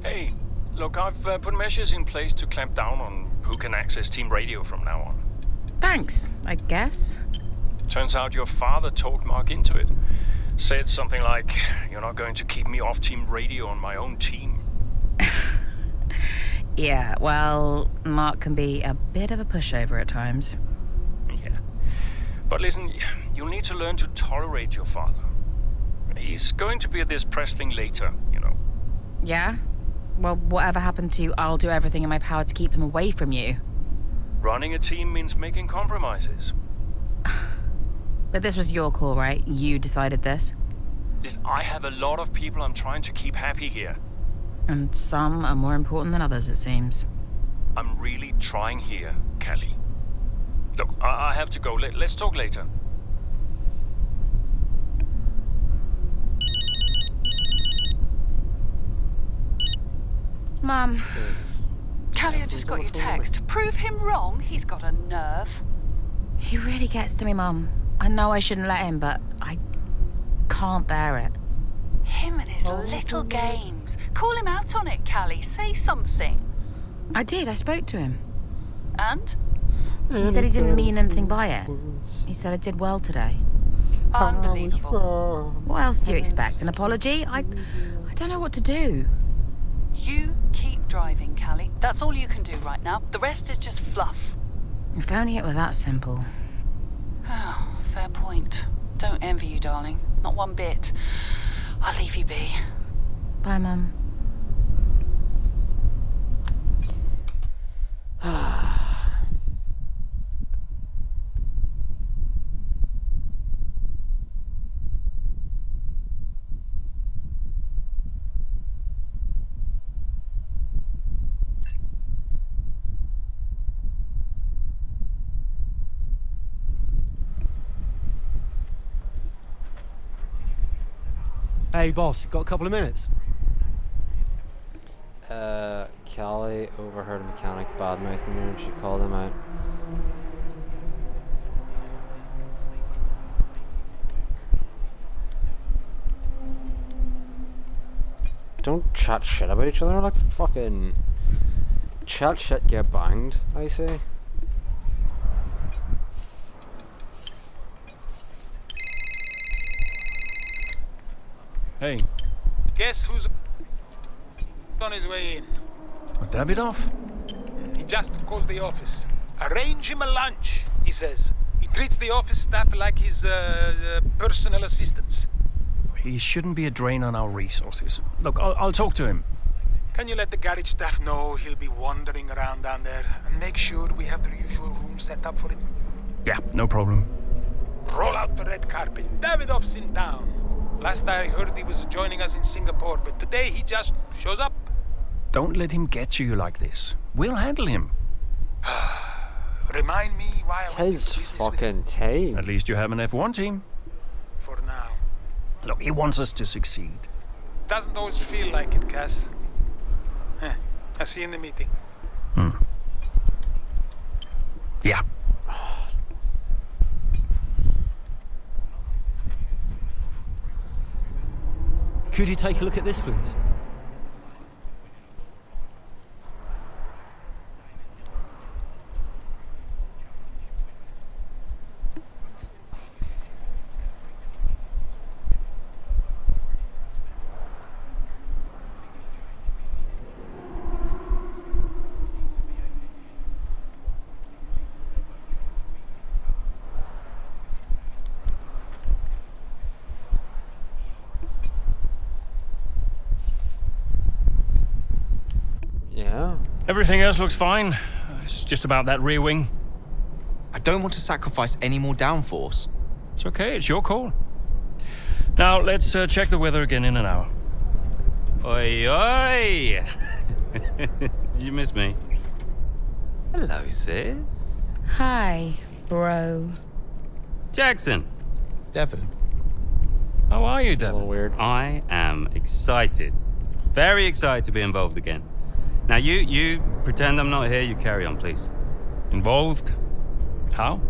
Hey, look, I've put measures in place to clamp down on who can access team radio from now on. Thanks, I guess. Turns out your father talked Mark into it. Said something like, "You're not going to keep me off team radio on my own team." Yeah, well, Mark can be a bit of a pushover at times. Yeah. But listen, you'll need to learn to tolerate your father. He's going to be at this press thing later, you know. Yeah? Well, whatever happened to you, I'll do everything in my power to keep him away from you. Running a team means making compromises. But this was your call, right? You decided this? Listen, I have a lot of people I'm trying to keep happy here. And some are more important than others, it seems. I'm really trying here, Callie. Look, I have to go. Let's talk later. Mum. Callie, I just got your text. Prove him wrong. He's got a nerve. He really gets to me, Mum. I know I shouldn't let him, but I can't bear it. Him and his little games. Call him out on it, Callie. Say something. I did. I spoke to him. And? He said he didn't mean anything by it. He said I did well today. Unbelievable. What else do you expect? An apology? I don't know what to do. You keep driving, Callie. That's all you can do right now. The rest is just fluff. If only it were that simple. Oh, fair point. Don't envy you, darling. Not one bit. I'll leave you be. Bye, Mum. Hey, boss, got a couple of minutes? Callie overheard a mechanic bad-mouthing her and she called him out. Don't chat shit about each other like fucking... Chat shit, get banged, I say. Hey. Guess who's on his way in? Davidoff? He just called the office. Arrange him a lunch, he says. He treats the office staff like his personal assistants. He shouldn't be a drain on our resources. Look, I'll talk to him. Can you let the garage staff know he'll be wandering around down there and make sure we have the usual room set up for him? Yeah, no problem. Roll out the red carpet. Davidoff's in town. Last I heard he was joining us in Singapore, but today he just shows up. Don't let him get to you like this. We'll handle him. Remind me why I went into business with him. team. At least you have an F1 team. For now. Look, he wants us to succeed. Doesn't always feel like it, Cass. I'll see you in the meeting. Yeah. Could you take a look at this, please? Everything else looks fine. It's just about that rear wing. I don't want to sacrifice any more downforce. It's okay, it's your call. Now, let's check the weather again in an hour. Oi, oi! Did you miss me? Hello, sis. Hi, bro. Jackson. Devon. How are you, Devon? Weird. I am excited. Very excited to be involved again. Now, you pretend I'm not here. You carry on, please. Involved? How?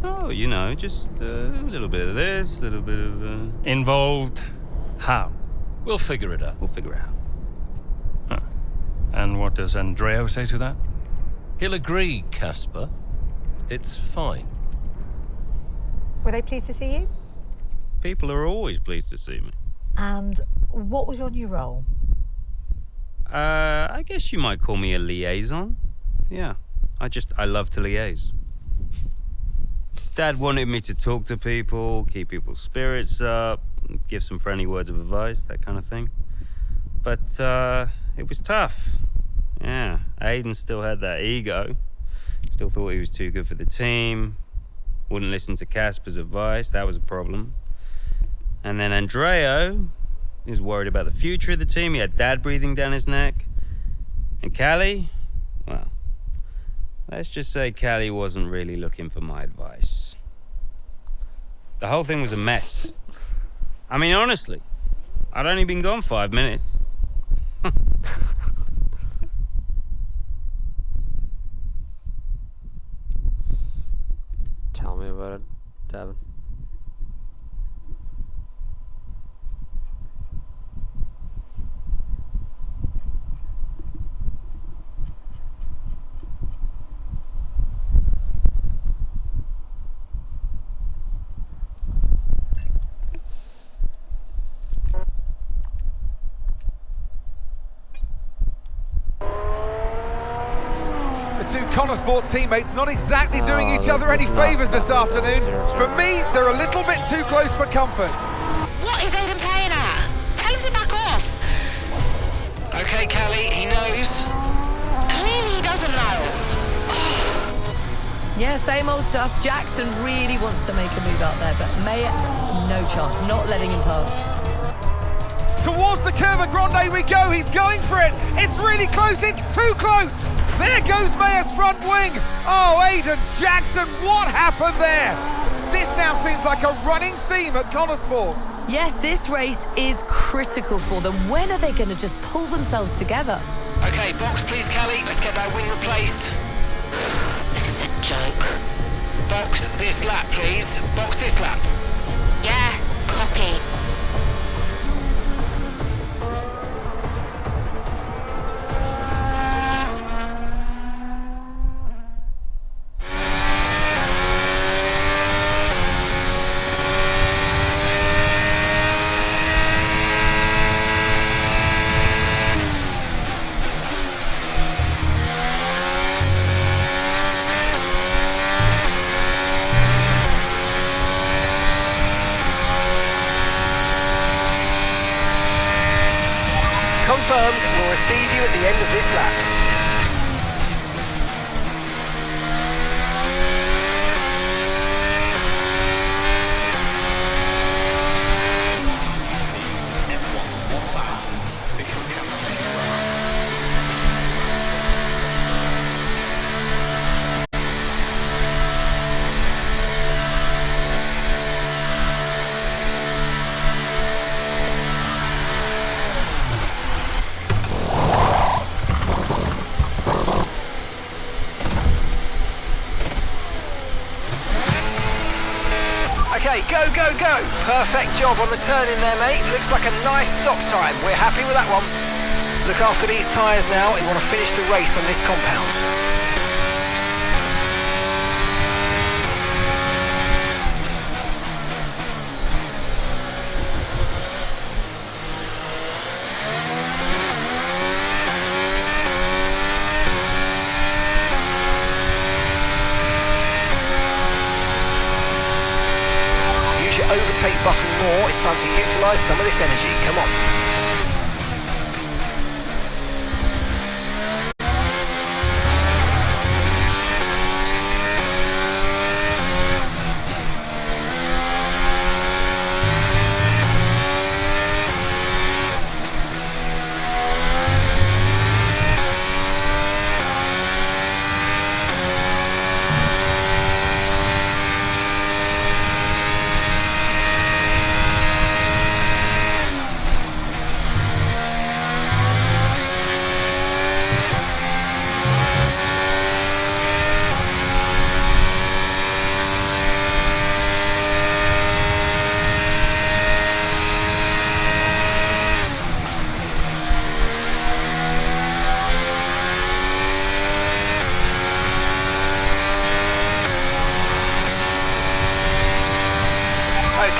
Oh, you know, just a little bit of this, a little bit of... Involved? How? We'll figure it out. We'll figure it out. Huh. And what does Andreo say to that? He'll agree, Casper. It's fine. Were they pleased to see you? People are always pleased to see me. And what was your new role? I guess you might call me a liaison. Yeah, I love to liaise. Dad wanted me to talk to people, keep people's spirits up, give some friendly words of advice, that kind of thing. But it was tough. Yeah, Aiden still had that ego. Still thought he was too good for the team. Wouldn't listen to Casper's advice, that was a problem. And then Andreo, he was worried about the future of the team. He had Dad breathing down his neck. And Callie, well, let's just say Callie wasn't really looking for my advice. The whole thing was a mess. I mean, honestly, I'd only been gone 5 minutes. Tell me about it, Devon. The two Connosport teammates not exactly doing each other any favours this afternoon. For me, they're a little bit too close for comfort. What is Aiden playing at? Tell him to back off. Okay, Callie, he knows. Clearly he doesn't know. Yeah, same old stuff. Jackson really wants to make a move out there, but Maya, no chance, not letting him past. Towards the Curva Grande we go, he's going for it. It's really close, it's too close. There goes Maya's front wing. Oh, Aiden Jackson, what happened there? This now seems like a running theme at Connosport. Yes, this race is critical for them. When are they going to just pull themselves together? Okay, box please, Callie. Let's get that wing replaced. This is a joke. Box this lap, please. Box this lap. Yeah, copy. Confirmed, we'll receive you at the end of this lap. Okay, go, go, go. Perfect job on the turn in there, mate. Looks like a nice stop time. We're happy with that one. Look after these tyres now. We want to finish the race on this compound. Overtake button more, it's time to utilise some of this energy, come on.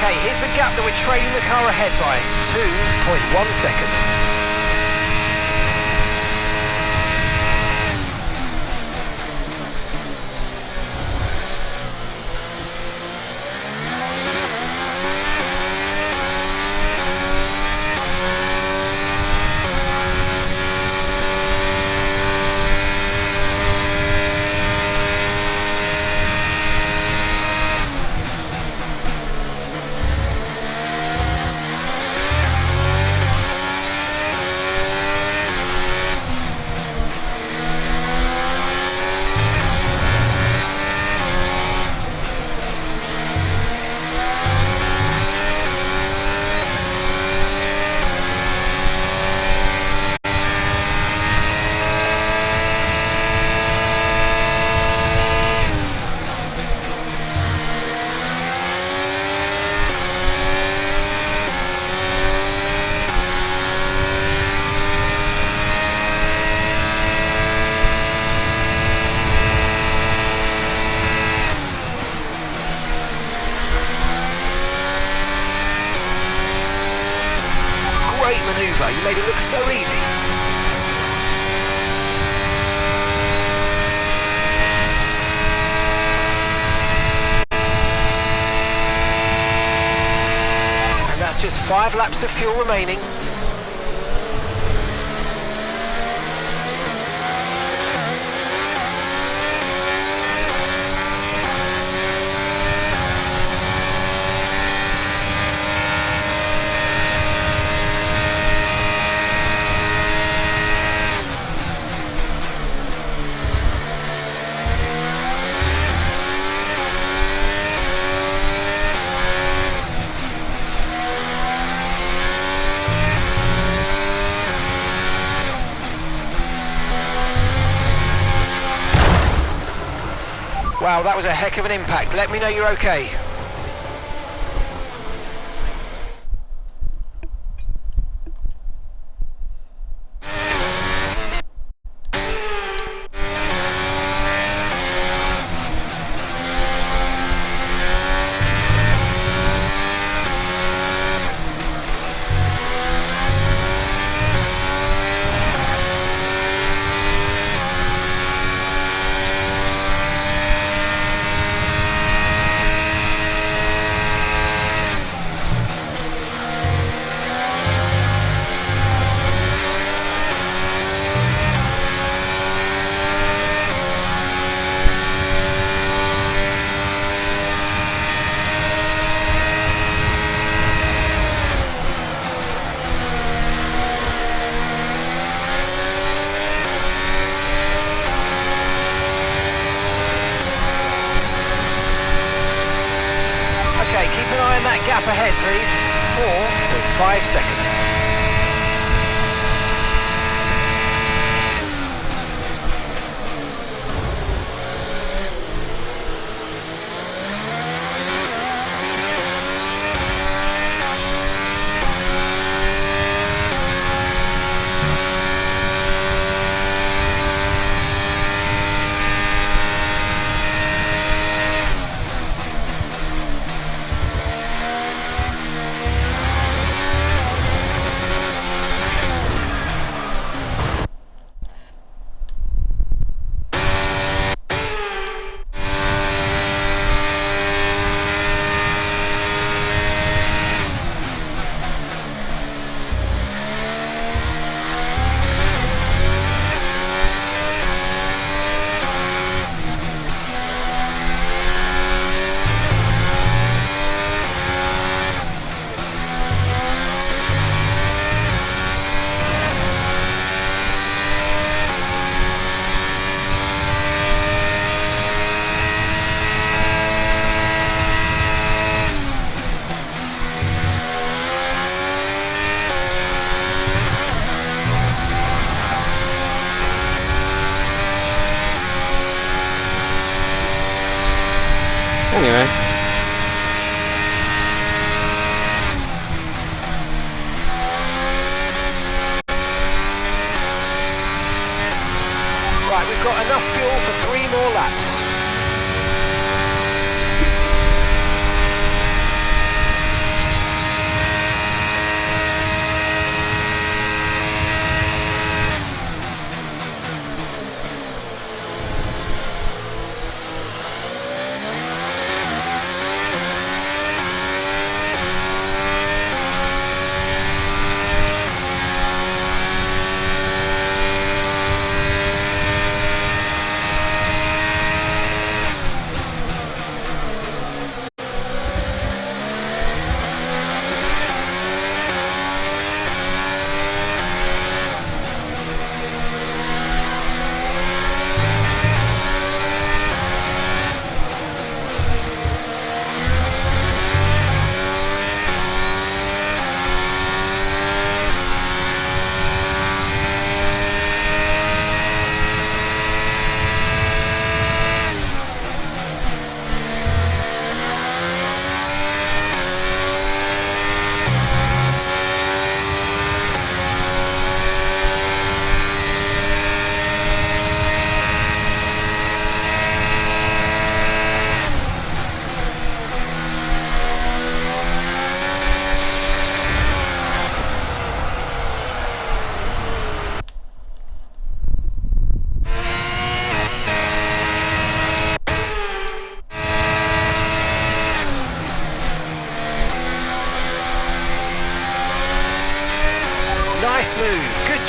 Okay, here's the gap that we're trailing the car ahead by. 2.1 seconds. Great manoeuvre, you made it look so easy. And that's just 5 laps of fuel remaining. Wow, that was a heck of an impact. Let me know you're okay. That gap ahead, please. 4.5 seconds. Anyway. Right, we've got enough fuel for 3 more laps.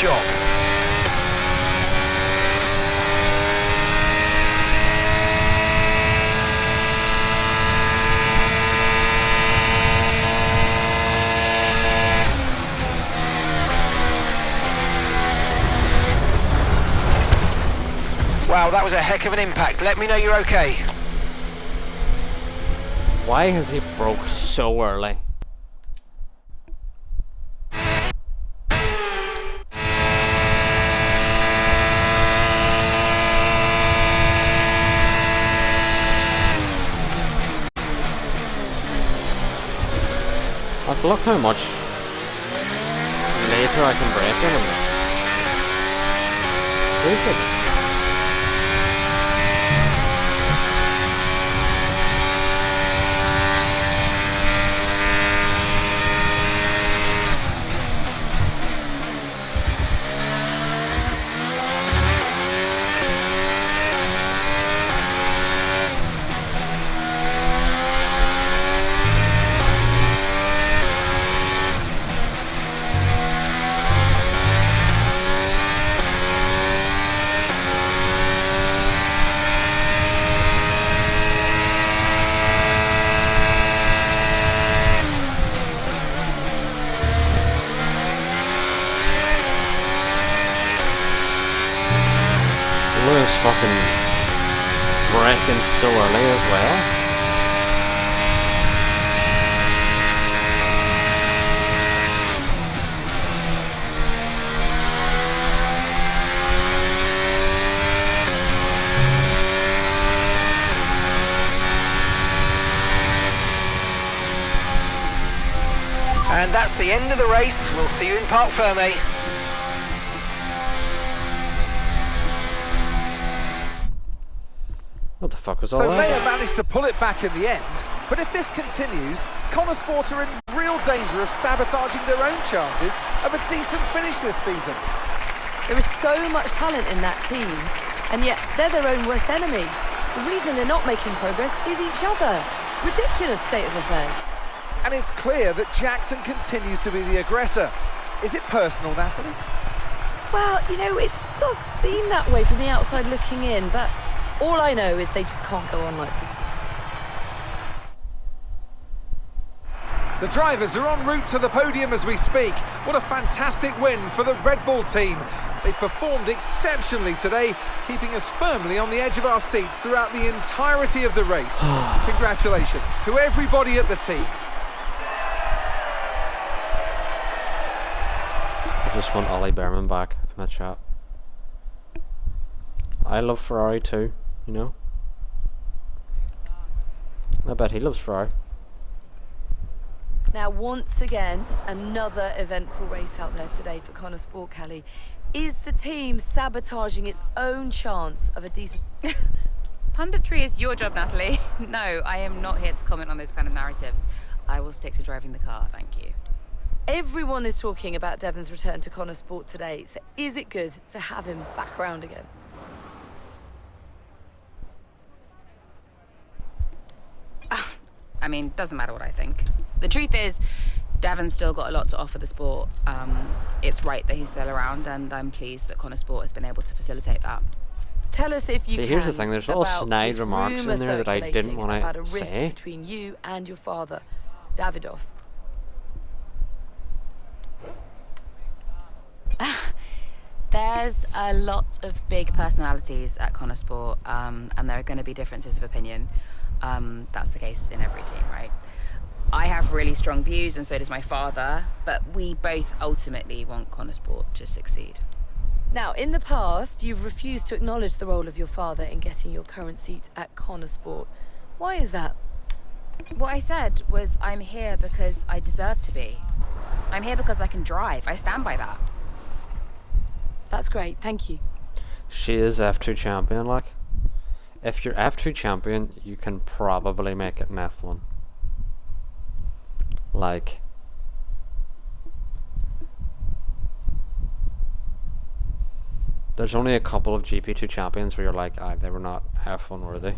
job. Wow, that was a heck of an impact. Let me know you're okay. Why has he broke so early? Like, look how much later I can break him. Stupid. Lewis fucking braking so early as well. And that's the end of the race. We'll see you in Parc Fermé. What the fuck was all So that? Mayer managed to pull it back in the end, but if this continues, Connosport are in real danger of sabotaging their own chances of a decent finish this season. There is so much talent in that team, and yet they're their own worst enemy. The reason they're not making progress is each other. Ridiculous state of affairs. And it's clear that Jackson continues to be the aggressor. Is it personal, Natalie? Well, you know, it does seem that way from the outside looking in, but all I know is they just can't go on like this. The drivers are en route to the podium as we speak. What a fantastic win for the Red Bull team. They performed exceptionally today, keeping us firmly on the edge of our seats throughout the entirety of the race. Congratulations to everybody at the team. I just want Ollie Behrman back in my chat. I love Ferrari too, you know. I bet he loves Ferrari. Now, once again, another eventful race out there today for Connosport, Kelly. Is the team sabotaging its own chance of a decent... Punditry is your job, Natalie. No, I am not here to comment on those kind of narratives. I will stick to driving the car, thank you. Everyone is talking about Devon's return to Connosport today, so is it good to have him back around again? I mean, doesn't matter what I think. The truth is, Devon's still got a lot to offer the sport. It's right that he's still around, and I'm pleased that Connosport has been able to facilitate that. Tell us if you See, can. here's the thing, there's little about snide this remarks rumour in there that I didn't circulating want about to a rift say. between you and your father, Davidoff. There's a lot of big personalities at Connosport, and there are going to be differences of opinion. That's the case in every team, right? I have really strong views, and so does my father, but we both ultimately want Connosport to succeed. Now, in the past, you've refused to acknowledge the role of your father in getting your current seat at Connosport. Why is that? What I said was I'm here because I deserve to be. I'm here because I can drive. I stand by that. That's great, thank you. She is F2 champion, like. If you're F2 champion, you can probably make it in F1. Like, there's only a couple of GP2 champions where you're like, they were not F1 worthy.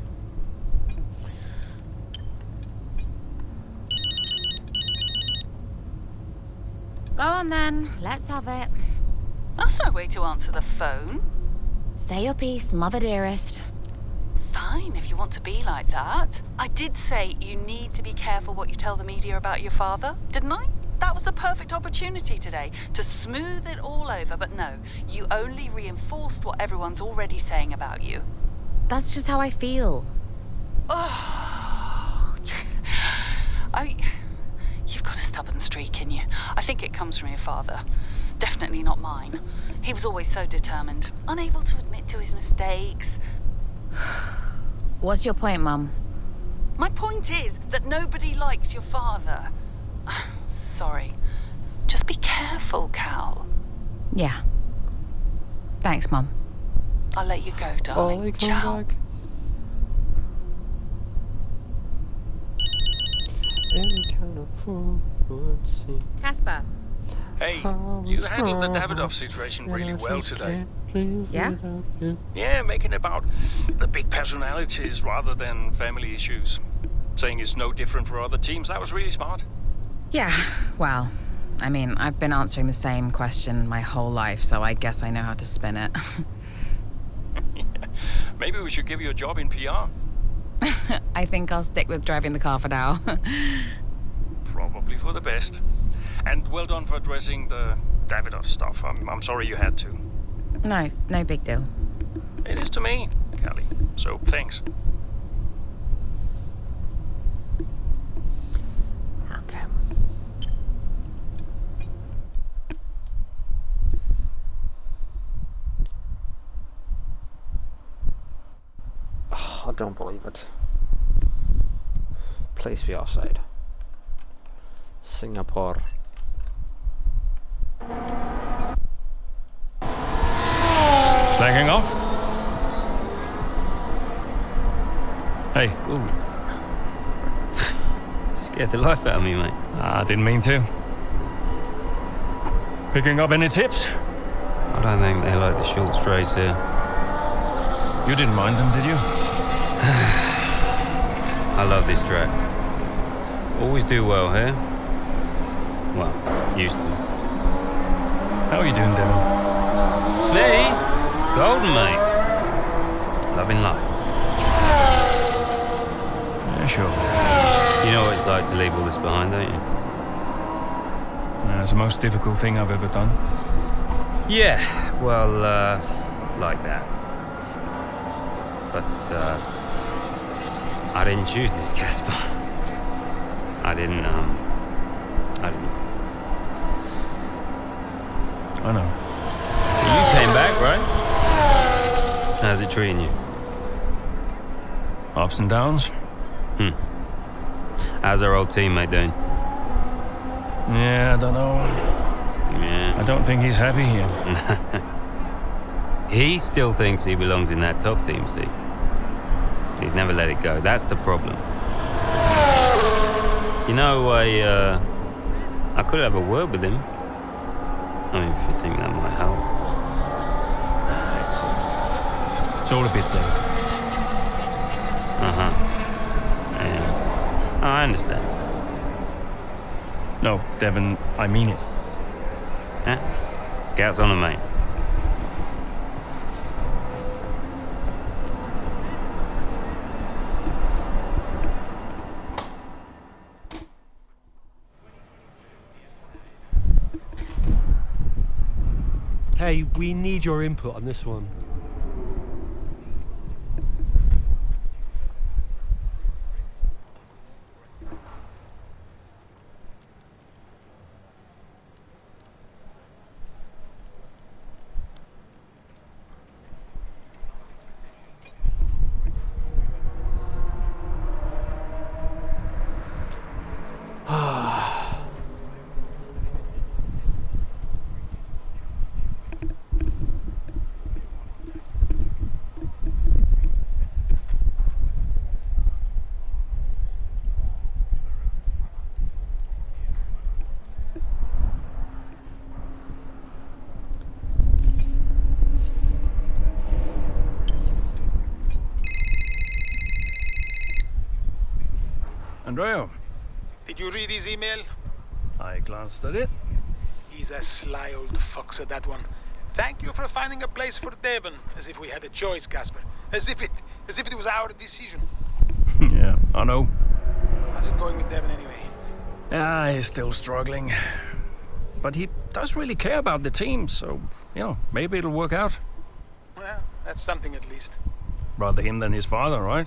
Go on then, let's have it. That's no way to answer the phone. Say your piece, mother dearest. Fine, if you want to be like that. I did say you need to be careful what you tell the media about your father, didn't I? That was the perfect opportunity today to smooth it all over, but no, you only reinforced what everyone's already saying about you. That's just how I feel. Oh, you've got a stubborn streak in you. I think it comes from your father. Definitely not mine. He was always so determined, unable to admit to his mistakes. What's your point, Mum? My point is that nobody likes your father. Sorry. Just be careful, Cal. Yeah. Thanks, Mum. I'll let you go, darling. Ciao. Casper. Hey, you handled the Davidoff situation really well today. Yeah? Yeah, making it about the big personalities rather than family issues. Saying it's no different for other teams, that was really smart. Yeah, well, I mean, I've been answering the same question my whole life, so I guess I know how to spin it. Yeah. Maybe we should give you a job in PR. I think I'll stick with driving the car for now. Probably for the best. And well done for addressing the Davidoff stuff. I'm sorry you had to. No big deal. It is to me, Callie. So, thanks. Okay. Oh, I don't believe it. Please be offside. Singapore. Slacking off? Hey. Ooh. Scared the life out of me, mate. I didn't mean to. Picking up any tips? I don't think they like the short straights here. You didn't mind them, did you? I love this track. Always do well here. Well, used to. How are you doing, Devin? Me? Golden, mate. Loving life. Yeah, sure. You know what it's like to leave all this behind, don't you? It's the most difficult thing I've ever done. Yeah, well, like that. But, I didn't choose this, Casper. I didn't. I know. You came back, right? How's it treating you? Ups and downs. How's our old teammate doing? Yeah, I don't know. Yeah. I don't think he's happy here. He still thinks he belongs in that top team, see? He's never let it go. That's the problem. You know, I could have a word with him. I mean, if you think that might help. It's all a bit delicate. Yeah. I understand. No, Devin, I mean it. Yeah? Scouts on a mate. Hey, we need your input on this one. Andrea. Did you read his email? I glanced at it. He's a sly old fox at that one. Thank you for finding a place for Devon, as if we had a choice, Casper. As if it was our decision. Yeah, I know. How's it going with Devon anyway? Ah, he's still struggling. But he does really care about the team, so, maybe it'll work out. Well, that's something at least. Rather him than his father, right?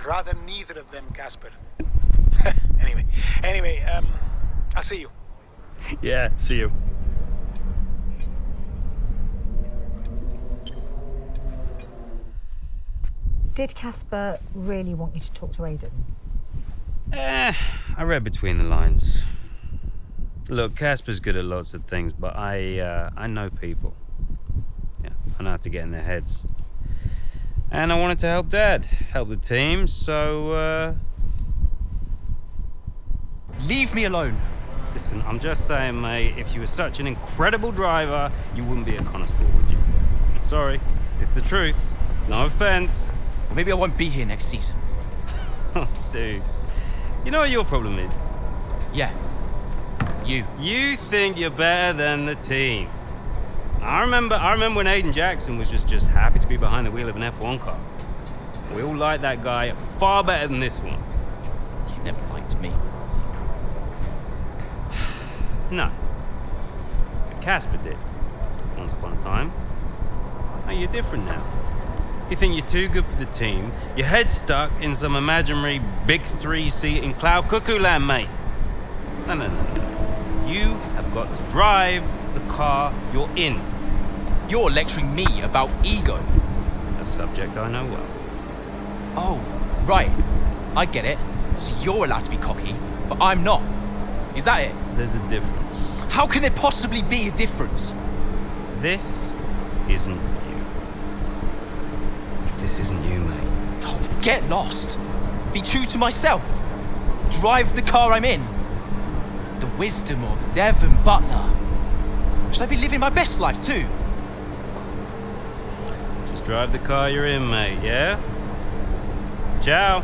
Rather neither of them, Casper. Anyway, I'll see you. Yeah, see you. Did Casper really want you to talk to Aidan? I read between the lines. Look, Casper's good at lots of things, but I know people. Yeah, I know how to get in their heads. And I wanted to help Dad, help the team, so, Leave me alone. Listen, I'm just saying, mate, if you were such an incredible driver, you wouldn't be a constable, would you? Sorry, it's the truth. No offense. Or maybe I won't be here next season. Dude, you know what your problem is? Yeah. You think you're better than the team. I remember when Aidan Jackson was just happy to be behind the wheel of an F1 car. We all like that guy far better than this one. You never liked me. No. But Casper did. Once upon a time. Now you're different now. You think you're too good for the team. Your head's stuck in some imaginary big 3-seat in cloud cuckoo land, mate. No. You have got to drive the car you're in. You're lecturing me about ego. A subject I know well. Oh, right. I get it. So you're allowed to be cocky, but I'm not. Is that it? There's a difference. How can there possibly be a difference? This isn't you. This isn't you, mate. Oh, get lost. Be true to myself. Drive the car I'm in. The wisdom of Devon Butler. Should I be living my best life too? Just drive the car you're in, mate, yeah? Ciao.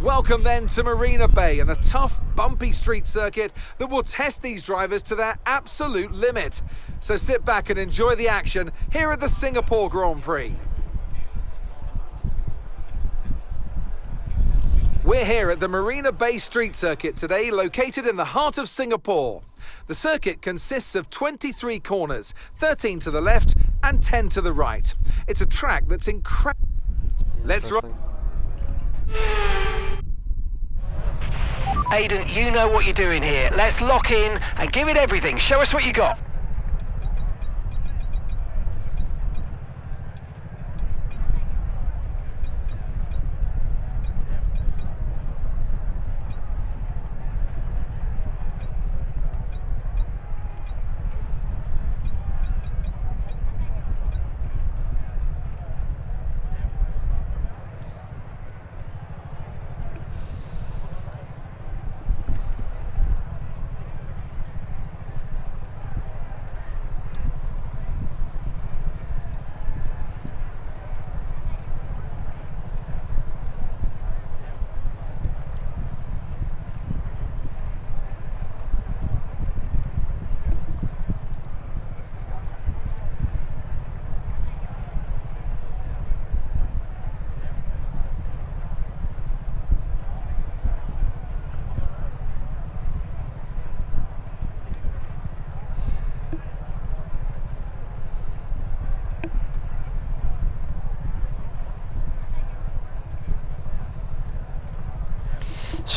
Welcome then to Marina Bay and a tough, bumpy street circuit that will test these drivers to their absolute limit. So sit back and enjoy the action here at the Singapore Grand Prix. We're here at the Marina Bay Street Circuit today, located in the heart of Singapore. The circuit consists of 23 corners, 13 to the left and 10 to the right. It's a track that's incredible. Let's run. Aidan, you know what you're doing here. Let's lock in and give it everything. Show us what you got.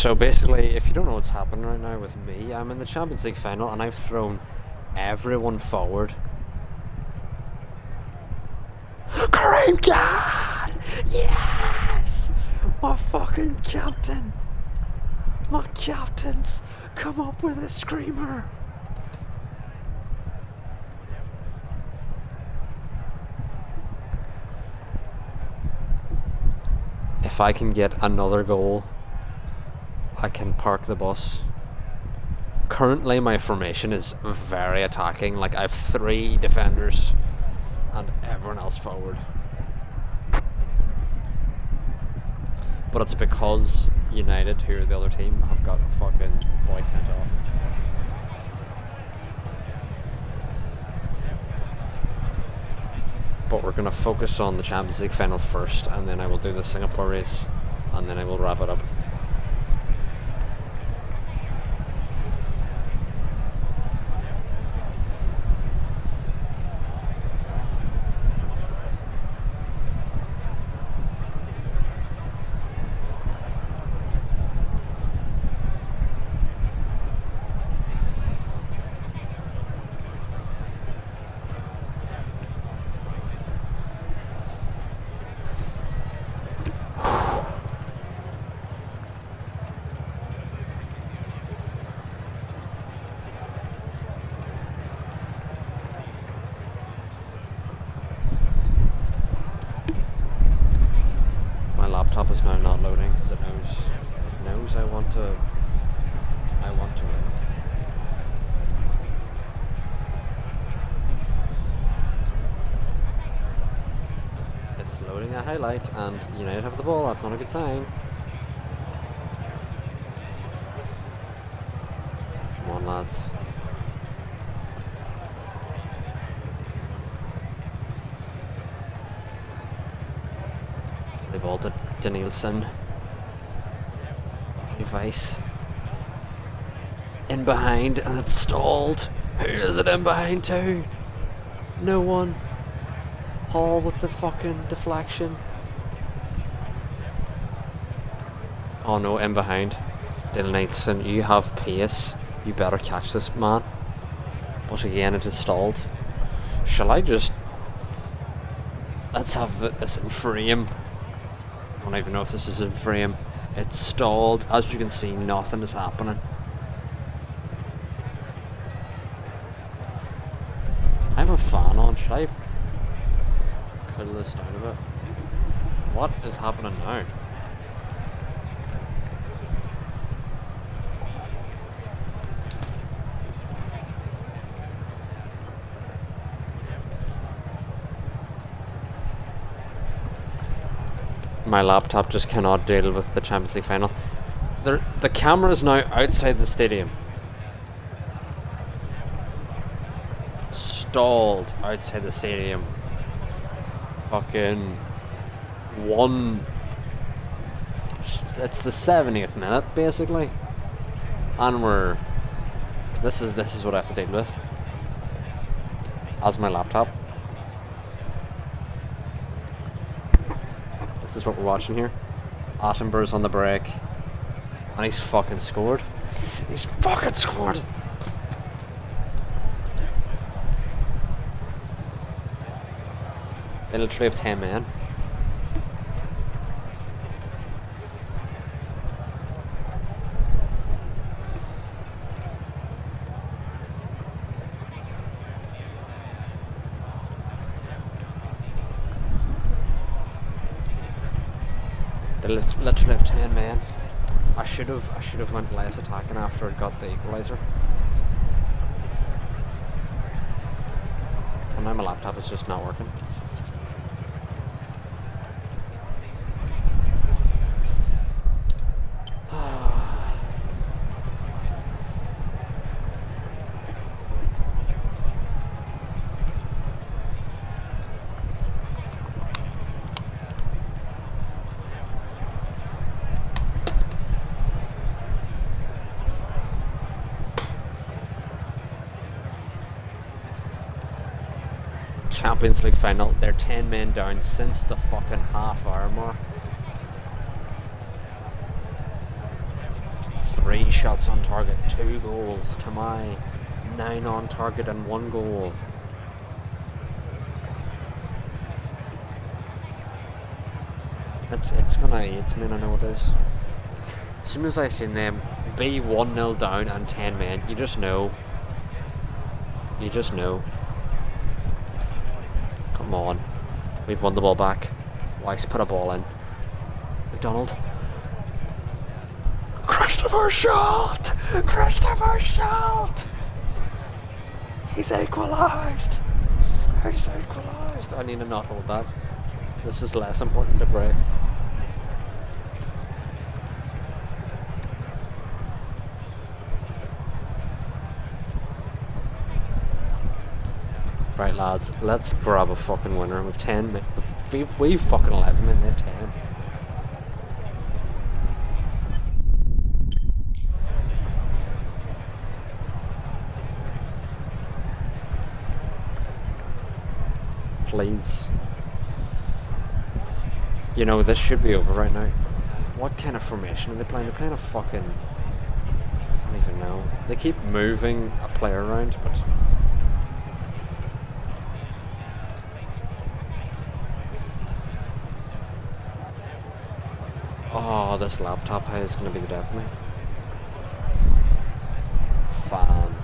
So basically, if you don't know what's happening right now with me, I'm in the Champions League final and I've thrown everyone forward. Kareem Khan! Yes! My fucking captain! My captain's come up with a screamer! If I can get another goal, I can park the bus. Currently my formation is very attacking, like I have 3 defenders and everyone else forward. But it's because United, who are the other team, have got a fucking boy sent off. But we're going to focus on the Champions League final first, and then I will do the Singapore race, and then I will wrap it up. Laptop is now not loading because it knows I want to win. It's loading a highlight and United have the ball. That's not a good sign. Come on, lads. The ball to Danielson. Vice. In behind and it's stalled. Who is it in behind to? No one. Hall with the fucking deflection. Oh no, in behind. Danielson, you have pace. You better catch this man. But again, it is stalled. Shall I just... Let's have this in frame. I don't even know if this is in frame. It's stalled. As you can see, nothing is happening. I have a fan on. Should I cool this down a bit? What is happening now? My laptop just cannot deal with the Champions League final. The camera is now outside the stadium. Stalled outside the stadium. Fucking one. It's the 70th minute basically, and we're. This is what I have to deal with. As my laptop. This is what we're watching here. Attenborough's on the break. And he's fucking scored. He's fucking scored! They literally have 10 men. They literally have 10 men. I should have went less attacking after I got the equaliser. And now my laptop is just not working. Champions League final, they're 10 men down since the fucking half-hour mark. 3 shots on target, 2 goals to my 9 on target and 1 goal. It's gonna AIDS me, I know it is. As soon as I seen them be 1-0 down and 10 men, you just know. You just know. Come on. We've won the ball back. Weiss put a ball in. McDonald. Christopher Schultz! Christopher Schultz! He's equalised! He's equalised! I need to not hold that. This is less important to break. Right, lads, let's grab a fucking winner. We've 10 men. We've fucking 11 men, they've 10. Please. You know, this should be over right now. What kind of formation are they playing? They're playing a fucking... I don't even know. They keep moving a player around, but... Oh, this laptop is going to be the death of me. Fan.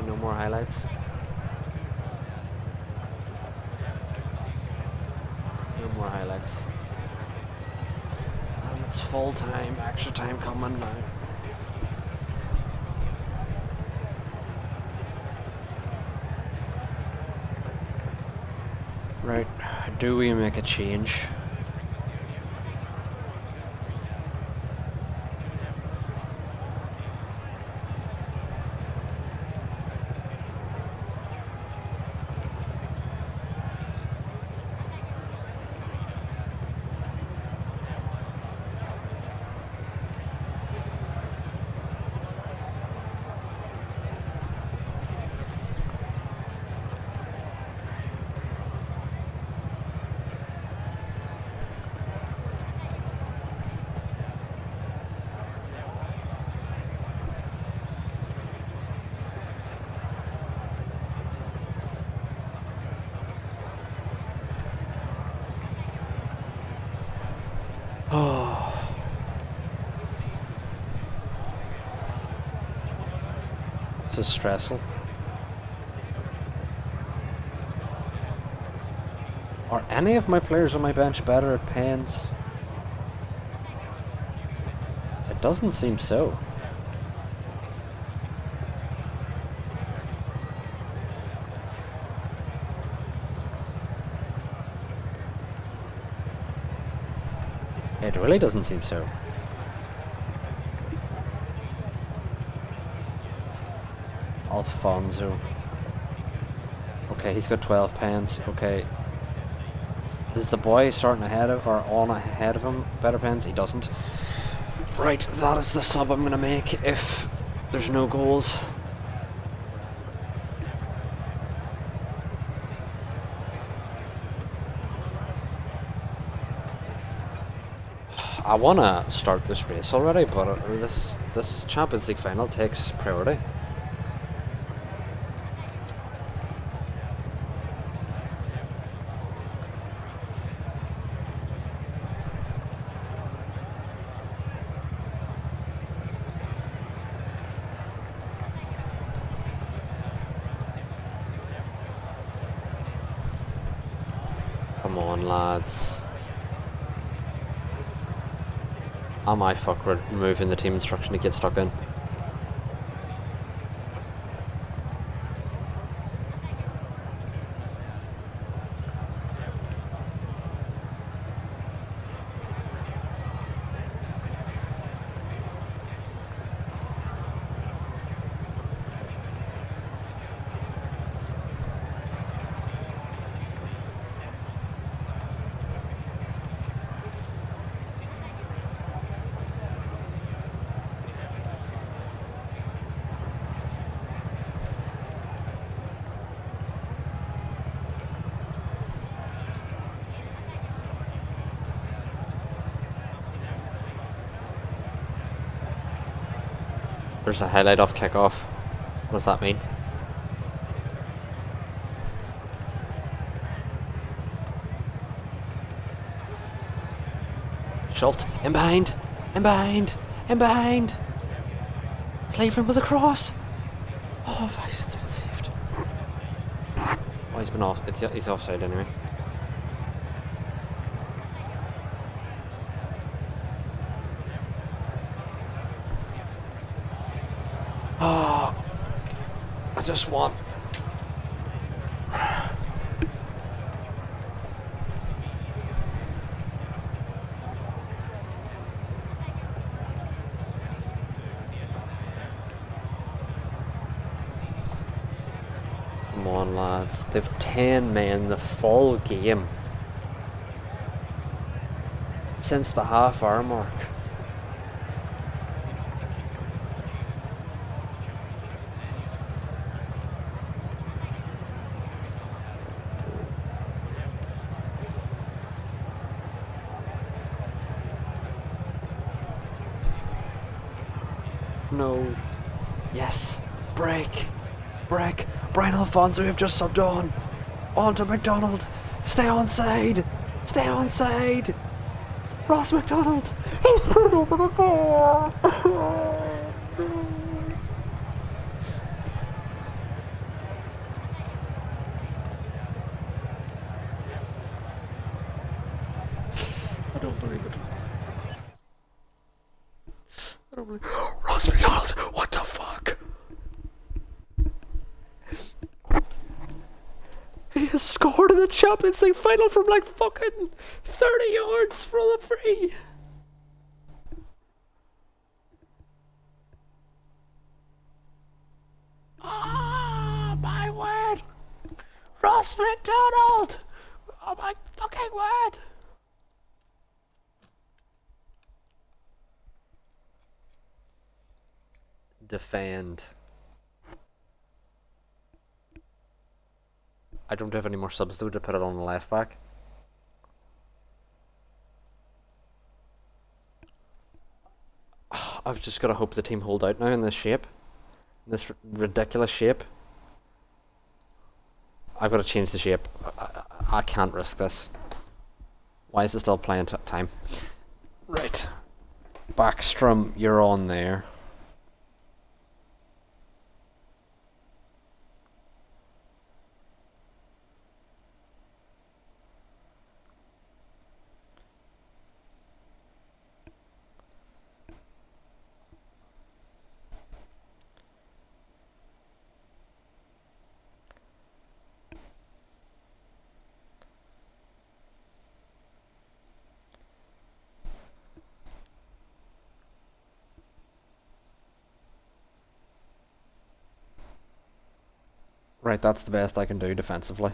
No more highlights. No more highlights. And it's full time, extra time coming now. Right, do we make a change? This is stressful. Are any of my players on my bench better at pens? It doesn't seem so. It really doesn't seem so. Alfonso. Okay, he's got 12 pens. Okay. Is the boy starting ahead of or on ahead of him better pens? He doesn't. Right, that is the sub I'm gonna make if there's no goals. I wanna start this race already, but this Champions League final takes priority. Come on, lads. Am I removing the team instruction to get stuck in? There's a highlight off kickoff. What does that mean? Schultz, in behind, in behind, in behind. Cleveland with a cross. Oh, it's been saved. Oh, he's been off. He's offside anyway. Oh, I just want. Come on, lads. They've 10 men the full game since the half-hour mark. No. Yes. Break. Break. Brian Alfonso have just subbed on. On to McDonald. Stay onside. Stay onside. Ross McDonald. He's put over the goal. I don't believe it. I don't believe it. Ross McDonald, what the fuck? He has scored in the Champions League final from like fucking 30 yards from the free. Oh my word! Ross McDonald! Oh my fucking word! Defend. I don't have any more subs though to put it on the left back. I've just got to hope the team hold out now in this shape. In this ridiculous shape. I've got to change the shape. I can't risk this. Why is it still playing time? Right. Backstrom, you're on there. Right, that's the best I can do defensively.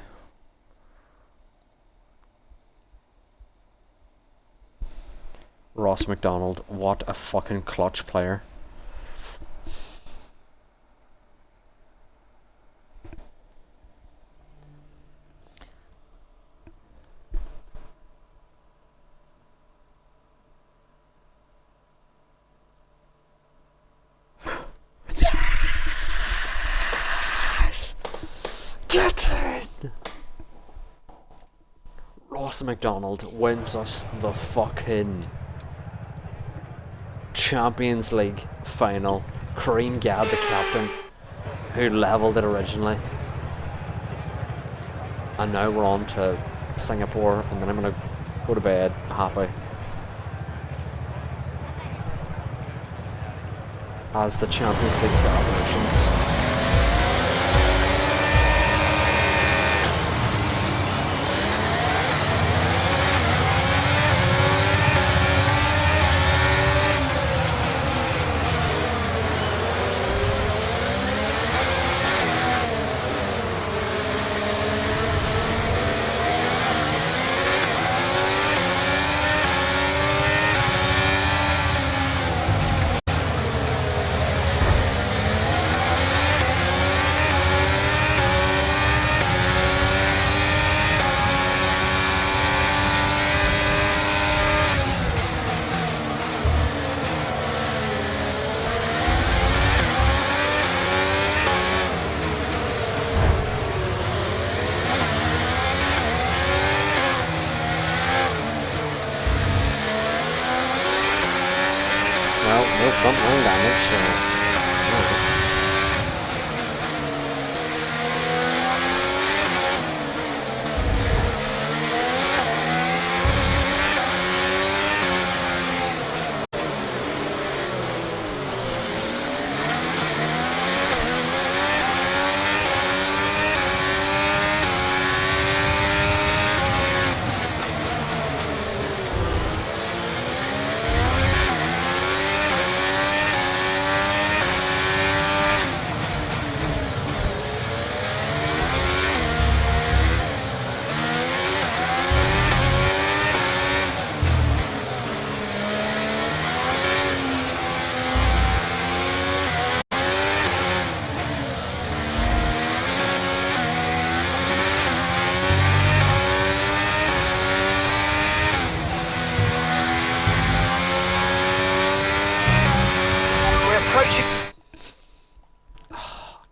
Ross McDonald, what a fucking clutch player. Get in! Ross McDonald wins us the fucking Champions League final. Kareem Gadd, the captain, who levelled it originally. And now we're on to Singapore, and then I'm going to go to bed happy. As the Champions League celebrations. Well, no front wing damage, so...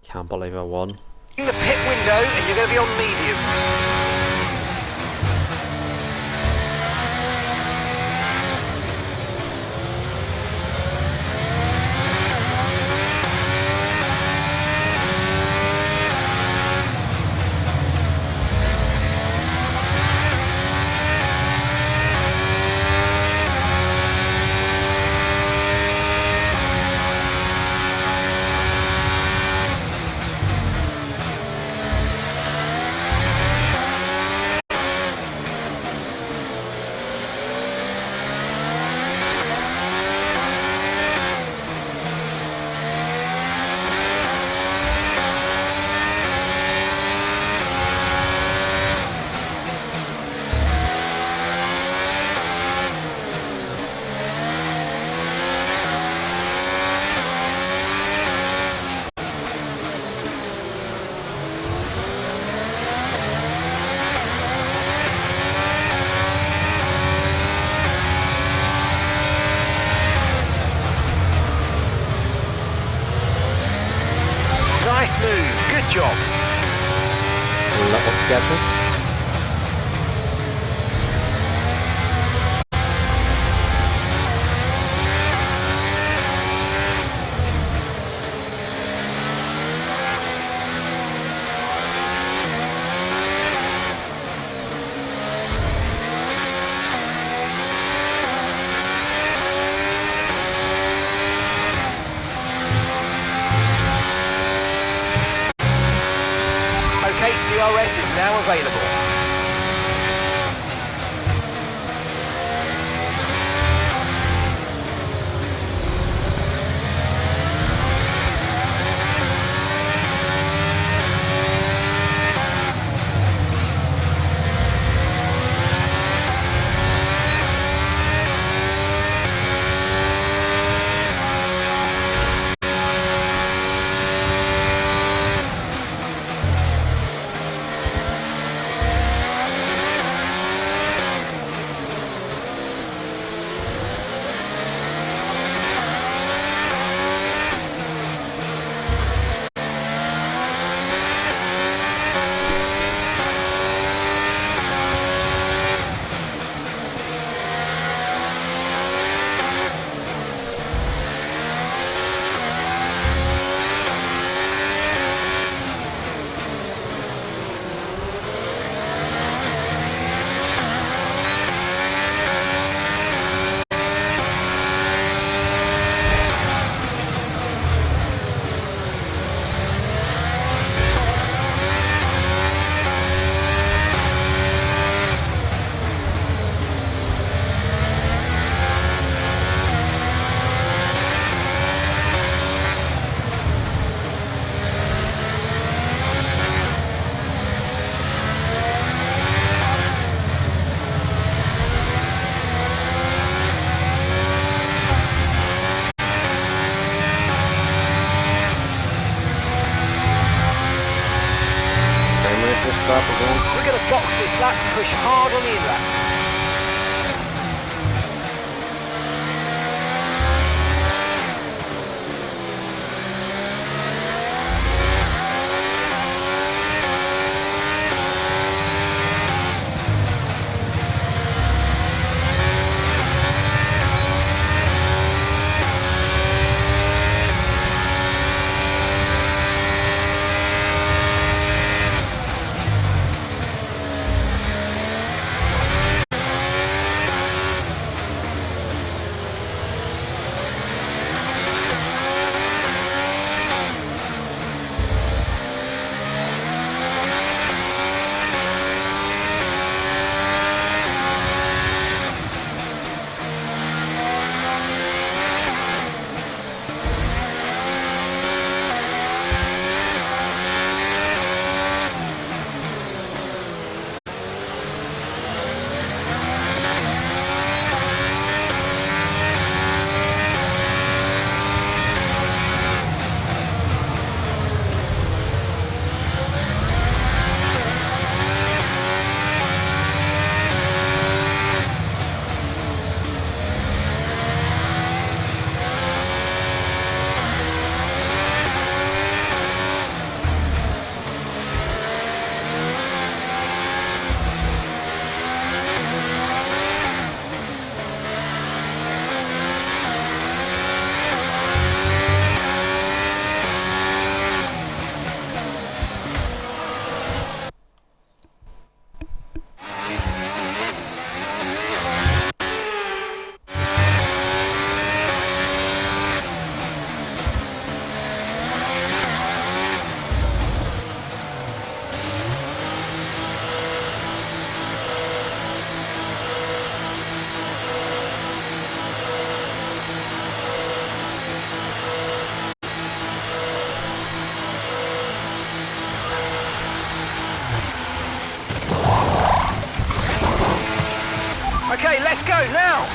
Can't believe I won. In the pit window, and you're going to be on mediums. Nice move, good job. A little sketchy. DRS is now available. We're going to box this lap and push hard on the inlet.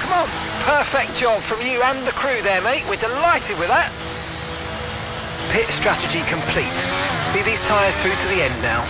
come on. Perfect job from you and the crew there, mate. We're delighted with that. Pit strategy complete. See these tyres through to the end now.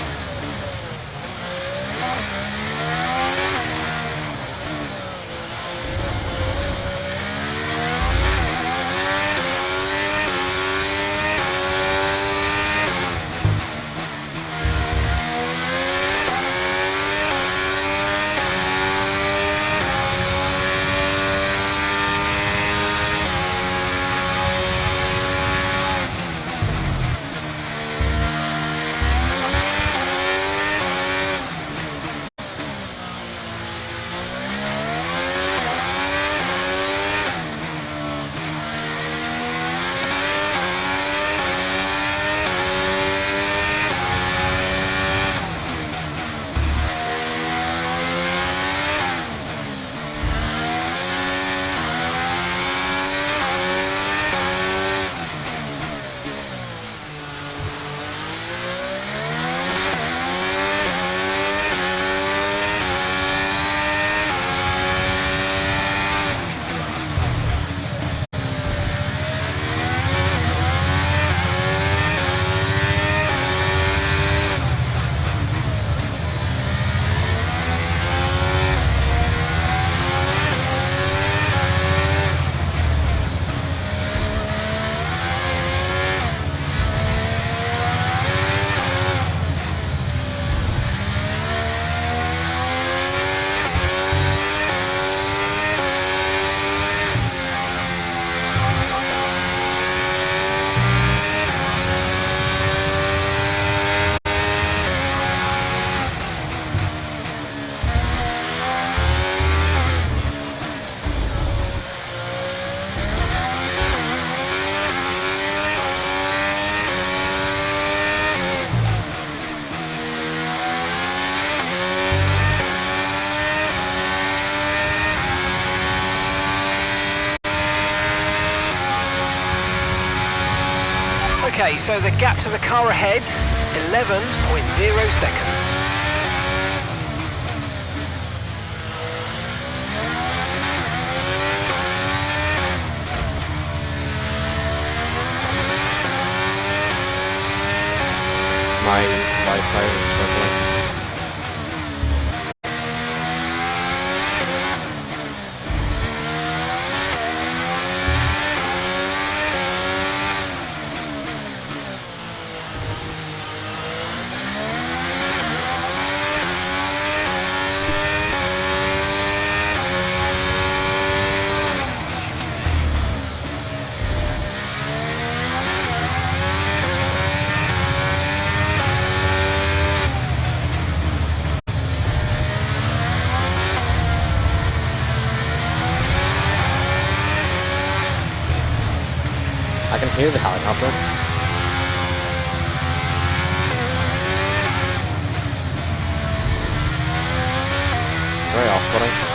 Okay, so the gap to the car ahead, 11.0 seconds. My Wi-Fi is struggling. I can hear the helicopter. Very off-putting.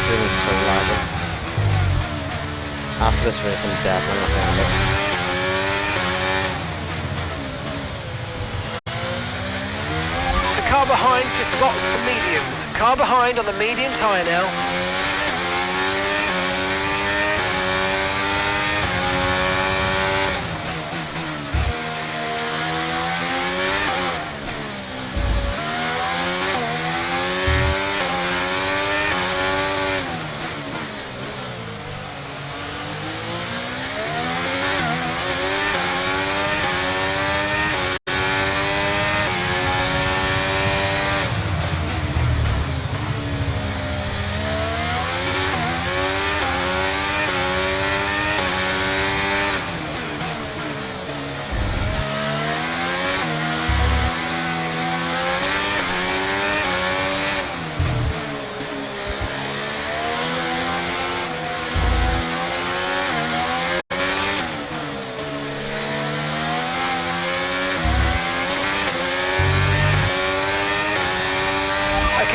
feeling so laggy. After this race, I'm definitely not going to end it. The car behind's just boxed the mediums. Car behind on the medium tyre now.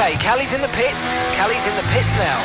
Okay, Callie's in the pits. Callie's in the pits now.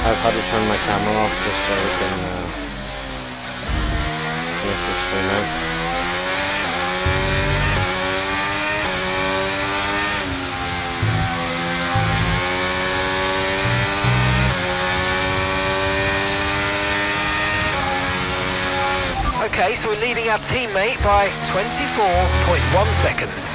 I've had to turn my camera off just so we can finish the stream out. Okay, so we're leading our teammate by 24.1 seconds.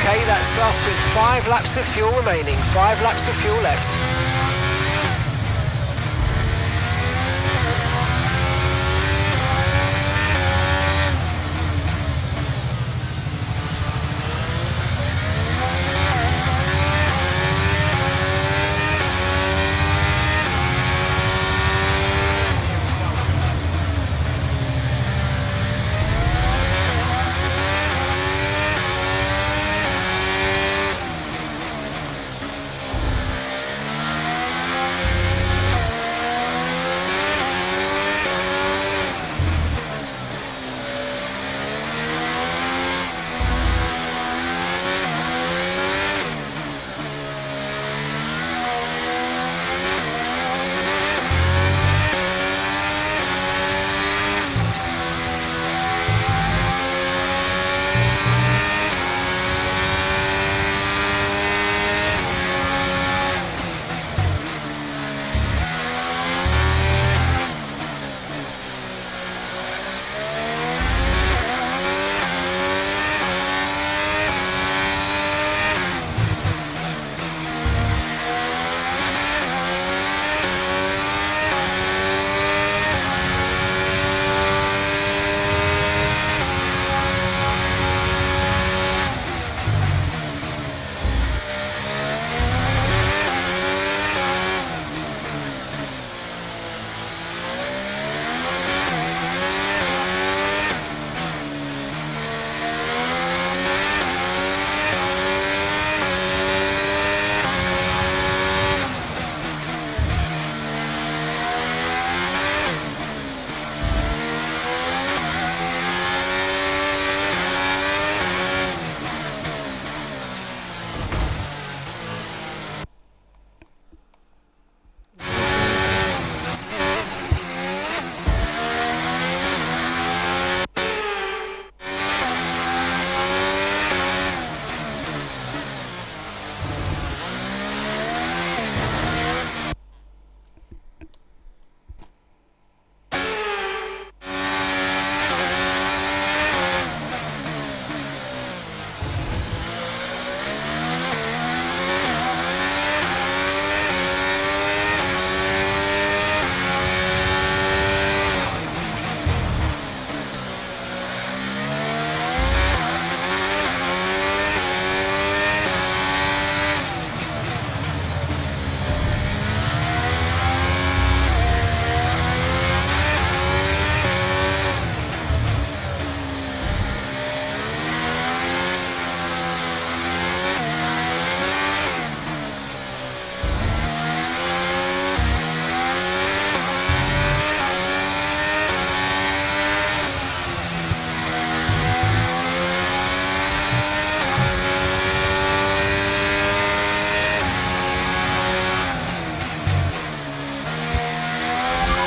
Okay, that's us with 5 laps of fuel remaining, 5 laps of fuel left.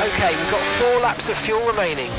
Okay, we've got 4 laps of fuel remaining.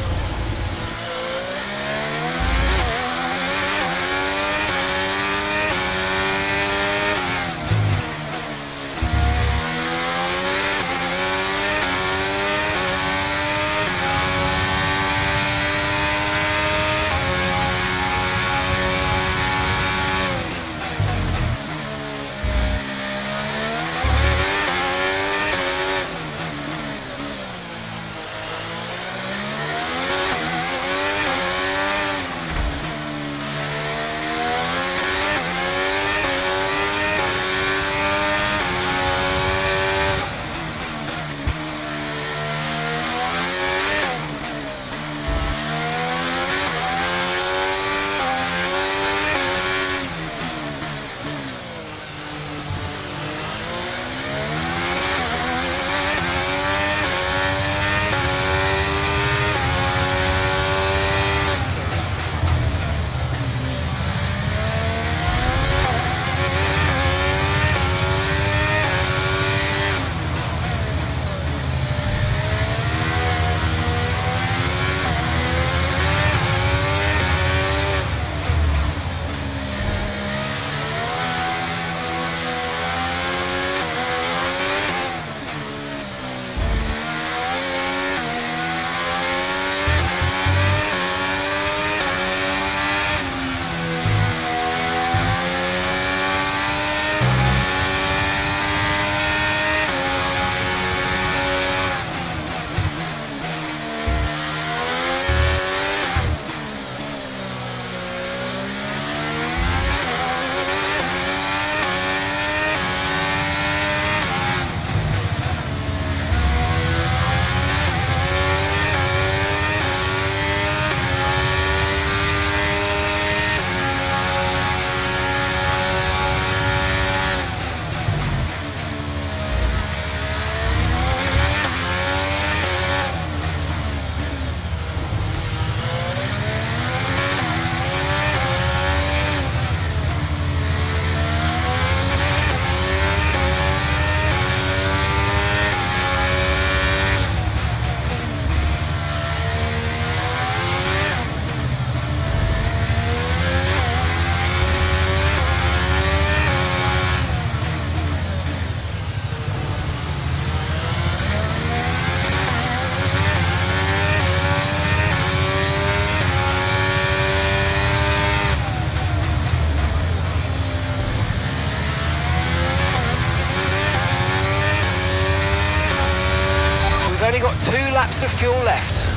only got 2 laps of fuel left.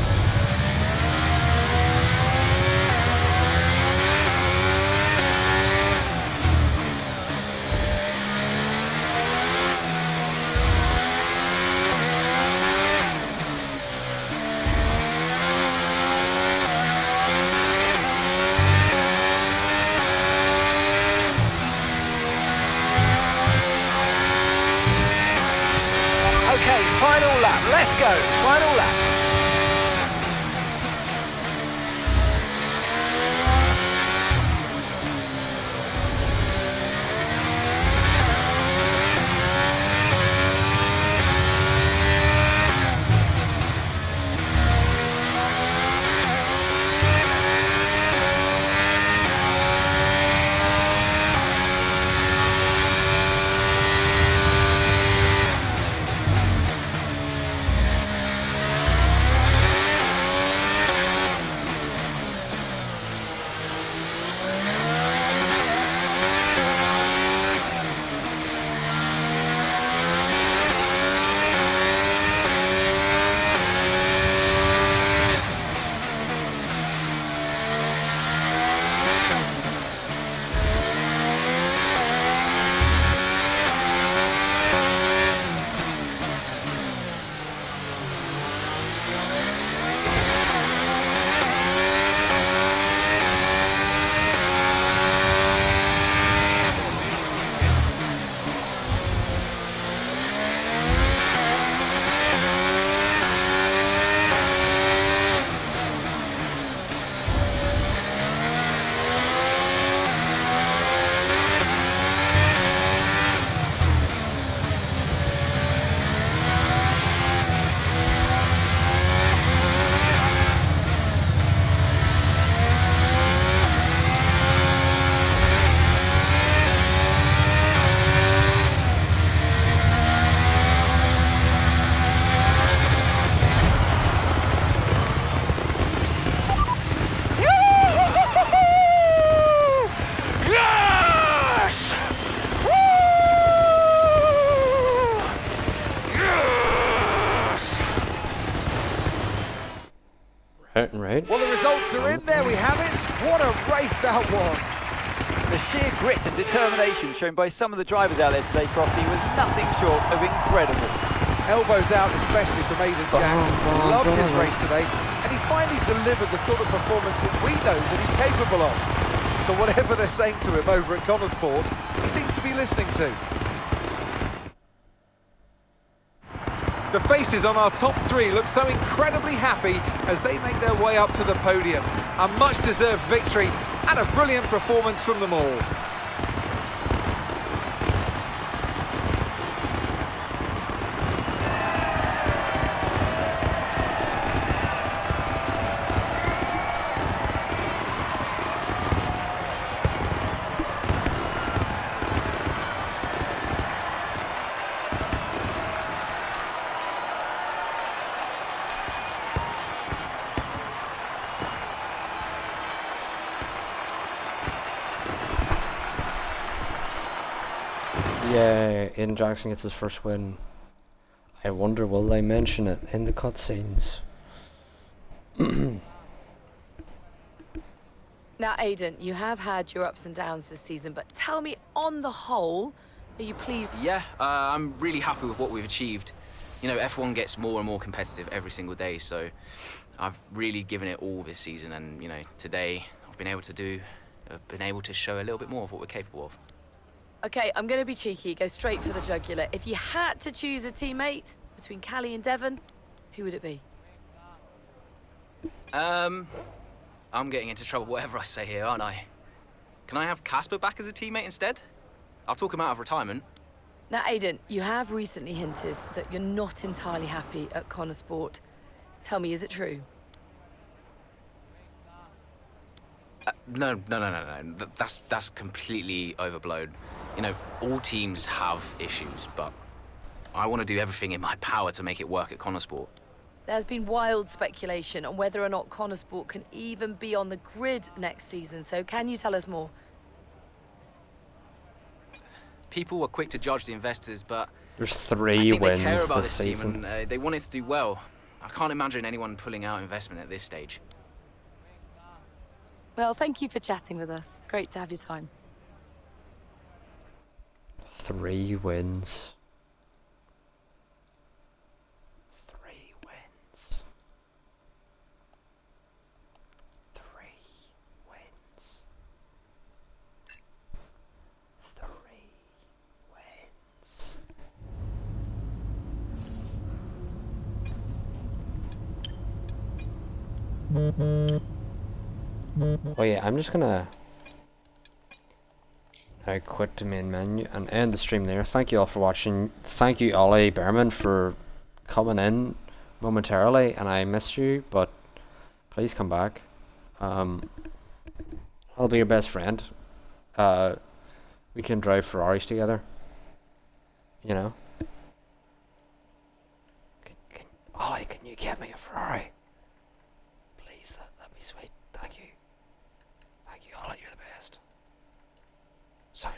Okay, final lap, let's go, final lap. Right. Well, the results are in. There we have it. What a race that was. The sheer grit and determination shown by some of the drivers out there today, Crofty, was nothing short of incredible. Elbows out, especially from Aiden Jackson. Loved his race today, and he finally delivered the sort of performance that we know that he's capable of. So whatever they're saying to him over at Connor Sport, he seems to be listening to. The faces on our top 3 look so incredibly happy as they make their way up to the podium. A much-deserved victory and a brilliant performance from them all. Yeah, Aiden Jackson gets his first win. I wonder, will they mention it in the cutscenes? Now, Aiden, you have had your ups and downs this season, but tell me, on the whole, are you pleased? Yeah, I'm really happy with what we've achieved. You know, F1 gets more and more competitive every single day, so I've really given it all this season, and you know, today I've been able to show a little bit more of what we're capable of. Okay, I'm going to be cheeky, go straight for the jugular. If you had to choose a teammate between Callie and Devon, who would it be? I'm getting into trouble whatever I say here, aren't I? Can I have Casper back as a teammate instead? I'll talk him out of retirement. Now, Aiden, you have recently hinted that you're not entirely happy at Connor Sport. Tell me, is it true? No. That's completely overblown. You know, all teams have issues, but I want to do everything in my power to make it work at Connor Sport. There's been wild speculation on whether or not Connor Sport can even be on the grid next season, so can you tell us more? People were quick to judge the investors, but There's I 3 think wins they care about this this team season. and they want it to do well. I can't imagine anyone pulling out investment at this stage. Well, thank you for chatting with us. Great to have your time. 3 wins. 3 wins. 3 wins. 3 wins. Oh yeah, I'm just gonna quit the main menu and end the stream there. Thank you all for watching. Thank you, Ollie Behrman, for coming in momentarily, and I missed you, but please come back. I'll be your best friend. We can drive Ferraris together. You know? Ollie, can you get me a Ferrari? Please, that'd be sweet. Thank you. Thank you, Ollie, you're the best. Sound.